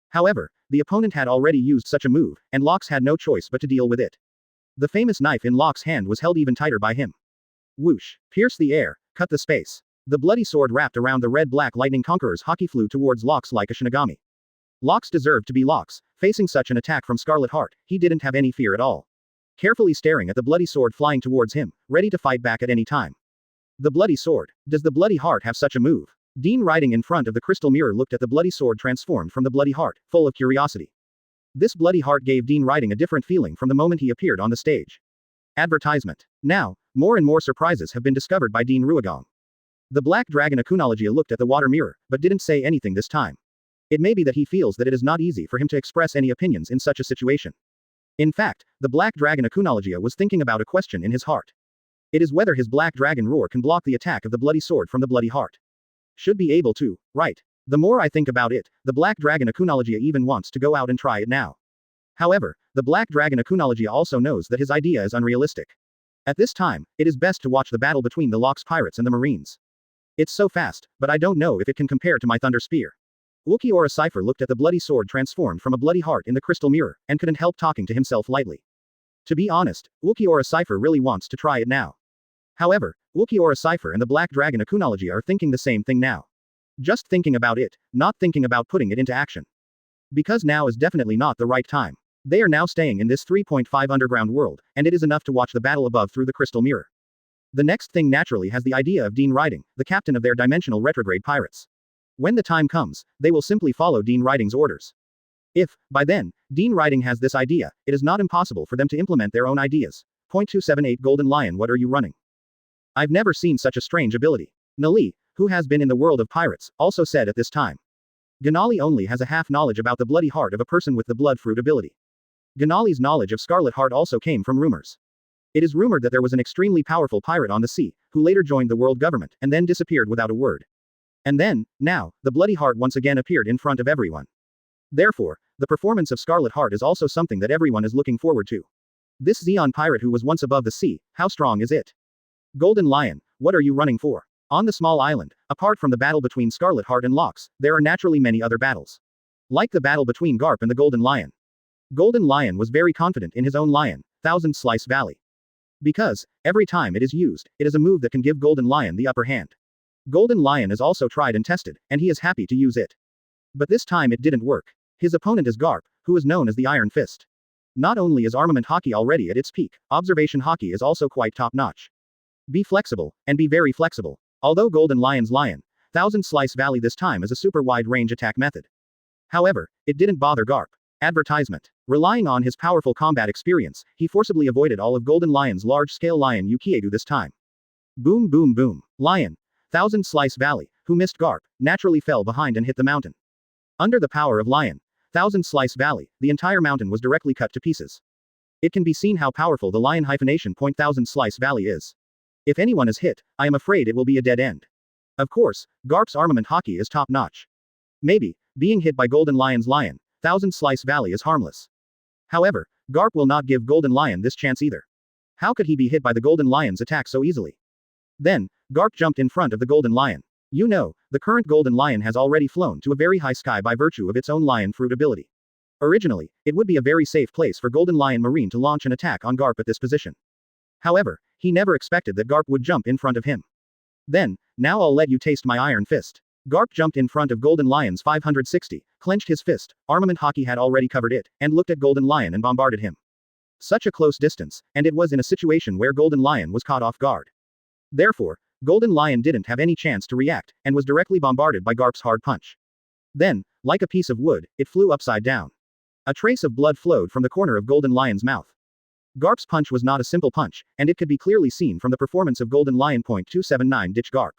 [SPEAKER 2] However, the opponent had already used such a move, and Locks had no choice but to deal with it. The famous knife in Locks' hand was held even tighter by him. Whoosh! Pierce the air, cut the space. The bloody sword wrapped around the red-black lightning Conqueror's haki flew towards Locks like a shinigami. Locks deserved to be Locks. Facing such an attack from Scarlet Heart, he didn't have any fear at all. Carefully staring at the bloody sword flying towards him, ready to fight back at any time. The bloody sword. Does the bloody heart have such a move? Dean riding in front of the crystal mirror looked at the bloody sword transformed from the bloody heart, full of curiosity. This bloody heart gave Dean riding a different feeling from the moment he appeared on the stage. Advertisement. Now, more and more surprises have been discovered by Dean Ruigong. The black dragon Akunologia looked at the water mirror, but didn't say anything this time. It may be that he feels that it is not easy for him to express any opinions in such a situation. In fact, the black dragon Akunologia was thinking about a question in his heart. It is whether his black dragon roar can block the attack of the bloody sword from the bloody heart. Should be able to, right? The more I think about it, the black dragon Akunologia even wants to go out and try it now. However, the black dragon Akunologia also knows that his idea is unrealistic. At this time, it is best to watch the battle between the Locks pirates and the Marines. It's so fast, but I don't know if it can compare to my Thunder Spear. Ulquiorra Cipher looked at the bloody sword transformed from a bloody heart in the crystal mirror, and couldn't help talking to himself lightly. To be honest, Ulquiorra Cipher really wants to try it now. However, Ulquiorra Cipher and the black dragon Akunologia are thinking the same thing now. Just thinking about it, not thinking about putting it into action. Because now is definitely not the right time. They are now staying in this 3.5 underground world, and it is enough to watch the battle above through the crystal mirror. The next thing naturally has the idea of Dean Riding, the captain of their dimensional retrograde pirates. When the time comes, they will simply follow Dean Riding's orders. If, by then, Dean Riding has this idea, it is not impossible for them to implement their own ideas. Point 278 Golden Lion, what are you running? I've never seen such a strange ability. Nali, who has been in the world of pirates, also said at this time. Ganali only has a half knowledge about the bloody heart of a person with the blood fruit ability. Ganali's knowledge of Scarlet Heart also came from rumors. It is rumored that there was an extremely powerful pirate on the sea, who later joined the world government, and then disappeared without a word. And then, now, the bloody heart once again appeared in front of everyone. Therefore, the performance of Scarlet Heart is also something that everyone is looking forward to. This Zeon pirate who was once above the sea, how strong is it? Golden Lion, what are you running for? On the small island, apart from the battle between Scarlet Heart and Locks, there are naturally many other battles. Like the battle between Garp and the Golden Lion. Golden Lion was very confident in his own lion, Thousand Slice Valley. Because, every time it is used, it is a move that can give Golden Lion the upper hand. Golden Lion is also tried and tested, and he is happy to use it. But this time it didn't work. His opponent is Garp, who is known as the Iron Fist. Not only is armament hockey already at its peak, observation hockey is also quite top-notch. Be flexible, and be very flexible. Although Golden Lion's Lion, Thousand Slice Valley this time is a super wide-range attack method. However, it didn't bother Garp. Advertisement. Relying on his powerful combat experience, he forcibly avoided all of Golden Lion's large-scale Lion Ukiegu this time. Boom boom boom. Lion, Thousand Slice Valley, who missed Garp, naturally fell behind and hit the mountain. Under the power of Lion, Thousand Slice Valley, the entire mountain was directly cut to pieces. It can be seen how powerful the Lion hyphenation point Thousand Slice Valley is. If anyone is hit, I am afraid it will be a dead end. Of course, Garp's armament hockey is top-notch. Maybe, being hit by Golden Lion's Lion, Thousand Slice Valley is harmless. However, Garp will not give Golden Lion this chance either. How could he be hit by the Golden Lion's attack so easily? Then, Garp jumped in front of the Golden Lion. You know, the current Golden Lion has already flown to a very high sky by virtue of its own Lion Fruit ability. Originally, it would be a very safe place for Golden Lion Marine to launch an attack on Garp at this position. However, he never expected that Garp would jump in front of him. Then, now I'll let you taste my Iron Fist. Garp jumped in front of Golden Lion's 560, clenched his fist, armament hockey had already covered it, and looked at Golden Lion and bombarded him. Such a close distance, and it was in a situation where Golden Lion was caught off guard. Therefore, Golden Lion didn't have any chance to react, and was directly bombarded by Garp's hard punch. Then, like a piece of wood, it flew upside down. A trace of blood flowed from the corner of Golden Lion's mouth. Garp's punch was not a simple punch, and it could be clearly seen from the performance of Golden Lion. 279 Ditch Garp.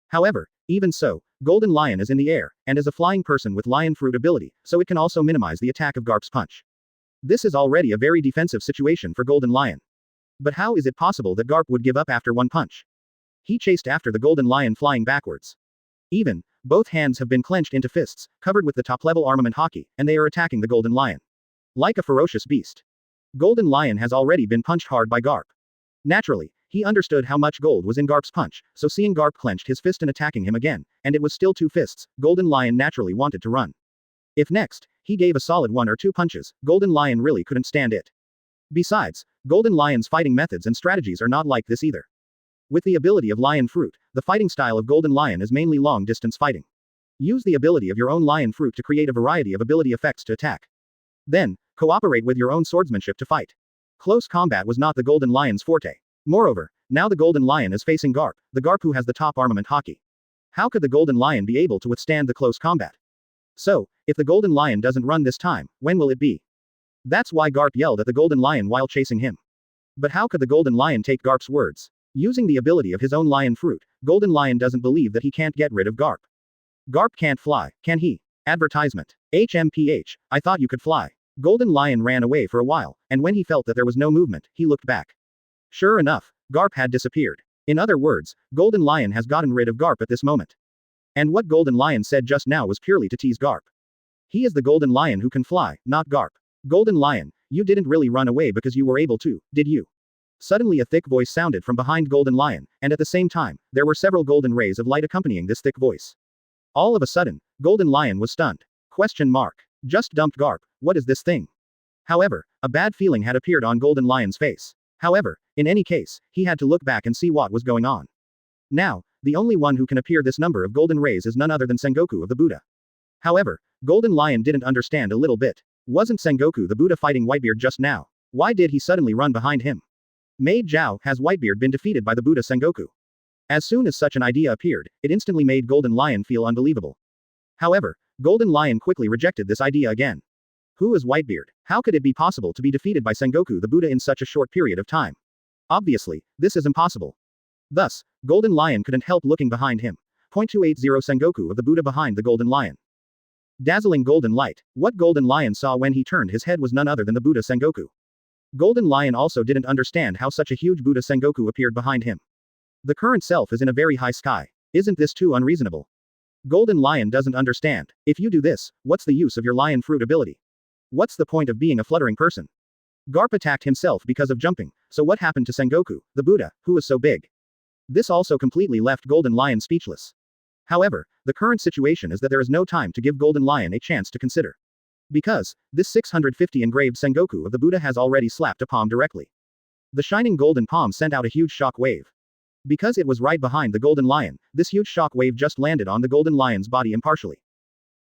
[SPEAKER 2] However, even so, Golden Lion is in the air, and is a flying person with Lion Fruit ability, so it can also minimize the attack of Garp's punch. This is already a very defensive situation for Golden Lion. But how is it possible that Garp would give up after one punch? He chased after the Golden Lion flying backwards. Even, both hands have been clenched into fists, covered with the top-level armament hockey, and they are attacking the Golden Lion. Like a ferocious beast. Golden Lion has already been punched hard by Garp. Naturally, he understood how much gold was in Garp's punch, so seeing Garp clenched his fist and attacking him again, and it was still two fists, Golden Lion naturally wanted to run. If next, he gave a solid one or two punches, Golden Lion really couldn't stand it. Besides, Golden Lion's fighting methods and strategies are not like this either. With the ability of Lion Fruit, the fighting style of Golden Lion is mainly long-distance fighting. Use the ability of your own Lion Fruit to create a variety of ability effects to attack. Then, cooperate with your own swordsmanship to fight. Close combat was not the Golden Lion's forte. Moreover, Now the Golden Lion is facing Garp, the Garp who has the top armament haki. How could the Golden Lion be able to withstand the close combat? So, if the Golden Lion doesn't run this time, when will it be? That's why Garp yelled at the Golden Lion while chasing him. But how could the Golden Lion take Garp's words? Using the ability of his own lion fruit, Golden Lion doesn't believe that he can't get rid of Garp. Garp can't fly, can he? Advertisement. HMPH, I thought you could fly. Golden Lion ran away for a while, and when he felt that there was no movement, he looked back. Sure enough, Garp had disappeared. In other words, Golden Lion has gotten rid of Garp at this moment. And what Golden Lion said just now was purely to tease Garp. He is the Golden Lion who can fly, not Garp. Golden Lion, you didn't really run away because you were able to, did you? Suddenly a thick voice sounded from behind Golden Lion, and at the same time, there were several golden rays of light accompanying this thick voice. All of a sudden, Golden Lion was stunned. Question mark. Just dumped Garp, what is this thing? However, a bad feeling had appeared on Golden Lion's face. However, in any case, he had to look back and see what was going on. Now, the only one who can appear this number of golden rays is none other than Sengoku of the Buddha. However, Golden Lion didn't understand a little bit. Wasn't Sengoku the Buddha fighting Whitebeard just now? Why did he suddenly run behind him? Made Zhao, has Whitebeard been defeated by the Buddha Sengoku? As soon as such an idea appeared, it instantly made Golden Lion feel unbelievable. However, Golden Lion quickly rejected this idea again. Who is Whitebeard? How could it be possible to be defeated by Sengoku the Buddha in such a short period of time? Obviously, this is impossible. Thus, Golden Lion couldn't help looking behind him. 280 Sengoku of the Buddha behind the Golden Lion. Dazzling golden light. What Golden Lion saw when he turned his head was none other than the Buddha Sengoku. Golden Lion also didn't understand how such a huge Buddha Sengoku appeared behind him. The current self is in a very high sky. Isn't this too unreasonable? Golden Lion doesn't understand. If you do this, what's the use of your lion fruit ability? What's the point of being a fluttering person? Garp attacked himself because of jumping, so what happened to Sengoku, the Buddha, who was so big? This also completely left Golden Lion speechless. However, the current situation is that there is no time to give Golden Lion a chance to consider. Because, this 650 engraved Sengoku of the Buddha has already slapped a palm directly. The shining golden palm sent out a huge shock wave. Because it was right behind the Golden Lion, this huge shock wave just landed on the Golden Lion's body impartially.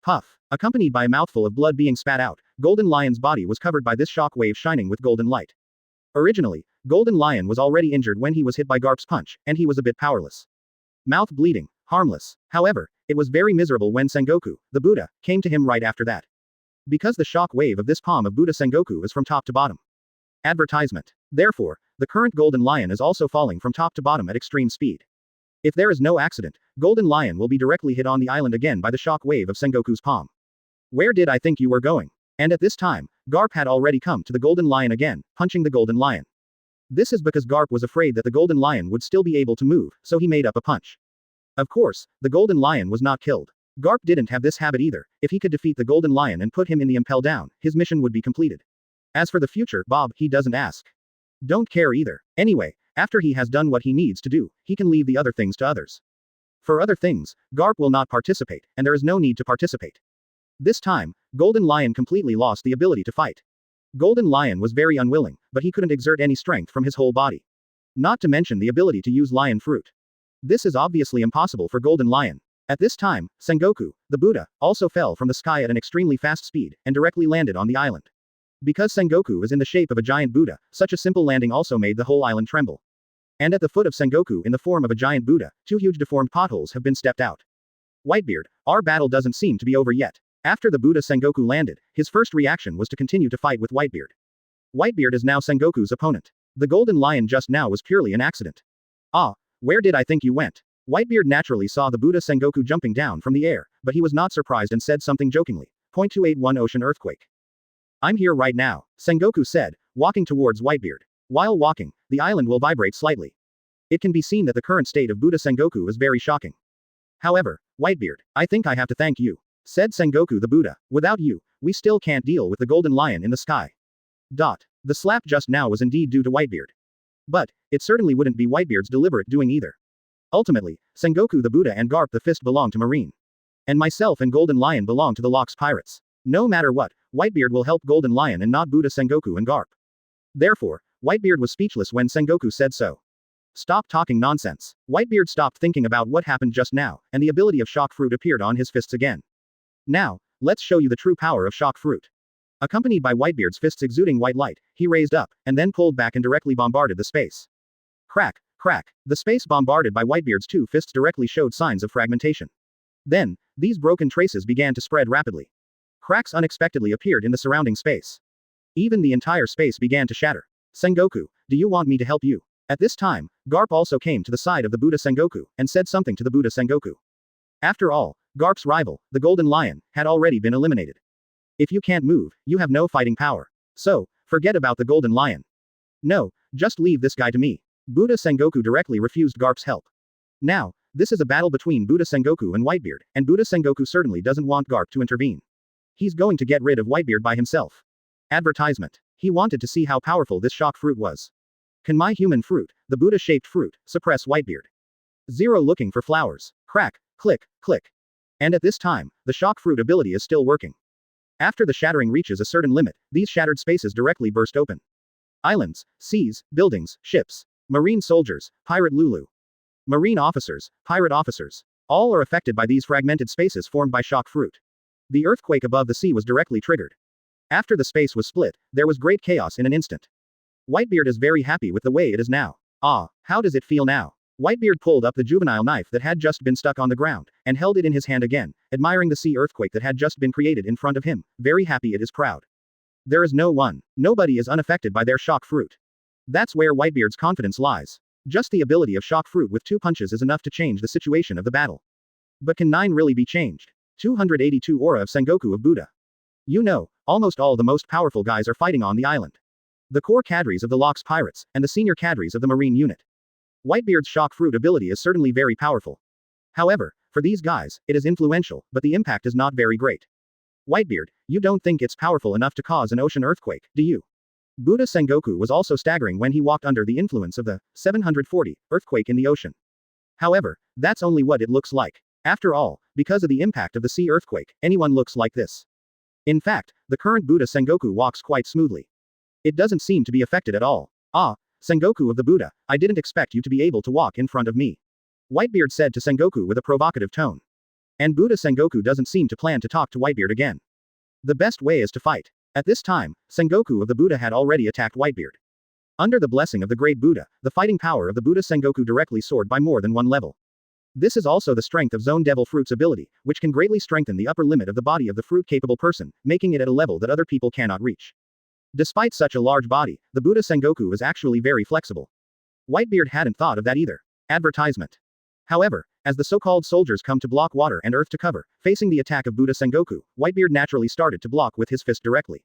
[SPEAKER 2] Puff. Accompanied by a mouthful of blood being spat out, Golden Lion's body was covered by this shock wave shining with golden light. Originally, Golden Lion was already injured when he was hit by Garp's punch, and he was a bit powerless. Mouth bleeding, harmless. However, it was very miserable when Sengoku, the Buddha, came to him right after that. Because the shock wave of this palm of Buddha Sengoku is from top to bottom. Advertisement. Therefore, the current Golden Lion is also falling from top to bottom at extreme speed. If there is no accident, Golden Lion will be directly hit on the island again by the shock wave of Sengoku's palm. Where did I think you were going? And at this time, Garp had already come to the Golden Lion again, punching the Golden Lion. This is because Garp was afraid that the Golden Lion would still be able to move, so he made up a punch. Of course, the Golden Lion was not killed. Garp didn't have this habit either. If he could defeat the Golden Lion and put him in the impel down, his mission would be completed. As for the future, Bob, he doesn't ask. Don't care either. Anyway, after he has done what he needs to do, he can leave the other things to others. For other things, Garp will not participate, and there is no need to participate. This time, Golden Lion completely lost the ability to fight. Golden Lion was very unwilling, but he couldn't exert any strength from his whole body. Not to mention the ability to use lion fruit. This is obviously impossible for Golden Lion. At this time, Sengoku, the Buddha, also fell from the sky at an extremely fast speed, and directly landed on the island. Because Sengoku is in the shape of a giant Buddha, such a simple landing also made the whole island tremble. And at the foot of Sengoku in the form of a giant Buddha, two huge deformed potholes have been stepped out. Whitebeard, our battle doesn't seem to be over yet. After the Buddha Sengoku landed, his first reaction was to continue to fight with Whitebeard. Whitebeard is now Sengoku's opponent. The Golden Lion just now was purely an accident. Ah, where did I think you went? Whitebeard naturally saw the Buddha Sengoku jumping down from the air, but he was not surprised and said something jokingly. 281 Ocean Earthquake. I'm here right now, Sengoku said, walking towards Whitebeard. While walking, the island will vibrate slightly. It can be seen that the current state of Buddha Sengoku is very shocking. However, Whitebeard, I think I have to thank you, said Sengoku the Buddha. Without you, we still can't deal with the Golden Lion in the sky. The slap just now was indeed due to Whitebeard. But, it certainly wouldn't be Whitebeard's deliberate doing either. Ultimately, Sengoku the Buddha and Garp the Fist belong to Marine. And myself and Golden Lion belong to the Locks Pirates. No matter what, Whitebeard will help Golden Lion and not Buddha Sengoku and Garp. Therefore, Whitebeard was speechless when Sengoku said so. Stop talking nonsense. Whitebeard stopped thinking about what happened just now, and the ability of Shock Fruit appeared on his fists again. Now, let's show you the true power of Shock Fruit. Accompanied by Whitebeard's fists exuding white light, he raised up, and then pulled back and directly bombarded the space. Crack, Crack. The space bombarded by Whitebeard's two fists directly showed signs of fragmentation. Then, these broken traces began to spread rapidly. Cracks unexpectedly appeared in the surrounding space. Even the entire space began to shatter. Sengoku, do you want me to help you? At this time, Garp also came to the side of the Buddha Sengoku, and said something to the Buddha Sengoku. After all, Garp's rival, the Golden Lion, had already been eliminated. If you can't move, you have no fighting power. So, forget about the Golden Lion. No, just leave this guy to me. Buddha Sengoku directly refused Garp's help. Now, this is a battle between Buddha Sengoku and Whitebeard, and Buddha Sengoku certainly doesn't want Garp to intervene. He's going to get rid of Whitebeard by himself. Advertisement. He wanted to see how powerful this shock fruit was. Can my human fruit, the Buddha-shaped fruit, suppress Whitebeard? Zero looking for flowers. Crack, click, click. And at this time, the shock fruit ability is still working. After the shattering reaches a certain limit, these shattered spaces directly burst open. Islands, seas, buildings, ships, marine soldiers, pirate Lulu. Marine officers, pirate officers. All are affected by these fragmented spaces formed by shock fruit. The earthquake above the sea was directly triggered. After the space was split, there was great chaos in an instant. Whitebeard is very happy with the way it is now. Ah, how does it feel now? Whitebeard pulled up the juvenile knife that had just been stuck on the ground, and held it in his hand again, admiring the sea earthquake that had just been created in front of him, very happy it is proud. There is nobody is unaffected by their shock fruit. That's where Whitebeard's confidence lies. Just the ability of shock fruit with 2 punches is enough to change the situation of the battle. But can 9 really be changed? 282 aura of Sengoku of Buddha. You know, almost all the most powerful guys are fighting on the island. The core cadres of the Locks Pirates, and the senior cadres of the Marine unit. Whitebeard's shock fruit ability is certainly very powerful. However, for these guys, it is influential, but the impact is not very great. Whitebeard, you don't think it's powerful enough to cause an ocean earthquake, do you? Buddha Sengoku was also staggering when he walked under the influence of the 740 earthquake in the ocean. However, that's only what it looks like. After all, because of the impact of the sea earthquake, anyone looks like this. In fact, the current Buddha Sengoku walks quite smoothly. It doesn't seem to be affected at all. Ah, Sengoku of the Buddha, I didn't expect you to be able to walk in front of me. Whitebeard said to Sengoku with a provocative tone. And Buddha Sengoku doesn't seem to plan to talk to Whitebeard again. The best way is to fight. At this time, Sengoku of the Buddha had already attacked Whitebeard. Under the blessing of the great Buddha, the fighting power of the Buddha Sengoku directly soared by more than one level. This is also the strength of Zone Devil Fruit's ability, which can greatly strengthen the upper limit of the body of the fruit-capable person, making it at a level that other people cannot reach. Despite such a large body, the Buddha Sengoku is actually very flexible. Whitebeard hadn't thought of that either. Advertisement. However, as the so-called soldiers come to block water and earth to cover, facing the attack of Buddha Sengoku, Whitebeard naturally started to block with his fist directly.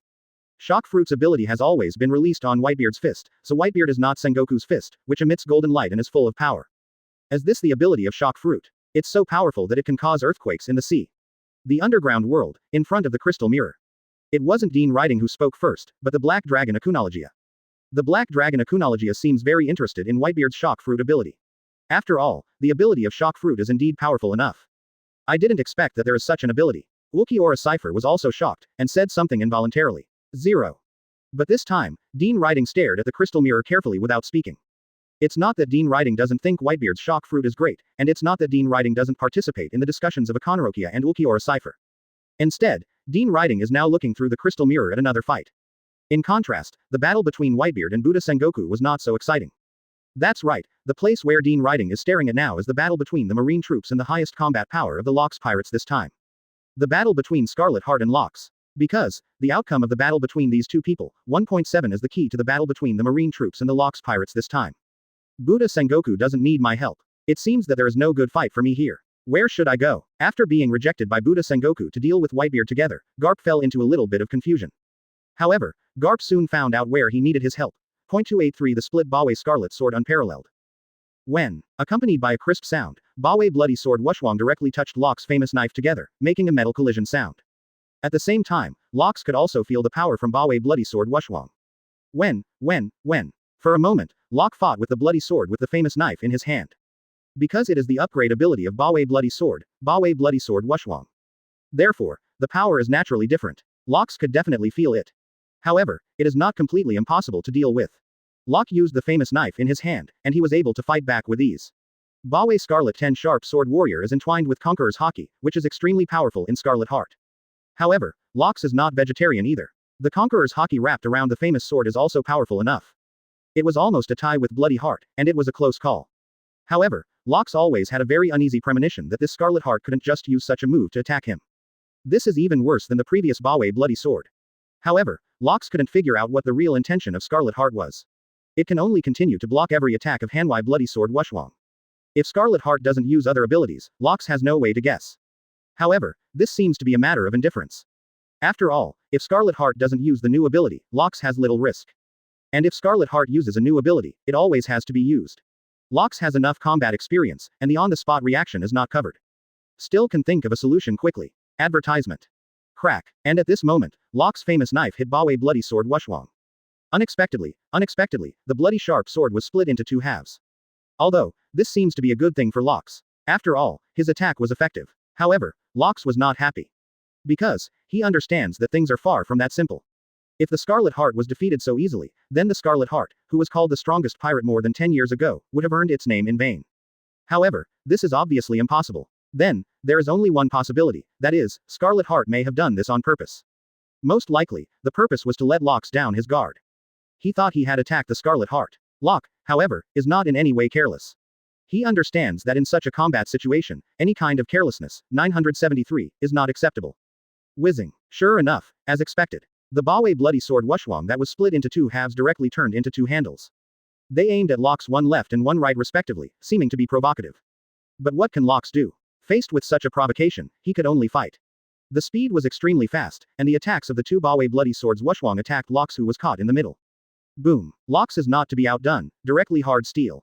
[SPEAKER 2] Shock Fruit's ability has always been released on Whitebeard's fist, so Whitebeard is not Sengoku's fist, which emits golden light and is full of power. As this the ability of Shock Fruit. It's so powerful that it can cause earthquakes in the sea. The underground world, in front of the crystal mirror. It wasn't Dean Riding who spoke first, but the Black Dragon Akunologia. The Black Dragon Akunologia seems very interested in Whitebeard's Shock Fruit ability. After all, the ability of Shock Fruit is indeed powerful enough. I didn't expect that there is such an ability. Ulquiorra Cipher was also shocked, and said something involuntarily. 0. But this time, Dean Riding stared at the crystal mirror carefully without speaking. It's not that Dean Riding doesn't think Whitebeard's Shock Fruit is great, and it's not that Dean Riding doesn't participate in the discussions of Akonorokia and Ulquiorra Cipher. Instead, Dean Riding is now looking through the crystal mirror at another fight. In contrast, the battle between Whitebeard and Buddha Sengoku was not so exciting. That's right, the place where Dean Riding is staring at now is the battle between the Marine troops and the highest combat power of the Locks Pirates this time. The battle between Scarlet Heart and Locks. Because, the outcome of the battle between these two people, 1.7 is the key to the battle between the Marine troops and the Locks Pirates this time. Buddha Sengoku doesn't need my help. It seems that there is no good fight for me here. Where should I go? After being rejected by Buddha Sengoku to deal with Whitebeard together, Garp fell into a little bit of confusion. However, Garp soon found out where he needed his help. 283 The split Bwe Scarlet sword unparalleled. When, accompanied by a crisp sound, Bwe bloody sword Wushwang directly touched Locke's famous knife together, making a metal collision sound. At the same time, Locks could also feel the power from Bwe bloody sword Wushwang. When. For a moment, Locke fought with the bloody sword with the famous knife in his hand. Because it is the upgrade ability of Bwe bloody sword Wushwang. Therefore, the power is naturally different. Locks could definitely feel it. However, it is not completely impossible to deal with. Locke used the famous knife in his hand, and he was able to fight back with ease. Bwe Scarlet 10 Sharp Sword Warrior is entwined with Conqueror's Haki, which is extremely powerful in Scarlet Heart. However, Locks is not vegetarian either. The Conqueror's Haki wrapped around the famous sword is also powerful enough. It was almost a tie with Bloody Heart, and it was a close call. However, Locks always had a very uneasy premonition that this Scarlet Heart couldn't just use such a move to attack him. This is even worse than the previous Bwe Bloody Sword. However, Locks couldn't figure out what the real intention of Scarlet Heart was. It can only continue to block every attack of Hanwei Bloody Sword Wushwang. If Scarlet Heart doesn't use other abilities, Locks has no way to guess. However, this seems to be a matter of indifference. After all, if Scarlet Heart doesn't use the new ability, Locks has little risk. And if Scarlet Heart uses a new ability, it always has to be used. Locks has enough combat experience, and the on-the-spot reaction is not covered. Still can think of a solution quickly. Advertisement. Crack. And at this moment, Locks' famous knife hit Bwe Bloody Sword Wushwang. Unexpectedly, the bloody sharp sword was split into two halves. Although, this seems to be a good thing for Locks. After all, his attack was effective. However, Locks was not happy. Because, he understands that things are far from that simple. If the Scarlet Heart was defeated so easily, then the Scarlet Heart, who was called the strongest pirate more than 10 years ago, would have earned its name in vain. However, this is obviously impossible. Then, there is only one possibility, that is, Scarlet Heart may have done this on purpose. Most likely, the purpose was to let Locks down his guard. He thought he had attacked the Scarlet Heart. Locke, however, is not in any way careless. He understands that in such a combat situation, any kind of carelessness, 973, is not acceptable. Whizzing. Sure enough, as expected. The Bwe Bloody Sword Wushwang that was split into two halves directly turned into two handles. They aimed at Locks one left and one right respectively, seeming to be provocative. But what can Locks do? Faced with such a provocation, he could only fight. The speed was extremely fast, and the attacks of the two Bwe Bloody Swords Wushwang attacked Locks, who was caught in the middle. Boom. Locks is not to be outdone, directly hard steel.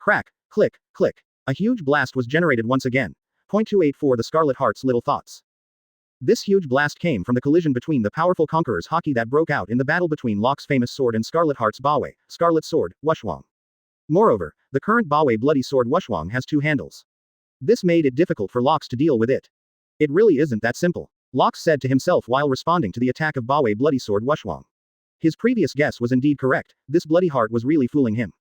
[SPEAKER 2] Crack, click, click. A huge blast was generated once again. 0.284 The Scarlet Heart's little thoughts. This huge blast came from the collision between the powerful Conqueror's haki that broke out in the battle between Locke's famous sword and Scarlet Heart's Bwe, Scarlet Sword, Wushwang. Moreover, the current Bwe Bloody Sword Wushwang has two handles. This made it difficult for Locks to deal with it. It really isn't that simple, Locks said to himself while responding to the attack of Bwe Bloody Sword Wushwang. His previous guess was indeed correct, this Bloody Heart was really fooling him.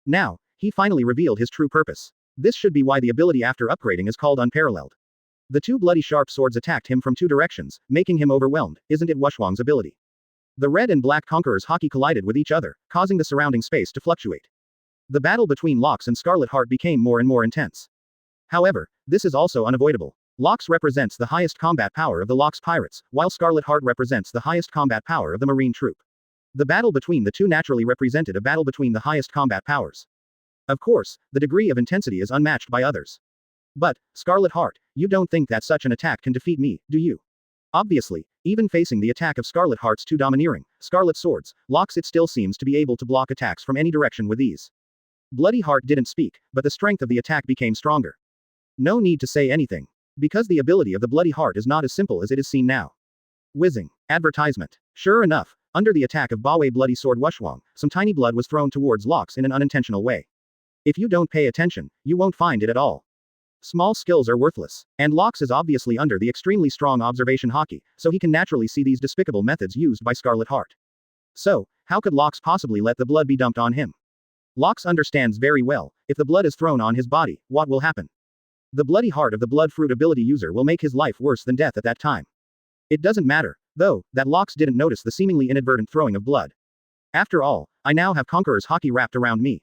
[SPEAKER 2] Now, he finally revealed his true purpose. This should be why the ability after upgrading is called Unparalleled. The two bloody sharp swords attacked him from two directions, making him overwhelmed, isn't it Wushwang's ability? The red and black Conqueror's haki collided with each other, causing the surrounding space to fluctuate. The battle between Locks and Scarlet Heart became more and more intense. However, this is also unavoidable. Locks represents the highest combat power of the Locks pirates, while Scarlet Heart represents the highest combat power of the Marine troop. The battle between the two naturally represented a battle between the highest combat powers. Of course, the degree of intensity is unmatched by others. But, Scarlet Heart, you don't think that such an attack can defeat me, do you? Obviously, even facing the attack of Scarlet Heart's two domineering, Scarlet Swords, Locks it still seems to be able to block attacks from any direction with ease. Bloody Heart didn't speak, but the strength of the attack became stronger. No need to say anything. Because the ability of the Bloody Heart is not as simple as it is seen now. Whizzing. Advertisement. Sure enough, under the attack of Bwe Bloody Sword Wushwang, some tiny blood was thrown towards Locks in an unintentional way. If you don't pay attention, you won't find it at all. Small skills are worthless. And Locks is obviously under the extremely strong observation haki, so he can naturally see these despicable methods used by Scarlet Heart. So, how could Locks possibly let the blood be dumped on him? Locks understands very well, if the blood is thrown on his body, what will happen? The Bloody Heart of the Blood Fruit ability user will make his life worse than death at that time. It doesn't matter, though, that Locks didn't notice the seemingly inadvertent throwing of blood. After all, I now have Conqueror's haki wrapped around me.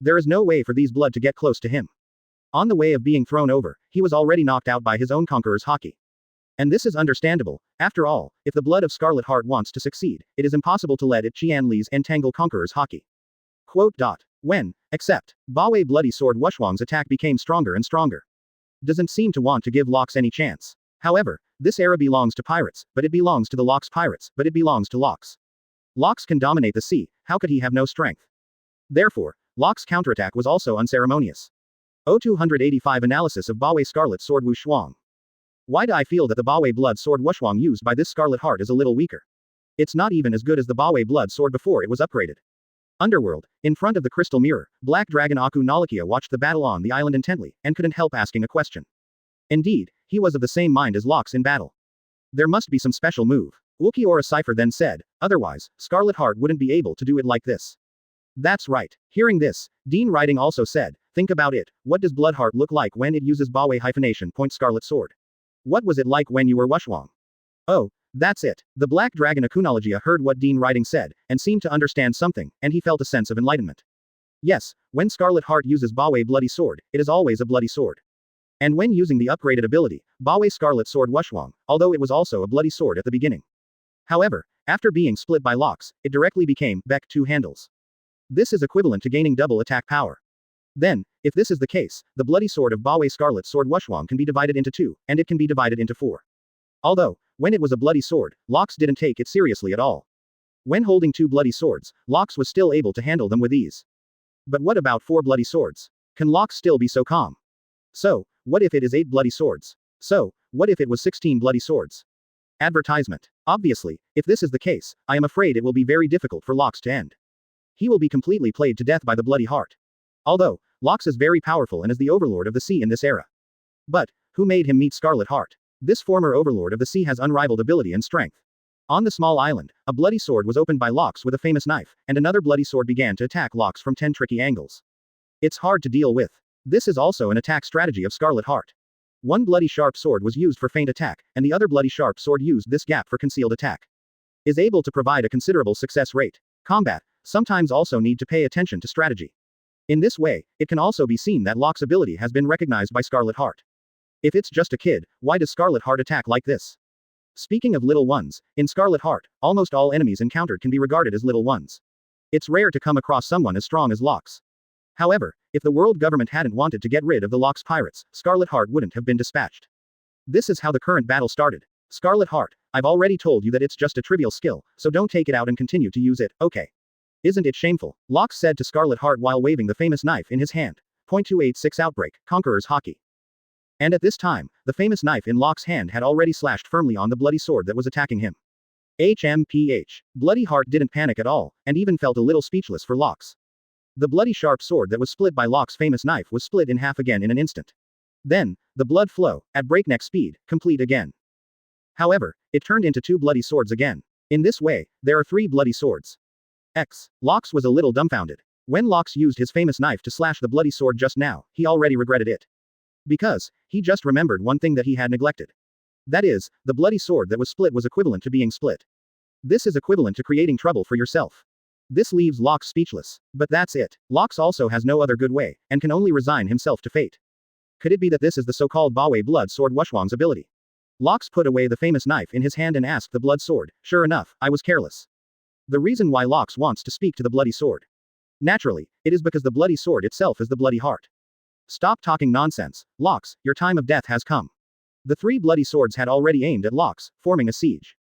[SPEAKER 2] There is no way for these blood to get close to him. On the way of being thrown over, he was already knocked out by his own Conqueror's haki. And this is understandable, after all, if the blood of Scarlet Heart wants to succeed, it is impossible to let it Qian Li's entangle Conqueror's haki. Quote. When, except, Bwe Bloody Sword Wushwang's attack became stronger and stronger. Doesn't seem to want to give Locks any chance. However, this era belongs to pirates, but it belongs to the Locks pirates, but it belongs to Locks. Locks can dominate the sea, how could he have no strength? Therefore, Locks' counterattack was also unceremonious. 0285 Analysis of Bwe Scarlet Sword Wushwang. Why do I feel that the Bwe Blood Sword Wushwang used by this Scarlet Heart is a little weaker? It's not even as good as the Bwe Blood Sword before it was upgraded. Underworld, in front of the crystal mirror, Black Dragon Aku Nalakia watched the battle on the island intently, and couldn't help asking a question. Indeed, he was of the same mind as Locks in battle. There must be some special move. Ulquiorra Cipher then said, otherwise, Scarlet Heart wouldn't be able to do it like this. That's right. Hearing this, Dean Writing also said, think about it, what does Bloodheart look like when it uses Bwe hyphenation point Scarlet Sword? What was it like when you were Wushwang? Oh, That's it. The Black Dragon Akunologia heard what Dean Writing said, and seemed to understand something, and he felt a sense of enlightenment. Yes, when Scarlet Heart uses Bwe Bloody Sword, it is always a bloody sword. And when using the upgraded ability, Bwe Scarlet Sword Wushwang, although it was also a bloody sword at the beginning. However, after being split by locks, it directly became Beck 2 handles. This is equivalent to gaining double attack power. Then, if this is the case, the bloody sword of Bwe Scarlet Sword Wushwang can be divided into 2, and it can be divided into 4. Although, when it was a bloody sword, Locks didn't take it seriously at all. When holding 2 bloody swords, Locks was still able to handle them with ease. But what about 4 bloody swords? Can Locks still be so calm? So, what if it is 8 bloody swords? So, what if it was 16 bloody swords? Advertisement. Obviously, if this is the case, I am afraid it will be very difficult for Locks to end. He will be completely played to death by the Bloody Heart. Although, Locks is very powerful and is the overlord of the sea in this era. But, who made him meet Scarlet Heart? This former overlord of the sea has unrivaled ability and strength. On the small island, a bloody sword was opened by Locks with a famous knife, and another bloody sword began to attack Locks from 10 tricky angles. It's hard to deal with. This is also an attack strategy of Scarlet Heart. One bloody sharp sword was used for feint attack, and the other bloody sharp sword used this gap for concealed attack. Is able to provide a considerable success rate. Combat sometimes also need to pay attention to strategy. In this way, it can also be seen that Locke's ability has been recognized by Scarlet Heart. If it's just a kid, why does Scarlet Heart attack like this? Speaking of little ones, in Scarlet Heart, almost all enemies encountered can be regarded as little ones. It's rare to come across someone as strong as Locks. However, if the world government hadn't wanted to get rid of the Locks pirates, Scarlet Heart wouldn't have been dispatched. This is how the current battle started. Scarlet Heart, I've already told you that it's just a trivial skill, so don't take it out and continue to use it, okay? Isn't it shameful? Locks said to Scarlet Heart while waving the famous knife in his hand. .286 Outbreak, Conqueror's Hockey. And at this time, the famous knife in Locks' hand had already slashed firmly on the bloody sword that was attacking him. HMPH. Bloody Heart didn't panic at all, and even felt a little speechless for Locks. The bloody sharp sword that was split by Locks' famous knife was split in half again in an instant. Then, the blood flow, at breakneck speed, complete again. However, it turned into 2 bloody swords again. In this way, there are 3 bloody swords. Locks was a little dumbfounded. When Locks used his famous knife to slash the bloody sword just now, he already regretted it. Because, he just remembered one thing that he had neglected. That is, the bloody sword that was split was equivalent to being split. This is equivalent to creating trouble for yourself. This leaves Locks speechless. But that's it. Locks also has no other good way, and can only resign himself to fate. Could it be that this is the so-called Bwe Blood Sword Wushwang's ability? Locks put away the famous knife in his hand and asked the blood sword, sure enough, I was careless. The reason why Locks wants to speak to the bloody sword. Naturally, it is because the bloody sword itself is the bloody heart. Stop talking nonsense, Locks, your time of death has come. The 3 bloody swords had already aimed at Locks, forming a siege.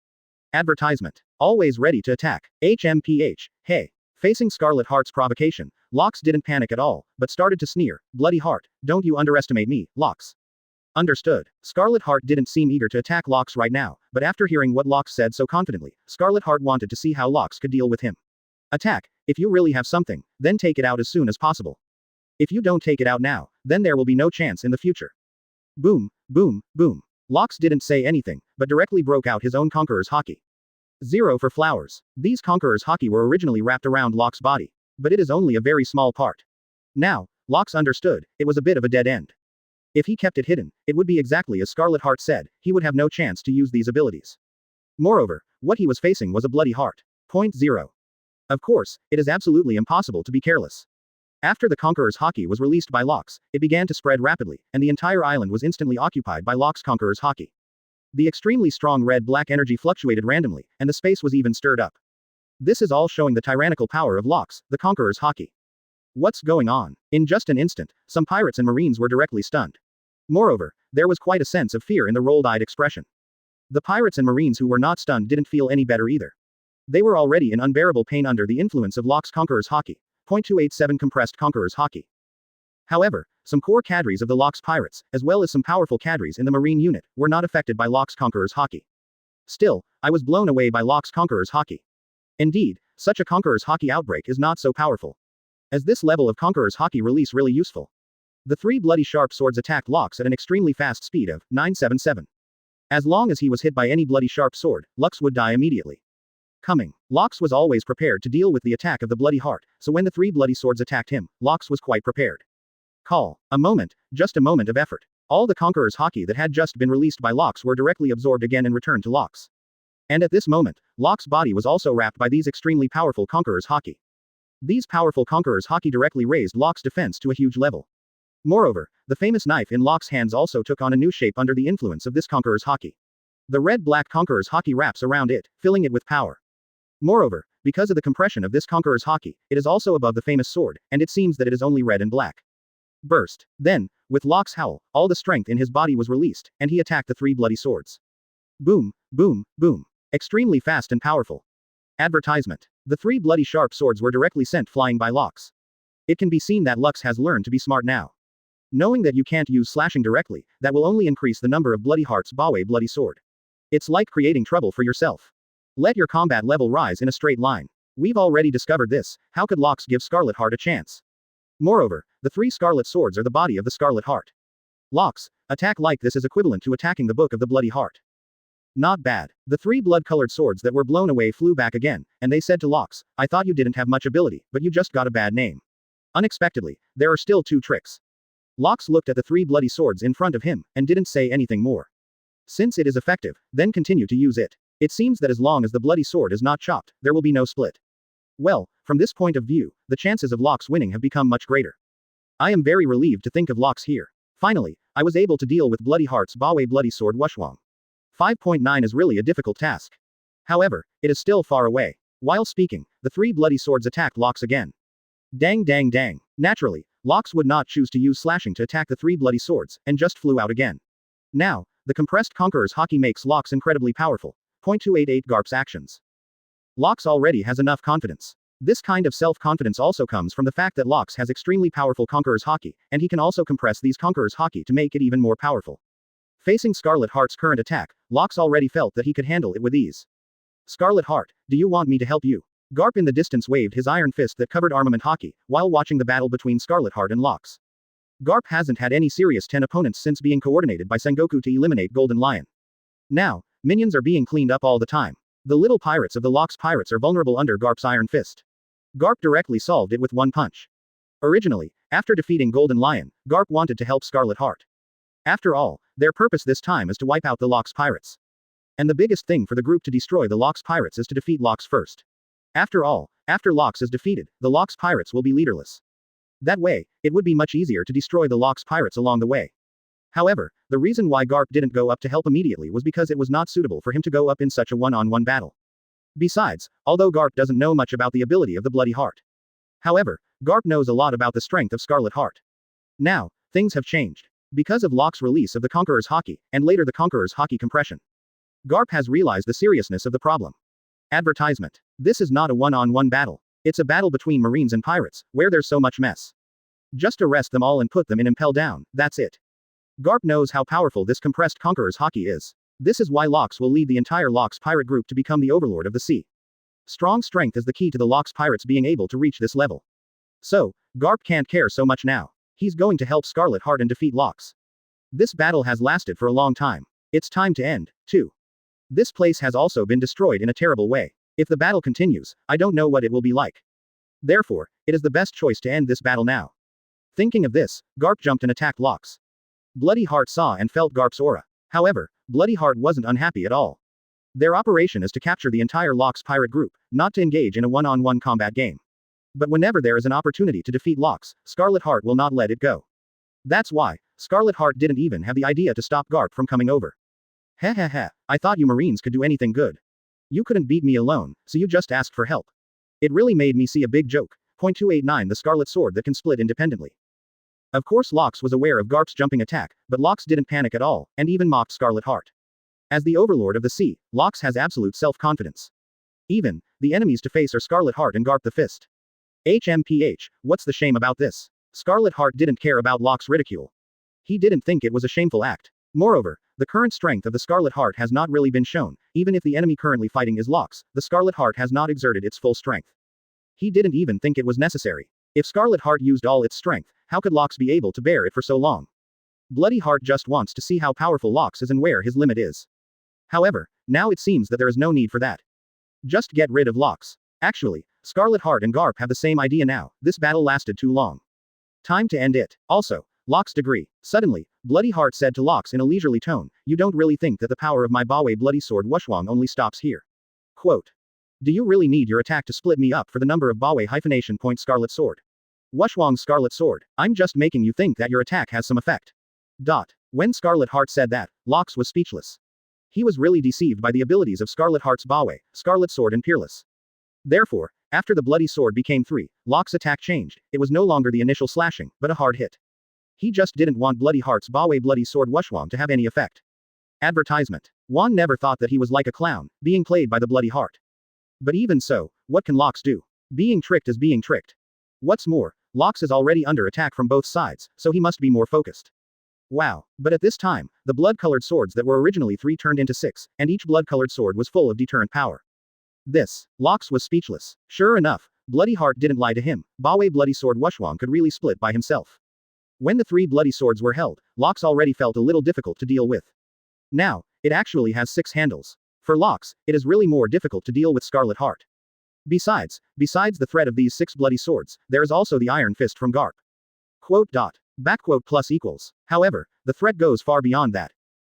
[SPEAKER 2] Advertisement. Always ready to attack. HMPH, hey. Facing Scarlet Heart's provocation, Locks didn't panic at all, but started to sneer, Bloody Heart, don't you underestimate me, Locks. Understood. Scarlet Heart didn't seem eager to attack Locks right now, but after hearing what Locks said so confidently, Scarlet Heart wanted to see how Locks could deal with him. Attack. If you really have something, then take it out as soon as possible. If you don't take it out now, then there will be no chance in the future. Boom, boom, boom. Locks didn't say anything, but directly broke out his own Conqueror's Hockey. 0 for flowers. These Conqueror's Hockey were originally wrapped around Locks' body. But it is only a very small part. Now, Locks understood, it was a bit of a dead end. If he kept it hidden, it would be exactly as Scarlet Heart said, he would have no chance to use these abilities. Moreover, what he was facing was a bloody heart. Point 0. Of course, it is absolutely impossible to be careless. After the Conqueror's Hockey was released by Locks, it began to spread rapidly, and the entire island was instantly occupied by Locks' Conqueror's Hockey. The extremely strong red-black energy fluctuated randomly, and the space was even stirred up. This is all showing the tyrannical power of Locks, the Conqueror's Hockey. What's going on? In just an instant, some pirates and marines were directly stunned. Moreover, there was quite a sense of fear in the rolled-eyed expression. The pirates and marines who were not stunned didn't feel any better either. They were already in unbearable pain under the influence of Locks' Conqueror's Hockey. .287 Compressed Conqueror's Hockey. However, some core cadres of the Locks pirates, as well as some powerful cadres in the marine unit, were not affected by Locks' Conqueror's Hockey. Still, I was blown away by Locks' Conqueror's Hockey. Indeed, such a Conqueror's Hockey outbreak is not so powerful. As this level of Conqueror's Hockey release really useful. The 3 bloody sharp swords attacked Locks at an extremely fast speed of 977. As long as he was hit by any bloody sharp sword, Lux would die immediately. Locks was always prepared to deal with the attack of the Bloody Heart, so when the 3 bloody swords attacked him, Locks was quite prepared. A moment, just a moment of effort. All the Conqueror's Hockey that had just been released by Locks were directly absorbed again and returned to Locks. And at this moment, Locke's body was also wrapped by these extremely powerful Conqueror's Haki. These powerful Conqueror's Haki directly raised Locke's defense to a huge level. Moreover, the famous knife in Locke's hands also took on a new shape under the influence of this Conqueror's Haki. The red-black Conqueror's Haki wraps around it, filling it with power. Moreover, because of the compression of this Conqueror's Haki, it is also above the famous sword, and it seems that it is only red and black. Burst. Then, with Locke's howl, all the strength in his body was released, and he attacked the three bloody swords. Boom, boom, boom. Extremely fast and powerful. Advertisement. The three bloody sharp swords were directly sent flying by Lux. It can be seen that Lux has learned to be smart now. Knowing that you can't use slashing directly, that will only increase the number of bloody hearts Bwe bloody sword. It's like creating trouble for yourself. Let your combat level rise in a straight line. We've already discovered this, how could Lux give Scarlet Heart a chance? Moreover, the three scarlet swords are the body of the Scarlet Heart. Lux, attack like this is equivalent to attacking the Book of the Bloody Heart. Not bad. The three blood-colored swords that were blown away flew back again, and they said to Lux, I thought you didn't have much ability, but you just got a bad name. Unexpectedly, there are still two tricks. Lux looked at the three bloody swords in front of him, and didn't say anything more. Since it is effective, then continue to use it. It seems that as long as the bloody sword is not chopped, there will be no split. Well, from this point of view, the chances of Lux winning have become much greater. I am very relieved to think of Lux here. Finally, I was able to deal with Bloody Heart's Bwe bloody sword Wushwang. 5.9 is really a difficult task. However, it is still far away. While speaking, the three bloody swords attacked Lux again. Dang dang dang. Naturally, Lux would not choose to use slashing to attack the three bloody swords, and just flew out again. Now, the compressed Conqueror's Haki makes Lux incredibly powerful. 0.288 Garp's actions. Lux already has enough confidence. This kind of self-confidence also comes from the fact that Lux has extremely powerful Conqueror's Haki, and he can also compress these Conqueror's Haki to make it even more powerful. Facing Scarlet Heart's current attack, Lux already felt that he could handle it with ease. Scarlet Heart, do you want me to help you? Garp in the distance waved his iron fist that covered armament Haki, while watching the battle between Scarlet Heart and Lux. Garp hasn't had any serious 10 opponents since being coordinated by Sengoku to eliminate Golden Lion. Now, minions are being cleaned up all the time. The little pirates of the Lux pirates are vulnerable under Garp's iron fist. Garp directly solved it with one punch. Originally, after defeating Golden Lion, Garp wanted to help Scarlet Heart. After all, their purpose this time is to wipe out the Lux pirates. And the biggest thing for the group to destroy the Lux pirates is to defeat Lux first. After all, after Lux is defeated, the Lux pirates will be leaderless. That way, it would be much easier to destroy the Lux pirates along the way. However, the reason why Garp didn't go up to help immediately was because it was not suitable for him to go up in such a one-on-one battle. Besides, although Garp doesn't know much about the ability of the Bloody Heart. However, Garp knows a lot about the strength of Scarlet Heart. Now, things have changed. Because of Locke's release of the Conqueror's Haki, and later the Conqueror's Haki compression. Garp has realized the seriousness of the problem. Advertisement. This is not a one-on-one battle. It's a battle between Marines and pirates, where there's so much mess. Just arrest them all and put them in Impel Down, that's it. Garp knows how powerful this compressed Conqueror's Haki is. This is why Locke will lead the entire Locke's pirate group to become the overlord of the sea. Strong strength is the key to the Locke's pirates being able to reach this level. So, Garp can't care so much now. He's going to help Scarlet Heart and defeat Locke's. This battle has lasted for a long time. It's time to end, too. This place has also been destroyed in a terrible way. If the battle continues, I don't know what it will be like. Therefore, it is the best choice to end this battle now. Thinking of this, Garp jumped and attacked Locke's. Bloody Heart saw and felt Garp's aura. However, Bloody Heart wasn't unhappy at all. Their operation is to capture the entire Locke's pirate group, not to engage in a one-on-one combat game. But whenever there is an opportunity to defeat Locke's, Scarlet Heart will not let it go. That's why, Scarlet Heart didn't even have the idea to stop Garp from coming over. Heh heh heh, I thought you Marines could do anything good. You couldn't beat me alone, so you just asked for help. It really made me see a big joke. 0.289 The Scarlet Sword that can split independently. Of course Locke was aware of Garp's jumping attack, but Locke didn't panic at all, and even mocked Scarlet Heart. As the overlord of the sea, Locke has absolute self-confidence. Even, the enemies to face are Scarlet Heart and Garp the Fist. HMPH, what's the shame about this? Scarlet Heart didn't care about Locke's ridicule. He didn't think it was a shameful act. Moreover, the current strength of the Scarlet Heart has not really been shown, even if the enemy currently fighting is Locke's, the Scarlet Heart has not exerted its full strength. He didn't even think it was necessary. If Scarlet Heart used all its strength, how could Locke be able to bear it for so long? Bloody Heart just wants to see how powerful Locke is and where his limit is. However, now it seems that there is no need for that. Just get rid of Locke. Actually, Scarlet Heart and Garp have the same idea now, this battle lasted too long. Time to end it. Also, Locke's degree. Suddenly, Bloody Heart said to Locke in a leisurely tone, "You don't really think that the power of my Bwe bloody sword Wushwang only stops here?" Quote. "Do you really need your attack to split me up for the number of Bwe hyphenation point Scarlet Sword? Wushwang's Scarlet Sword. I'm just making you think that your attack has some effect." When Scarlet Heart said that, Locke was speechless. He was really deceived by the abilities of Scarlet Heart's Bwe, Scarlet Sword and Peerless. Therefore, after the bloody sword became 3, Locke's attack changed. It was no longer the initial slashing, but a hard hit. He just didn't want Bloody Heart's Bwe bloody sword Wushwang to have any effect. Advertisement. Juan never thought that he was like a clown, being played by the Bloody Heart. But even so, what can Locke do? Being tricked is being tricked. What's more, Locke is already under attack from both sides, so he must be more focused. Wow. But at this time, the blood-colored swords that were originally 3 turned into 6, and each blood-colored sword was full of deterrent power. Locke was speechless. Sure enough, Bloody Heart didn't lie to him. Bwe bloody sword Wushwang could really split by himself. When the 3 bloody swords were held, Locke already felt a little difficult to deal with. Now, it actually has 6 handles. For Locke, it is really more difficult to deal with Scarlet Heart. Besides the threat of these 6 bloody swords, there is also the Iron Fist from Garp. Plus equals. However, the threat goes far beyond that.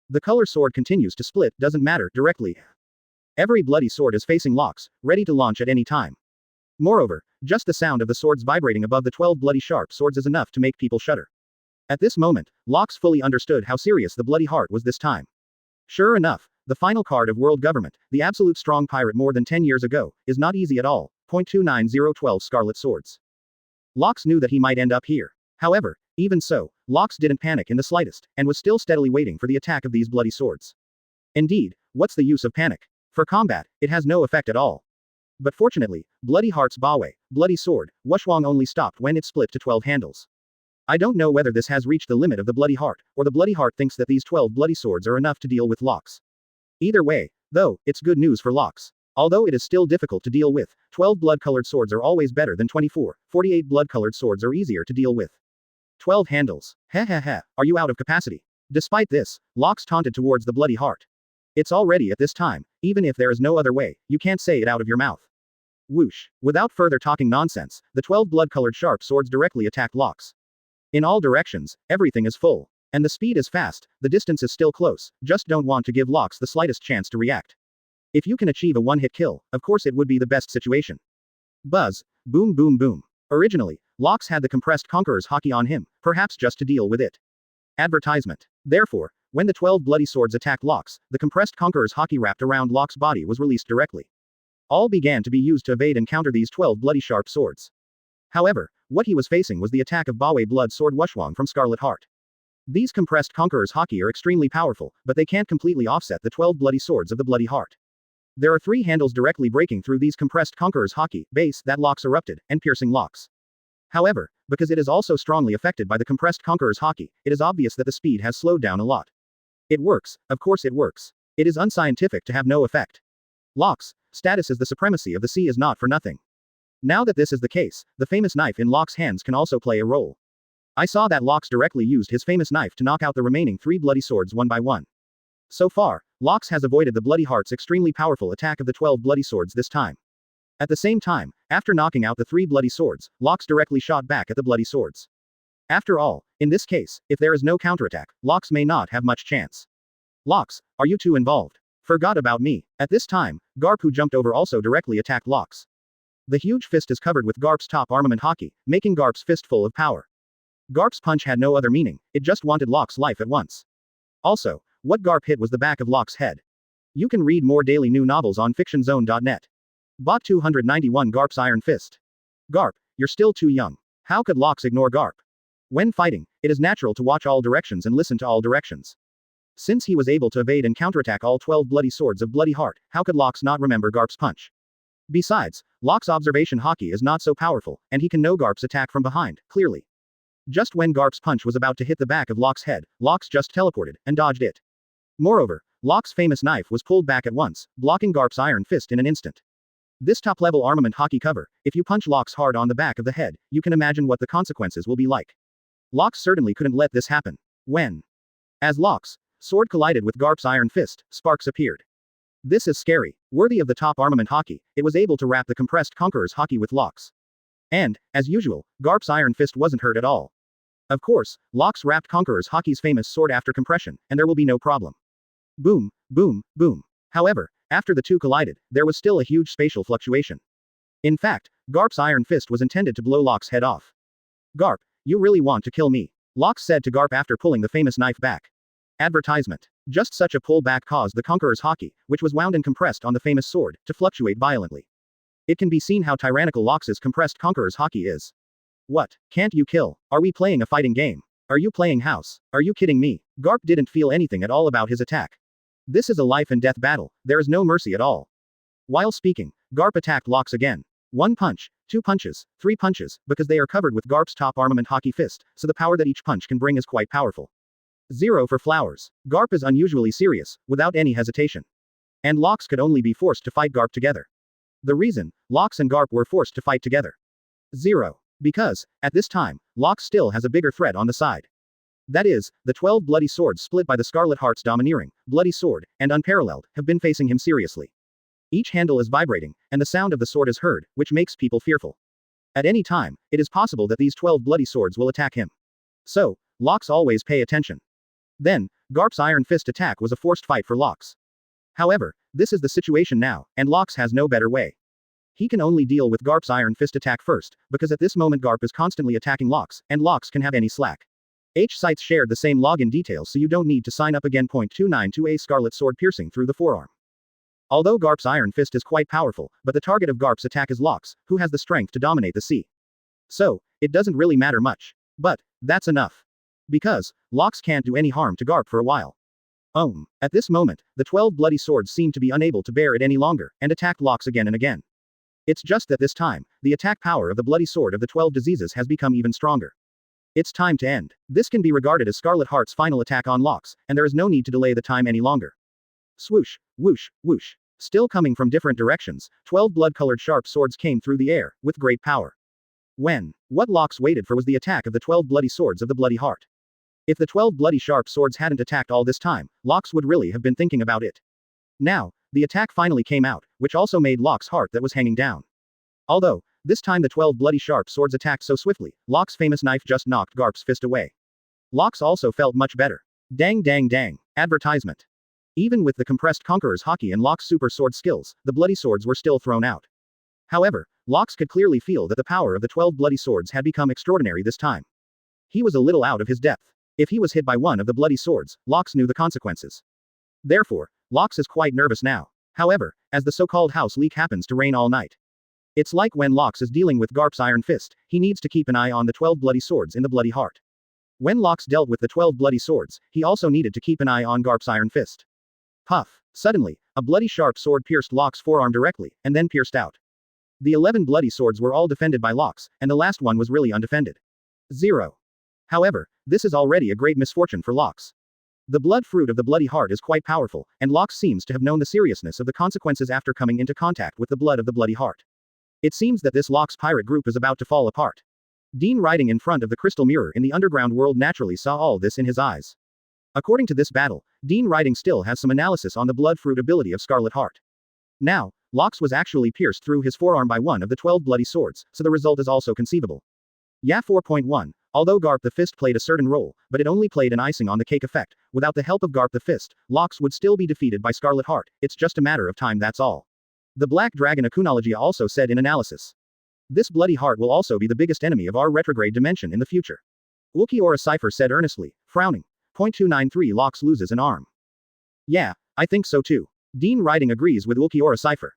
[SPEAKER 2] The color sword continues to split, doesn't matter, directly. Every bloody sword is facing Locke, ready to launch at any time. Moreover, just the sound of the swords vibrating above the 12 bloody sharp swords is enough to make people shudder. At this moment, Locke fully understood how serious the Bloody Heart was this time. Sure enough, the final card of World Government, the absolute strong pirate more than 10 years ago, is not easy at all. 29012 Scarlet Swords. Locke knew that he might end up here. However, even so, Locke didn't panic in the slightest, and was still steadily waiting for the attack of these bloody swords. Indeed, what's the use of panic? For combat, it has no effect at all. But fortunately, Bloody Heart's Bwe, bloody sword, Wushwang only stopped when it split to 12 handles. I don't know whether this has reached the limit of the Bloody Heart, or the Bloody Heart thinks that these 12 bloody swords are enough to deal with Locke. Either way, though, it's good news for Locke. Although it is still difficult to deal with, 12 blood-colored swords are always better than 24, 48 blood-colored swords are easier to deal with. 12 handles. Are you out of capacity? Despite this, Locke taunted towards the Bloody Heart. It's already at this time, even if there is no other way, you can't say it out of your mouth. Whoosh. Without further talking nonsense, the 12 blood-colored sharp swords directly attacked Locke. In all directions, everything is full. And the speed is fast, the distance is still close, just don't want to give Locke the slightest chance to react. If you can achieve a one-hit kill, of course it would be the best situation. Buzz. Boom boom boom. Originally, Locke had the compressed Conqueror's hockey on him, perhaps just to deal with it. Advertisement. Therefore, when the 12 bloody swords attacked Locke, the compressed Conqueror's hockey wrapped around Locke's body was released directly. All began to be used to evade and counter these 12 bloody sharp swords. However, what he was facing was the attack of Bwe blood sword Wushwang from Scarlet Heart. These compressed Conqueror's hockey are extremely powerful, but they can't completely offset the 12 bloody swords of the Bloody Heart. There are 3 handles directly breaking through these compressed Conqueror's hockey base that Locke erupted, and piercing Locke. However, because it is also strongly affected by the compressed Conqueror's hockey, it is obvious that the speed has slowed down a lot. It works, of course it works. It is unscientific to have no effect. Locke's status as the supremacy of the sea is not for nothing. Now that this is the case, the famous knife in Locke's hands can also play a role. I saw that Locke directly used his famous knife to knock out the remaining 3 bloody swords one by one. So far, Locke has avoided the Bloody Heart's extremely powerful attack of the 12 bloody swords this time. At the same time, after knocking out the 3 bloody swords, Locke directly shot back at the bloody swords. After all, in this case, if there is no counterattack, Locke may not have much chance. Locke, are you too involved? Forgot about me. At this time, Garp who jumped over also directly attacked Locke. The huge fist is covered with Garp's top armament hockey, making Garp's fist full of power. Garp's punch had no other meaning, it just wanted Locke's life at once. Also, what Garp hit was the back of Locke's head. You can read more daily new novels on fictionzone.net. Bot 291 Garp's Iron Fist. Garp, you're still too young. How could Locke ignore Garp? When fighting, it is natural to watch all directions and listen to all directions. Since he was able to evade and counterattack all 12 bloody swords of Bloody Heart, how could Locke not remember Garp's punch? Besides, Locke's observation hockey is not so powerful, and he can know Garp's attack from behind, clearly. Just when Garp's punch was about to hit the back of Locke's head, Locke just teleported, and dodged it. Moreover, Locke's famous knife was pulled back at once, blocking Garp's iron fist in an instant. This top-level armament hockey cover, if you punch Locke hard on the back of the head, you can imagine what the consequences will be like. Locke certainly couldn't let this happen. As Locke's sword collided with Garp's iron fist, sparks appeared. This is scary. Worthy of the top armament hockey, it was able to wrap the compressed Conqueror's hockey with Locke's. And, as usual, Garp's iron fist wasn't hurt at all. Of course, Locks wrapped Conqueror's Hockey's famous sword after compression, and there will be no problem. Boom, boom, boom. However, after the two collided, there was still a huge spatial fluctuation. In fact, Garp's iron fist was intended to blow Locks' head off. Garp, you really want to kill me? Locks said to Garp after pulling the famous knife back. Advertisement. Just such a pull back caused the Conqueror's Hockey, which was wound and compressed on the famous sword, to fluctuate violently. It can be seen how tyrannical Locks' compressed Conqueror's Hockey is. What? Can't you kill? Are we playing a fighting game? Are you playing house? Are you kidding me? Garp didn't feel anything at all about his attack. This is a life and death battle, there is no mercy at all. While speaking, Garp attacked Locks again. 1 punch, 2 punches, 3 punches, because they are covered with Garp's top armament Hockey fist, so the power that each punch can bring is quite powerful. 0 for flowers. Garp is unusually serious, without any hesitation. And Locks could only be forced to fight Garp together. The reason, Locks and Garp were forced to fight together. 0. Because, at this time, Locks still has a bigger threat on the side. That is, the 12 bloody swords split by the Scarlet Heart's domineering, bloody sword, and unparalleled, have been facing him seriously. Each handle is vibrating, and the sound of the sword is heard, which makes people fearful. At any time, it is possible that these 12 bloody swords will attack him. So, Locks always pay attention. Then, Garp's iron fist attack was a forced fight for Locks. However, this is the situation now, and Locks has no better way. He can only deal with Garp's iron fist attack first, because at this moment Garp is constantly attacking Locks, and Locks can have any slack. H sites shared the same login details, so you don't need to sign up again. 292A Scarlet sword piercing through the forearm. Although Garp's iron fist is quite powerful, but the target of Garp's attack is Locks, who has the strength to dominate the sea. So, it doesn't really matter much. But, that's enough. Because, Locks can't do any harm to Garp for a while. At this moment, the 12 bloody swords seem to be unable to bear it any longer, and attack Locks again and again. It's just that this time, the attack power of the bloody sword of the 12 diseases has become even stronger. It's time to end. This can be regarded as Scarlet Heart's final attack on Locks, and there is no need to delay the time any longer. Swoosh, whoosh, whoosh. Still coming from different directions, 12 blood-colored sharp swords came through the air, with great power. What Locks waited for was the attack of the 12 bloody swords of the Bloody Heart. If the 12 bloody sharp swords hadn't attacked all this time, Locks would really have been thinking about it. Now, the attack finally came out, which also made Locks' heart that was hanging down. Although, this time the 12 bloody sharp swords attacked so swiftly, Locks' famous knife just knocked Garp's fist away. Locks also felt much better. Dang dang dang. Advertisement. Even with the compressed Conqueror's Hockey and Locks' super sword skills, the bloody swords were still thrown out. However, Locks could clearly feel that the power of the 12 bloody swords had become extraordinary this time. He was a little out of his depth. If he was hit by one of the bloody swords, Locks knew the consequences. Therefore, Locks is quite nervous now. However, as the so-called house leak happens to rain all night. It's like when Locks is dealing with Garp's iron fist, he needs to keep an eye on the 12 bloody swords in the Bloody Heart. When Locks dealt with the 12 bloody swords, he also needed to keep an eye on Garp's iron fist. Puff. Suddenly, a bloody sharp sword pierced Locks' forearm directly, and then pierced out. The 11 bloody swords were all defended by Locks, and the last one was really undefended. 0. However, this is already a great misfortune for Locks. The blood fruit of the Bloody Heart is quite powerful, and Locks seems to have known the seriousness of the consequences after coming into contact with the blood of the Bloody Heart. It seems that this Locks pirate group is about to fall apart. Dean riding in front of the crystal mirror in the underground world naturally saw all this in his eyes. According to this battle, Dean riding still has some analysis on the blood fruit ability of Scarlet Heart. Now, Locks was actually pierced through his forearm by one of the 12 bloody swords, so the result is also conceivable. Yeah 4.1. Although Garp the Fist played a certain role, but it only played an icing on the cake effect, without the help of Garp the Fist, Locks would still be defeated by Scarlet Heart, it's just a matter of time, that's all. The Black Dragon Akunology also said in analysis. This Bloody Heart will also be the biggest enemy of our retrograde dimension in the future. Ulquiorra Cipher said earnestly, frowning. 293 Locks loses an arm. Yeah, I think so too. Dean Riding agrees with Ulquiorra Cipher.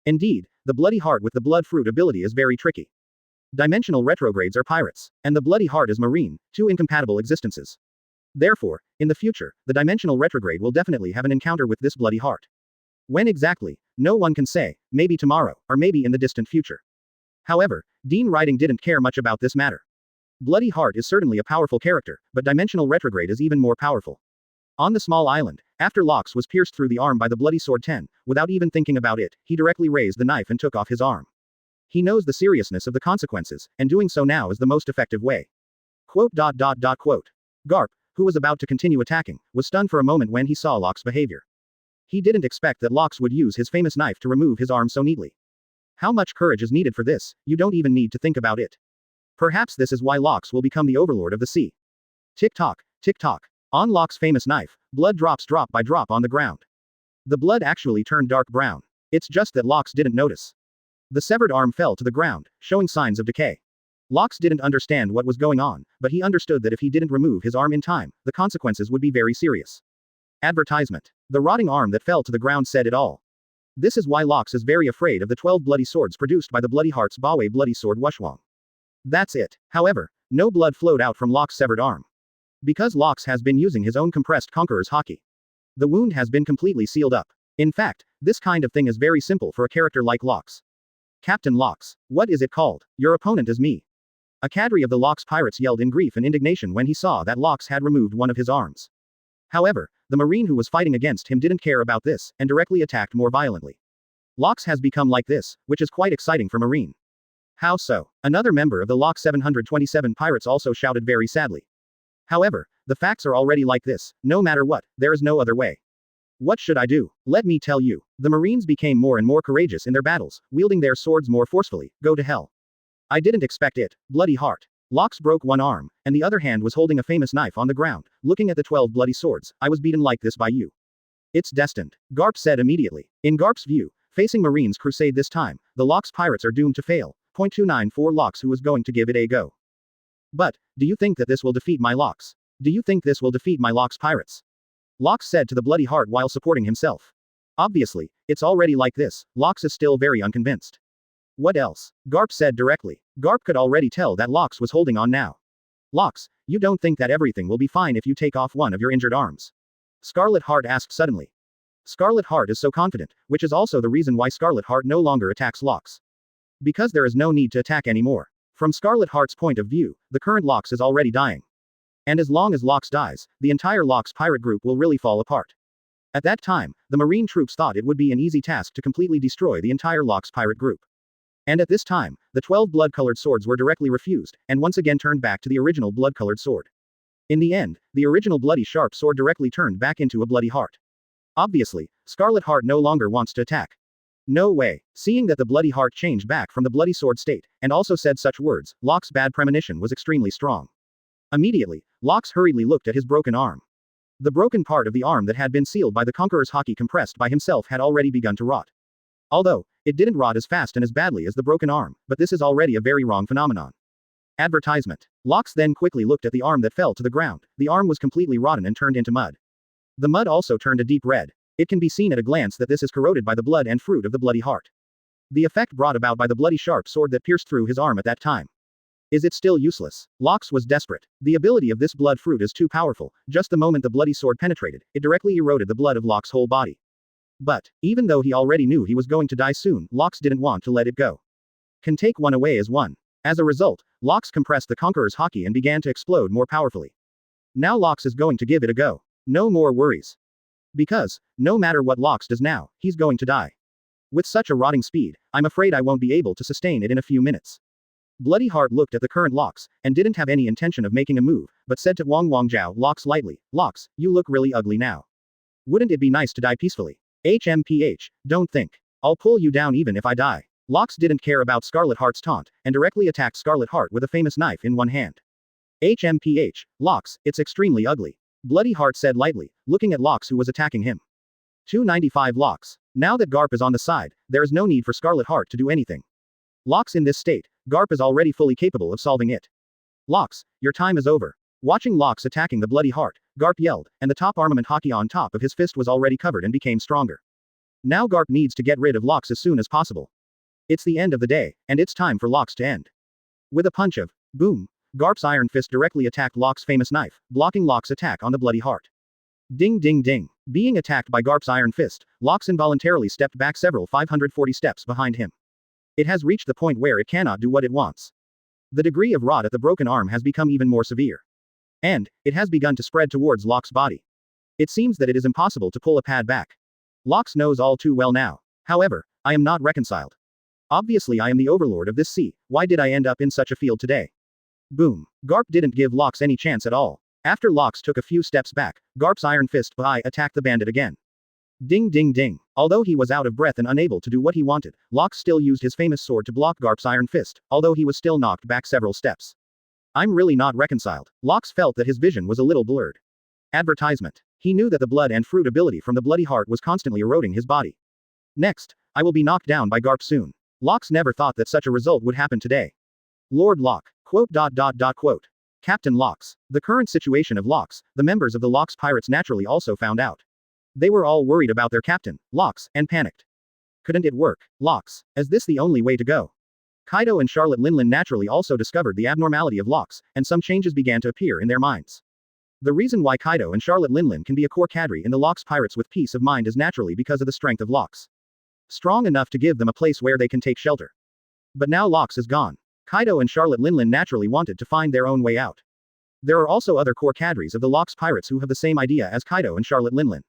[SPEAKER 2] Indeed, the Bloody Heart with the blood fruit ability is very tricky. Dimensional retrogrades are pirates, and the Bloody Heart is marine, two incompatible existences. Therefore, in the future, the dimensional retrograde will definitely have an encounter with this Bloody Heart. When exactly, no one can say, maybe tomorrow, or maybe in the distant future. However, Dean Riding didn't care much about this matter. Bloody Heart is certainly a powerful character, but dimensional retrograde is even more powerful. On the small island, after Locks was pierced through the arm by the bloody sword 10, without even thinking about it, he directly raised the knife and took off his arm. He knows the seriousness of the consequences, and doing so now is the most effective way. Quote. Garp, who was about to continue attacking, was stunned for a moment when he saw Locks' behavior. He didn't expect that Locks would use his famous knife to remove his arm so neatly. How much courage is needed for this? You don't even need to think about it. Perhaps this is why Locks will become the overlord of the sea. Tick-tock, tick-tock. On Locks' famous knife, blood drops drop by drop on the ground. The blood actually turned dark brown. It's just that Locks didn't notice. The severed arm fell to the ground, showing signs of decay. Locks didn't understand what was going on, but he understood that if he didn't remove his arm in time, the consequences would be very serious. Advertisement. The rotting arm that fell to the ground said it all. This is why Locks is very afraid of the 12 bloody swords produced by the Bloody Heart's Bwe bloody sword Wushwang. That's it. However, no blood flowed out from Locks' severed arm. Because Locks has been using his own compressed Conqueror's haki. The wound has been completely sealed up. In fact, this kind of thing is very simple for a character like Locks. Captain Locks. What is it called? Your opponent is me. A cadre of the Locks pirates yelled in grief and indignation when he saw that Locks had removed one of his arms. However, the marine who was fighting against him didn't care about this, and directly attacked more violently. Locks has become like this, which is quite exciting for marine. How so? Another member of the Locks 727 pirates also shouted very sadly. However, the facts are already like this, no matter what, there is no other way. What should I do? Let me tell you. The Marines became more and more courageous in their battles, wielding their swords more forcefully. Go to hell. I didn't expect it. Bloody Heart. Locks broke one arm, and the other hand was holding a famous knife on the ground, looking at the 12 bloody swords. I was beaten like this by you. It's destined. Garp said immediately. In Garp's view, facing Marines' crusade this time, the Locks pirates are doomed to fail. 294 Locks who was going to give it a go. But, do you think that this will defeat my Locks? Do you think this will defeat my Locks pirates? Locks said to the Bloody Heart while supporting himself. Obviously, it's already like this. Locks is still very unconvinced. What else? Garp said directly. Garp could already tell that Locks was holding on now. Locks, you don't think that everything will be fine if you take off one of your injured arms? Scarlet Heart asked suddenly. Scarlet Heart is so confident, which is also the reason why Scarlet Heart no longer attacks Locks. Because there is no need to attack anymore. From Scarlet Heart's point of view, the current Locks is already dying. And as long as Locks dies, the entire Locks pirate group will really fall apart. At that time, the Marine troops thought it would be an easy task to completely destroy the entire Locks pirate group. And at this time, the 12 blood-colored swords were directly refused, and once again turned back to the original blood-colored sword. In the end, the original bloody sharp sword directly turned back into a Bloody Heart. Obviously, Scarlet Heart no longer wants to attack. No way. Seeing that the Bloody Heart changed back from the bloody sword state, and also said such words, Locks' bad premonition was extremely strong. Immediately, Locks hurriedly looked at his broken arm. The broken part of the arm that had been sealed by the Conqueror's haki compressed by himself had already begun to rot. Although, it didn't rot as fast and as badly as the broken arm, but this is already a very wrong phenomenon. Advertisement. Locks then quickly looked at the arm that fell to the ground. The arm was completely rotten and turned into mud. The mud also turned a deep red. It can be seen at a glance that this is corroded by the blood and fruit of the Bloody Heart. The effect brought about by the bloody sharp sword that pierced through his arm at that time. Is it still useless? Locks was desperate. The ability of this blood fruit is too powerful. Just the moment the bloody sword penetrated, it directly eroded the blood of Locks' whole body. But, even though he already knew he was going to die soon, Locks didn't want to let it go. Can take one away as one. As a result, Locks compressed the Conqueror's haki and began to explode more powerfully. Now Locks is going to give it a go. No more worries. Because, no matter what Locks does now, he's going to die. With such a rotting speed, I'm afraid I won't be able to sustain it in a few minutes. Bloody Heart looked at the current Locks, and didn't have any intention of making a move, but said to Wang Wangjiao Locks lightly, Locks, you look really ugly now. Wouldn't it be nice to die peacefully? HMPH, don't think. I'll pull you down even if I die. Locks didn't care about Scarlet Heart's taunt, and directly attacked Scarlet Heart with a famous knife in one hand. HMPH, Locks, it's extremely ugly. Bloody Heart said lightly, looking at Locks who was attacking him. 295 Locks. Now that Garp is on the side, there is no need for Scarlet Heart to do anything. Locks in this state, Garp is already fully capable of solving it. Locks, your time is over. Watching Locks attacking the Bloody Heart, Garp yelled, and the top armament haki on top of his fist was already covered and became stronger. Now Garp needs to get rid of Locks as soon as possible. It's the end of the day, and it's time for Locks to end. With a punch of boom, Garp's iron fist directly attacked Locks' famous knife, blocking Locks' attack on the Bloody Heart. Ding ding ding. Being attacked by Garp's iron fist, Locks involuntarily stepped back several 540 steps behind him. It has reached the point where it cannot do what it wants. The degree of rot at the broken arm has become even more severe. And, it has begun to spread towards Locks' body. It seems that it is impossible to pull a pad back. Locks knows all too well now. However, I am not reconciled. Obviously I am the overlord of this sea, why did I end up in such a field today? Boom. Garp didn't give Locks any chance at all. After Locks took a few steps back, Garp's iron fist Bwe attacked the bandit again. Ding ding ding. Although he was out of breath and unable to do what he wanted, Locke still used his famous sword to block Garp's iron fist, although he was still knocked back several steps. I'm really not reconciled. Locke felt that his vision was a little blurred. Advertisement. He knew that the blood and fruit ability from the bloody heart was constantly eroding his body. Next, I will be knocked down by Garp soon. Locke never thought that such a result would happen today. Lord Locke. Quote. Captain Locke. The current situation of Locke, the members of the Locke pirates naturally also found out. They were all worried about their captain, Locke, and panicked. Couldn't it work, Locke? Is this the only way to go? Kaido and Charlotte Linlin naturally also discovered the abnormality of Locke, and some changes began to appear in their minds. The reason why Kaido and Charlotte Linlin can be a core cadre in the Locke pirates with peace of mind is naturally because of the strength of Locke. Strong enough to give them a place where they can take shelter. But now Locke is gone. Kaido and Charlotte Linlin naturally wanted to find their own way out. There are also other core cadres of the Locke pirates who have the same idea as Kaido and Charlotte Linlin.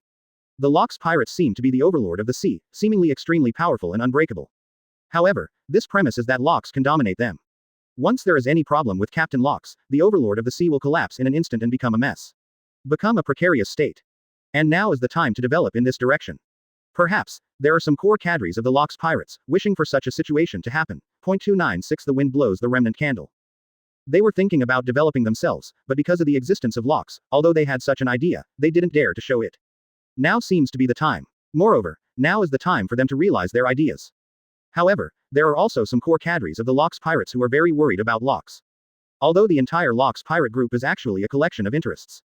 [SPEAKER 2] The Locke pirates seem to be the overlord of the sea, seemingly extremely powerful and unbreakable. However, this premise is that Locke can dominate them. Once there is any problem with Captain Locke, the overlord of the sea will collapse in an instant and become a mess. Become a precarious state. And now is the time to develop in this direction. Perhaps, there are some core cadres of the Locke pirates, wishing for such a situation to happen. 296 The wind blows the remnant candle. They were thinking about developing themselves, but because of the existence of Locke, although they had such an idea, they didn't dare to show it. Now seems to be the time. Moreover, now is the time for them to realize their ideas. However, there are also some core cadres of the Locke pirates who are very worried about Locke. Although the entire Locke pirate group is actually a collection of interests.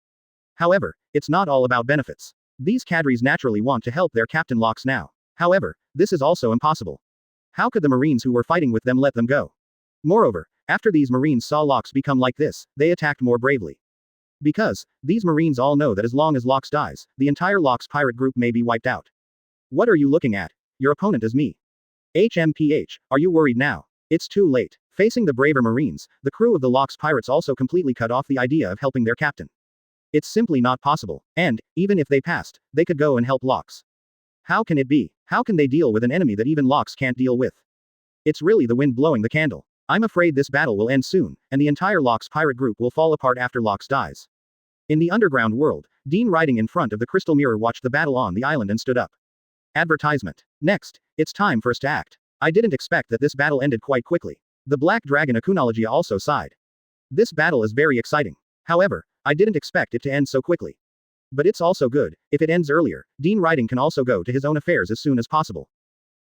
[SPEAKER 2] However, it's not all about benefits. These cadres naturally want to help their Captain Locke now. However, this is also impossible. How could the Marines who were fighting with them let them go? Moreover, after these Marines saw Locke become like this, they attacked more bravely. Because, these Marines all know that as long as Locke dies, the entire Locke pirate group may be wiped out. What are you looking at? Your opponent is me. HMPH, are you worried now? It's too late. Facing the braver Marines, the crew of the Locke pirates also completely cut off the idea of helping their captain. It's simply not possible, and, even if they passed, they could go and help Locke. How can it be? How can they deal with an enemy that even Locke can't deal with? It's really the wind blowing the candle. I'm afraid this battle will end soon, and the entire Locke pirate group will fall apart after Locke dies. In the underground world, Dean riding in front of the crystal mirror watched the battle on the island and stood up. Advertisement. Next, it's time for us to act. I didn't expect that this battle ended quite quickly. The Black Dragon Akunology also sighed. This battle is very exciting. However, I didn't expect it to end so quickly. But it's also good, if it ends earlier, Dean Riding can also go to his own affairs as soon as possible.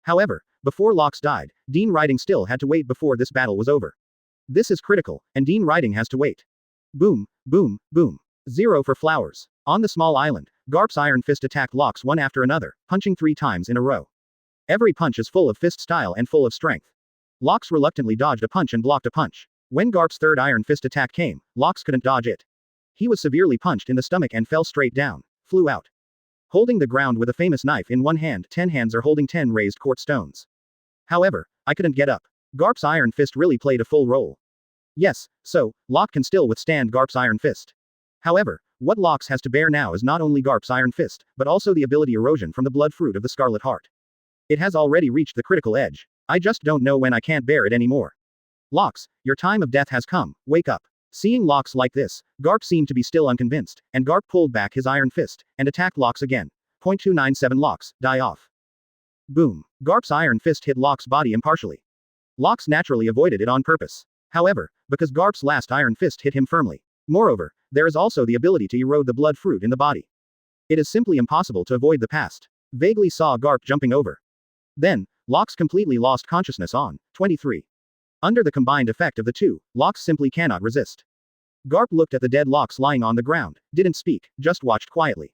[SPEAKER 2] However, before Locke died, Dean Riding still had to wait before this battle was over. This is critical, and Dean Riding has to wait. Boom, boom, boom. 0 for flowers. On the small island, Garp's iron fist attacked Locke one after another, punching 3 times in a row. Every punch is full of fist style and full of strength. Locke reluctantly dodged a punch and blocked a punch. When Garp's third iron fist attack came, Locke couldn't dodge it. He was severely punched in the stomach and fell straight down, flew out. Holding the ground with a famous knife in one hand, 10 hands are holding 10 raised quartz stones. However, I couldn't get up. Garp's iron fist really played a full role. Yes, so, Locke can still withstand Garp's iron fist. However, what Locke has to bear now is not only Garp's iron fist, but also the ability erosion from the blood fruit of the Scarlet Heart. It has already reached the critical edge. I just don't know when I can't bear it anymore. Locke, your time of death has come, wake up. Seeing Locke like this, Garp seemed to be still unconvinced, and Garp pulled back his iron fist, and attacked Locke again. 297 Locke, die off. Boom. Garp's iron fist hit Locke's body impartially. Locke naturally avoided it on purpose. However, because Garp's last iron fist hit him firmly. Moreover, there is also the ability to erode the blood fruit in the body. It is simply impossible to avoid the past. Vaguely saw Garp jumping over. Then, Locke completely lost consciousness on 23. Under the combined effect of the two, Locke simply cannot resist. Garp looked at the dead Locke lying on the ground, didn't speak, just watched quietly.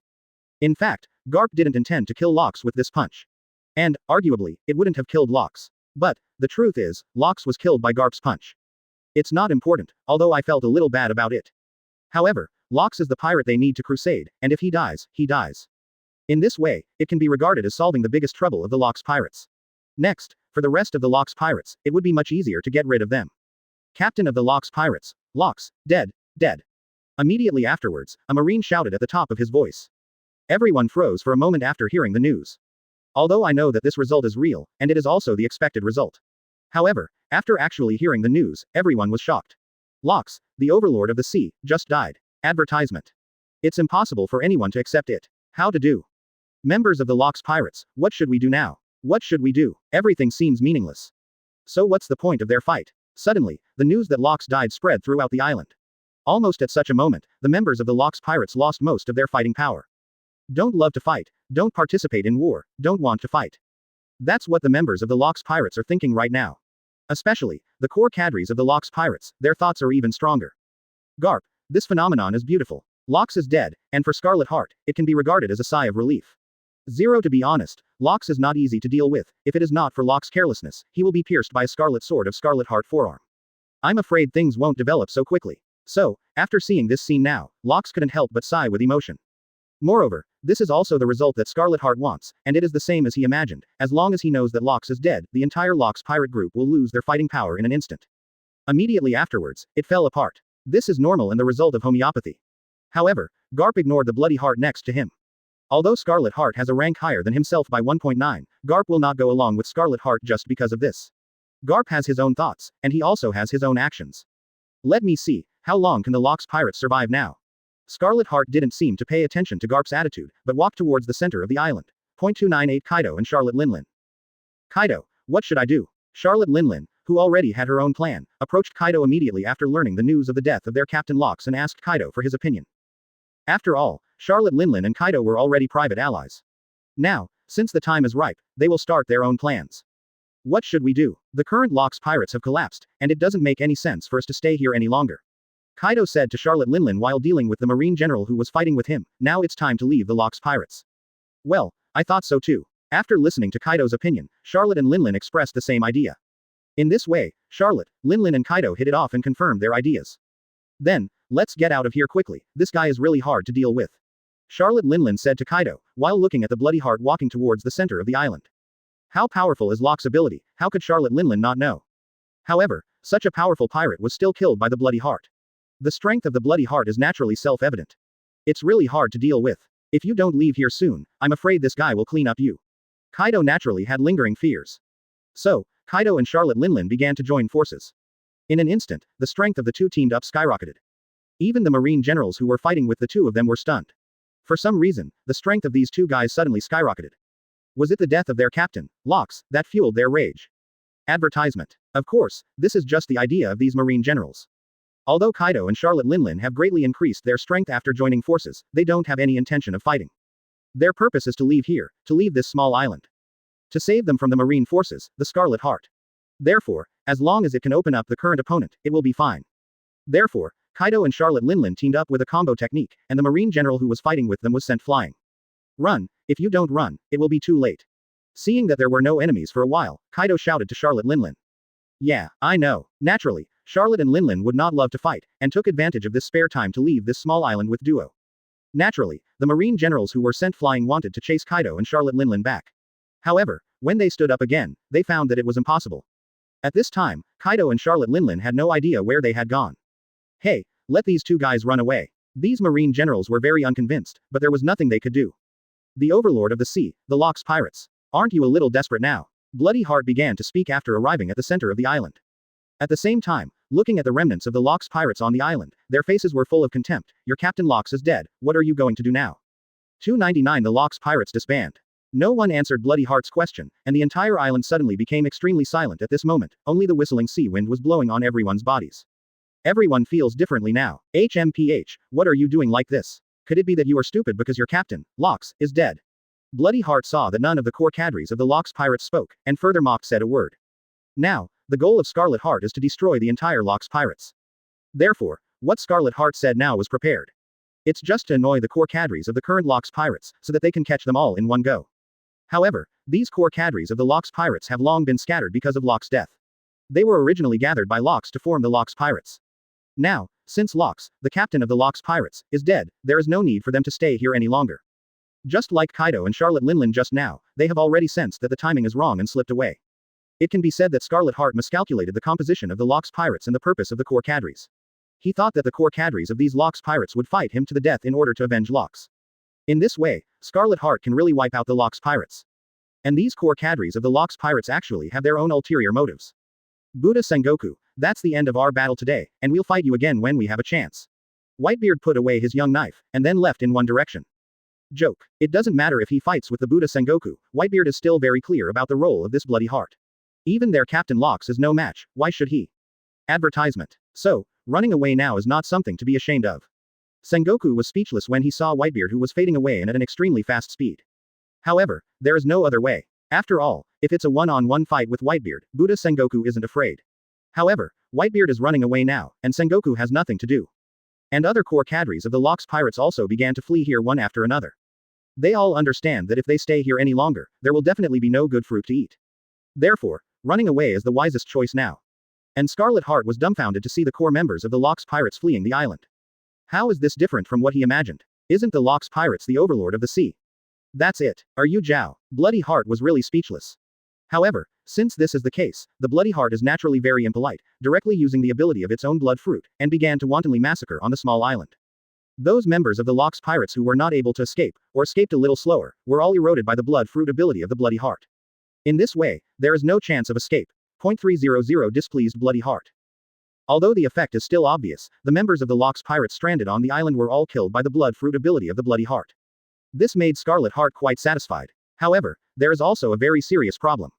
[SPEAKER 2] In fact, Garp didn't intend to kill Locke with this punch. And, arguably, it wouldn't have killed Locke. But, the truth is, Locke was killed by Garp's punch. It's not important, although I felt a little bad about it. However, Locke is the pirate they need to crusade, and if he dies, he dies. In this way, it can be regarded as solving the biggest trouble of the Locke pirates. Next, for the rest of the Locke pirates, it would be much easier to get rid of them. Captain of the Locke pirates, Locke, dead, dead. Immediately afterwards, a marine shouted at the top of his voice. Everyone froze for a moment after hearing the news. Although I know that this result is real, and it is also the expected result. However, after actually hearing the news, everyone was shocked. Locke, the overlord of the sea, just died. Advertisement. It's impossible for anyone to accept it. How to do? Members of the Locks Pirates, what should we do now? What should we do? Everything seems meaningless. So what's the point of their fight? Suddenly, the news that Locks died spread throughout the island. Almost at such a moment, the members of the Locks Pirates lost most of their fighting power. Don't love to fight, don't participate in war, don't want to fight. That's what the members of the Locks Pirates are thinking right now. Especially, the core cadres of the Locks Pirates, their thoughts are even stronger. Garp, this phenomenon is beautiful. Locks is dead, and for Scarlet Heart, it can be regarded as a sigh of relief. Zero, to be honest, Locks is not easy to deal with. If it is not for Locks' carelessness, he will be pierced by a scarlet sword of Scarlet Heart forearm. I'm afraid things won't develop so quickly. So, after seeing this scene now, Locks couldn't help but sigh with emotion. Moreover, this is also the result that Scarlet Heart wants, and it is the same as he imagined. As long as he knows that Locks is dead, the entire Locks pirate group will lose their fighting power in an instant. Immediately afterwards, it fell apart. This is normal and the result of homeopathy. However, Garp ignored the bloody heart next to him. Although Scarlet Heart has a rank higher than himself by 1.9, Garp will not go along with Scarlet Heart just because of this. Garp has his own thoughts, and he also has his own actions. Let me see, how long can the Locks pirates survive now? Scarlet Heart didn't seem to pay attention to Garp's attitude, but walked towards the center of the island. 298 Kaido and Charlotte linlin. Kaido, what should I do? Charlotte linlin, who already had her own plan, approached Kaido immediately after learning the news of the death of their captain Locks and asked Kaido for his opinion. After all, Charlotte linlin and Kaido were already private allies. Now, since the time is ripe, they will start their own plans. What should we do? The current Locks pirates have collapsed, and it doesn't make any sense for us to stay here any longer. Kaido said to Charlotte linlin while dealing with the Marine General who was fighting with him, now it's time to leave the Locks pirates. Well, I thought so too. After listening to Kaido's opinion, Charlotte and linlin expressed the same idea. In this way, Charlotte, linlin and Kaido hit it off and confirmed their ideas. Then, let's get out of here quickly, this guy is really hard to deal with. Charlotte linlin said to Kaido, while looking at the bloody heart walking towards the center of the island. How powerful is Locks' ability, how could Charlotte linlin not know? However, such a powerful pirate was still killed by the bloody heart. The strength of the bloody heart is naturally self-evident. It's really hard to deal with. If you don't leave here soon, I'm afraid this guy will clean up you. Kaido naturally had lingering fears. So, Kaido and Charlotte linlin began to join forces. In an instant, the strength of the two teamed up skyrocketed. Even the Marine generals who were fighting with the two of them were stunned. For some reason, the strength of these two guys suddenly skyrocketed. Was it the death of their captain, Locks, that fueled their rage? Advertisement. Of course, this is just the idea of these Marine generals. Although Kaido and Charlotte linlin have greatly increased their strength after joining forces, they don't have any intention of fighting. Their purpose is to leave here, to leave this small island. To save them from the Marine forces, the Scarlet Heart. Therefore, as long as it can open up the current opponent, it will be fine. Therefore, Kaido and Charlotte linlin teamed up with a combo technique, and the Marine general who was fighting with them was sent flying. Run, if you don't run, it will be too late. Seeing that there were no enemies for a while, Kaido shouted to Charlotte linlin. Yeah, I know. Naturally, Charlotte and linlin would not love to fight, and took advantage of this spare time to leave this small island with duo. Naturally, the Marine generals who were sent flying wanted to chase Kaido and Charlotte linlin back. However, when they stood up again, they found that it was impossible. At this time, Kaido and Charlotte linlin had no idea where they had gone. Hey, let these two guys run away. These Marine generals were very unconvinced, but there was nothing they could do. The overlord of the sea, the Locks pirates. Aren't you a little desperate now? Bloody Heart began to speak after arriving at the center of the island. At the same time, looking at the remnants of the Locks pirates on the island, their faces were full of contempt. Your captain Locks is dead, what are you going to do now? 299 The Locks pirates disband. No one answered Bloody Heart's question, and the entire island suddenly became extremely silent at this moment, only the whistling sea wind was blowing on everyone's bodies. Everyone feels differently now. HMPH, what are you doing like this? Could it be that you are stupid because your captain, Locks, is dead? Bloody Heart saw that none of the core cadres of the Locks pirates spoke, and further mocked said a word. Now, the goal of Scarlet Heart is to destroy the entire Locks pirates. Therefore, what Scarlet Heart said now was prepared. It's just to annoy the core cadres of the current Locks pirates, so that they can catch them all in one go. However, these core cadres of the Locks pirates have long been scattered because of Locks' death. They were originally gathered by Locks to form the Locks pirates. Now, since Locks, the captain of the Locks pirates, is dead, there is no need for them to stay here any longer. Just like Kaido and Charlotte linlin just now, they have already sensed that the timing is wrong and slipped away. It can be said that Scarlet Heart miscalculated the composition of the Locks pirates and the purpose of the core cadres. He thought that the core cadres of these Locks pirates would fight him to the death in order to avenge Locks. In this way, Scarlet Heart can really wipe out the Locks pirates. And these core cadres of the Locks pirates actually have their own ulterior motives. Buddha Sengoku, that's the end of our battle today, and we'll fight you again when we have a chance. Whitebeard put away his young knife, and then left in one direction. Joke. It doesn't matter if he fights with the Buddha Sengoku, Whitebeard is still very clear about the role of this bloody heart. Even their Captain Locks is no match, why should he? Advertisement. So, running away now is not something to be ashamed of. Sengoku was speechless when he saw Whitebeard, who was fading away and at an extremely fast speed. However, there is no other way. After all, if it's a one-on-one fight with Whitebeard, Buddha Sengoku isn't afraid. However, Whitebeard is running away now, and Sengoku has nothing to do. And other core cadres of the Locks pirates also began to flee here one after another. They all understand that if they stay here any longer, there will definitely be no good fruit to eat. Therefore, running away is the wisest choice now. And Scarlet Heart was dumbfounded to see the core members of the Locks pirates fleeing the island. How is this different from what he imagined? Isn't the Locks pirates the overlord of the sea? That's it. Are you Zhao? Bloody Heart was really speechless. However, since this is the case, the Bloody Heart is naturally very impolite, directly using the ability of its own blood fruit, and began to wantonly massacre on the small island. Those members of the Locks pirates who were not able to escape, or escaped a little slower, were all eroded by the blood fruit ability of the Bloody Heart. In this way, there is no chance of escape. 300 Displeased Bloody Heart. Although the effect is still obvious, the members of the Locks pirates stranded on the island were all killed by the blood fruit ability of the Bloody Heart. This made Scarlet Heart quite satisfied. However, there is also a very serious problem.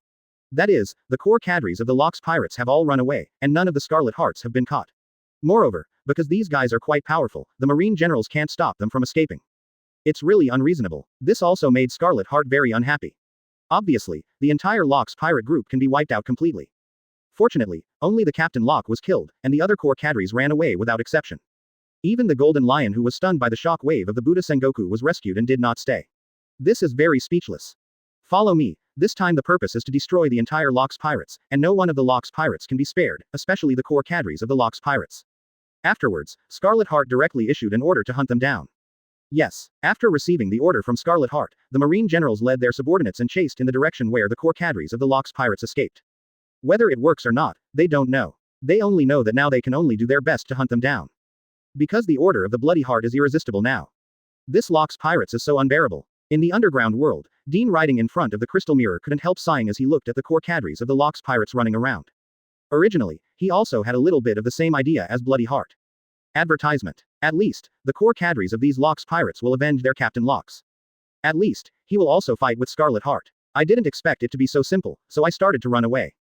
[SPEAKER 2] That is, the core cadres of the Locks pirates have all run away, and none of the Scarlet Hearts have been caught. Moreover, because these guys are quite powerful, the Marine generals can't stop them from escaping. It's really unreasonable. This also made Scarlet Heart very unhappy. Obviously, the entire Locks pirate group can be wiped out completely. Fortunately, only the Captain Lock was killed, and the other core cadres ran away without exception. Even the Golden Lion, who was stunned by the shock wave of the Buddha Sengoku, was rescued and did not stay. This is very speechless. Follow me. This time the purpose is to destroy the entire Locks pirates, and no one of the Locks pirates can be spared, especially the core cadres of the Locks pirates. Afterwards, Scarlet Heart directly issued an order to hunt them down. Yes, after receiving the order from Scarlet Heart, the Marine generals led their subordinates and chased in the direction where the core cadres of the Locks pirates escaped. Whether it works or not, they don't know. They only know that now they can only do their best to hunt them down. Because the order of the Bloody Heart is irresistible now. This Locks pirates is so unbearable. In the underground world, Dean riding in front of the crystal mirror couldn't help sighing as he looked at the core cadres of the Locks pirates running around. Originally, he also had a little bit of the same idea as Bloody Heart. Advertisement. At least, the core cadres of these Locks pirates will avenge their Captain Locks. At least, he will also fight with Scarlet Heart. I didn't expect it to be so simple, so I started to run away.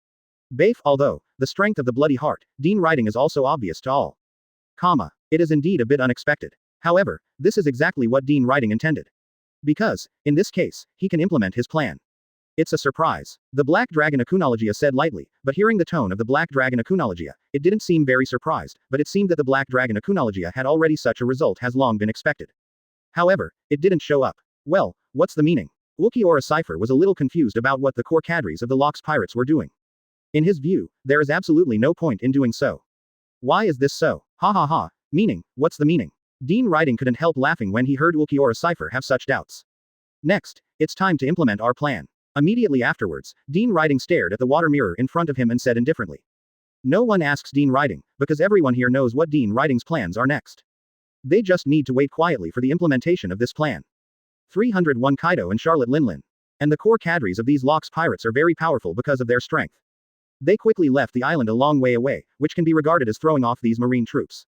[SPEAKER 2] Although, the strength of the Bloody Heart, Dean riding is also obvious to all. It is indeed a bit unexpected. However, this is exactly what Dean riding intended. Because, in this case, he can implement his plan. It's a surprise. The Black Dragon Akunologia said lightly, but hearing the tone of the Black Dragon Akunologia, it didn't seem very surprised, but it seemed that the Black Dragon Akunologia had already such a result has long been expected. However, it didn't show up. Well, what's the meaning? Ulquiorra Cipher was a little confused about what the core cadres of the Locks pirates were doing. In his view, there is absolutely no point in doing so. Why is this so? Ha ha ha. Meaning, what's the meaning? Dean riding couldn't help laughing when he heard Ulquiorra Cipher have such doubts. Next, it's time to implement our plan. Immediately afterwards, Dean riding stared at the water mirror in front of him and said indifferently. No one asks Dean riding, because everyone here knows what Dean riding's plans are next. They just need to wait quietly for the implementation of this plan. 301 Kaido and Charlotte linlin. And the core cadres of these Locks pirates are very powerful because of their strength. They quickly left the island a long way away, which can be regarded as throwing off these marine troops.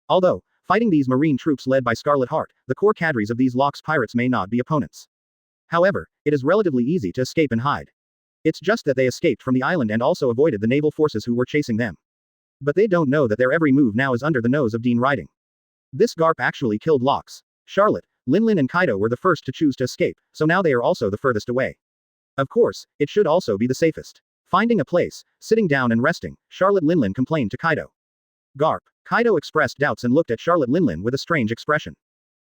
[SPEAKER 2] Although, fighting these marine troops led by Scarlet Heart, the core cadres of these Locks pirates may not be opponents. However, it is relatively easy to escape and hide. It's just that they escaped from the island and also avoided the naval forces who were chasing them. But they don't know that their every move now is under the nose of Dean riding. This Garp actually killed Locks. Charlotte, linlin and Kaido were the first to choose to escape, so now they are also the furthest away. Of course, it should also be the safest. Finding a place, sitting down and resting, Charlotte linlin complained to Kaido. Garp. Kaido expressed doubts and looked at Charlotte linlin with a strange expression.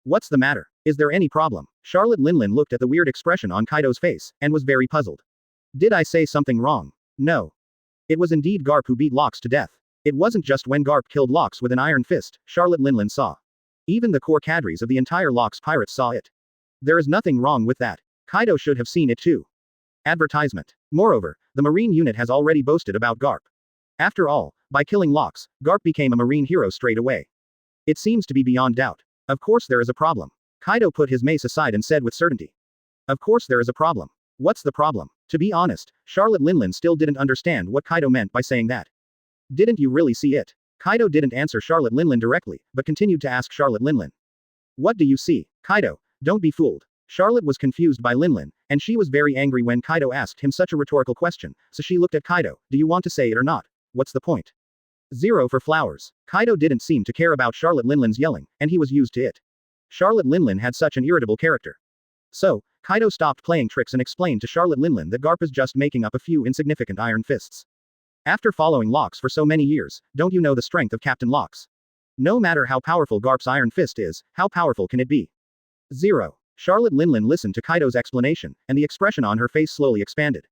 [SPEAKER 2] What's the matter? Is there any problem? Charlotte linlin looked at the weird expression on Kaido's face, and was very puzzled. Did I say something wrong? No. It was indeed Garp who beat Locks to death. It wasn't just when Garp killed Locks with an iron fist, Charlotte linlin saw. Even the core cadres of the entire Locks pirates saw it. There is nothing wrong with that. Kaido should have seen it too. Advertisement. Moreover, the Marine unit has already boasted about Garp. After all, by killing Locks, Garp became a Marine hero straight away. It seems to be beyond doubt. Of course there is a problem. Kaido put his mace aside and said with certainty. Of course there is a problem. What's the problem? To be honest, Charlotte linlin still didn't understand what Kaido meant by saying that. Didn't you really see it? Kaido didn't answer Charlotte linlin directly, but continued to ask Charlotte linlin. What do you see? Kaido, don't be fooled. Charlotte was confused by Linlin, and she was very angry when Kaido asked him such a rhetorical question, so she looked at Kaido, do you want to say it or not? What's the point? 0 for flowers. Kaido didn't seem to care about Charlotte Linlin's yelling, and he was used to it. Charlotte Linlin had such an irritable character. So, Kaido stopped playing tricks and explained to Charlotte Linlin that Garp is just making up a few insignificant iron fists. After following Locks for so many years, don't you know the strength of Captain Locks? No matter how powerful Garp's iron fist is, how powerful can it be? 0. Charlotte Linlin listened to Kaido's explanation, and the expression on her face slowly expanded.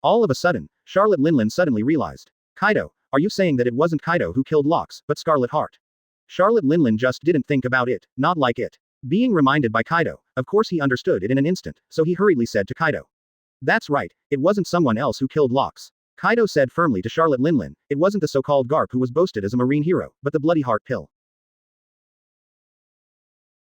[SPEAKER 2] All of a sudden, Charlotte Linlin suddenly realized. Kaido, are you saying that it wasn't Kaido who killed Locks, but Scarlet Heart? Charlotte Linlin just didn't think about it, not like it. Being reminded by Kaido, of course he understood it in an instant, so he hurriedly said to Kaido. That's right, it wasn't someone else who killed Locks. Kaido said firmly to Charlotte Linlin, it wasn't the so-called Garp who was boasted as a marine hero, but the bloody heart pill.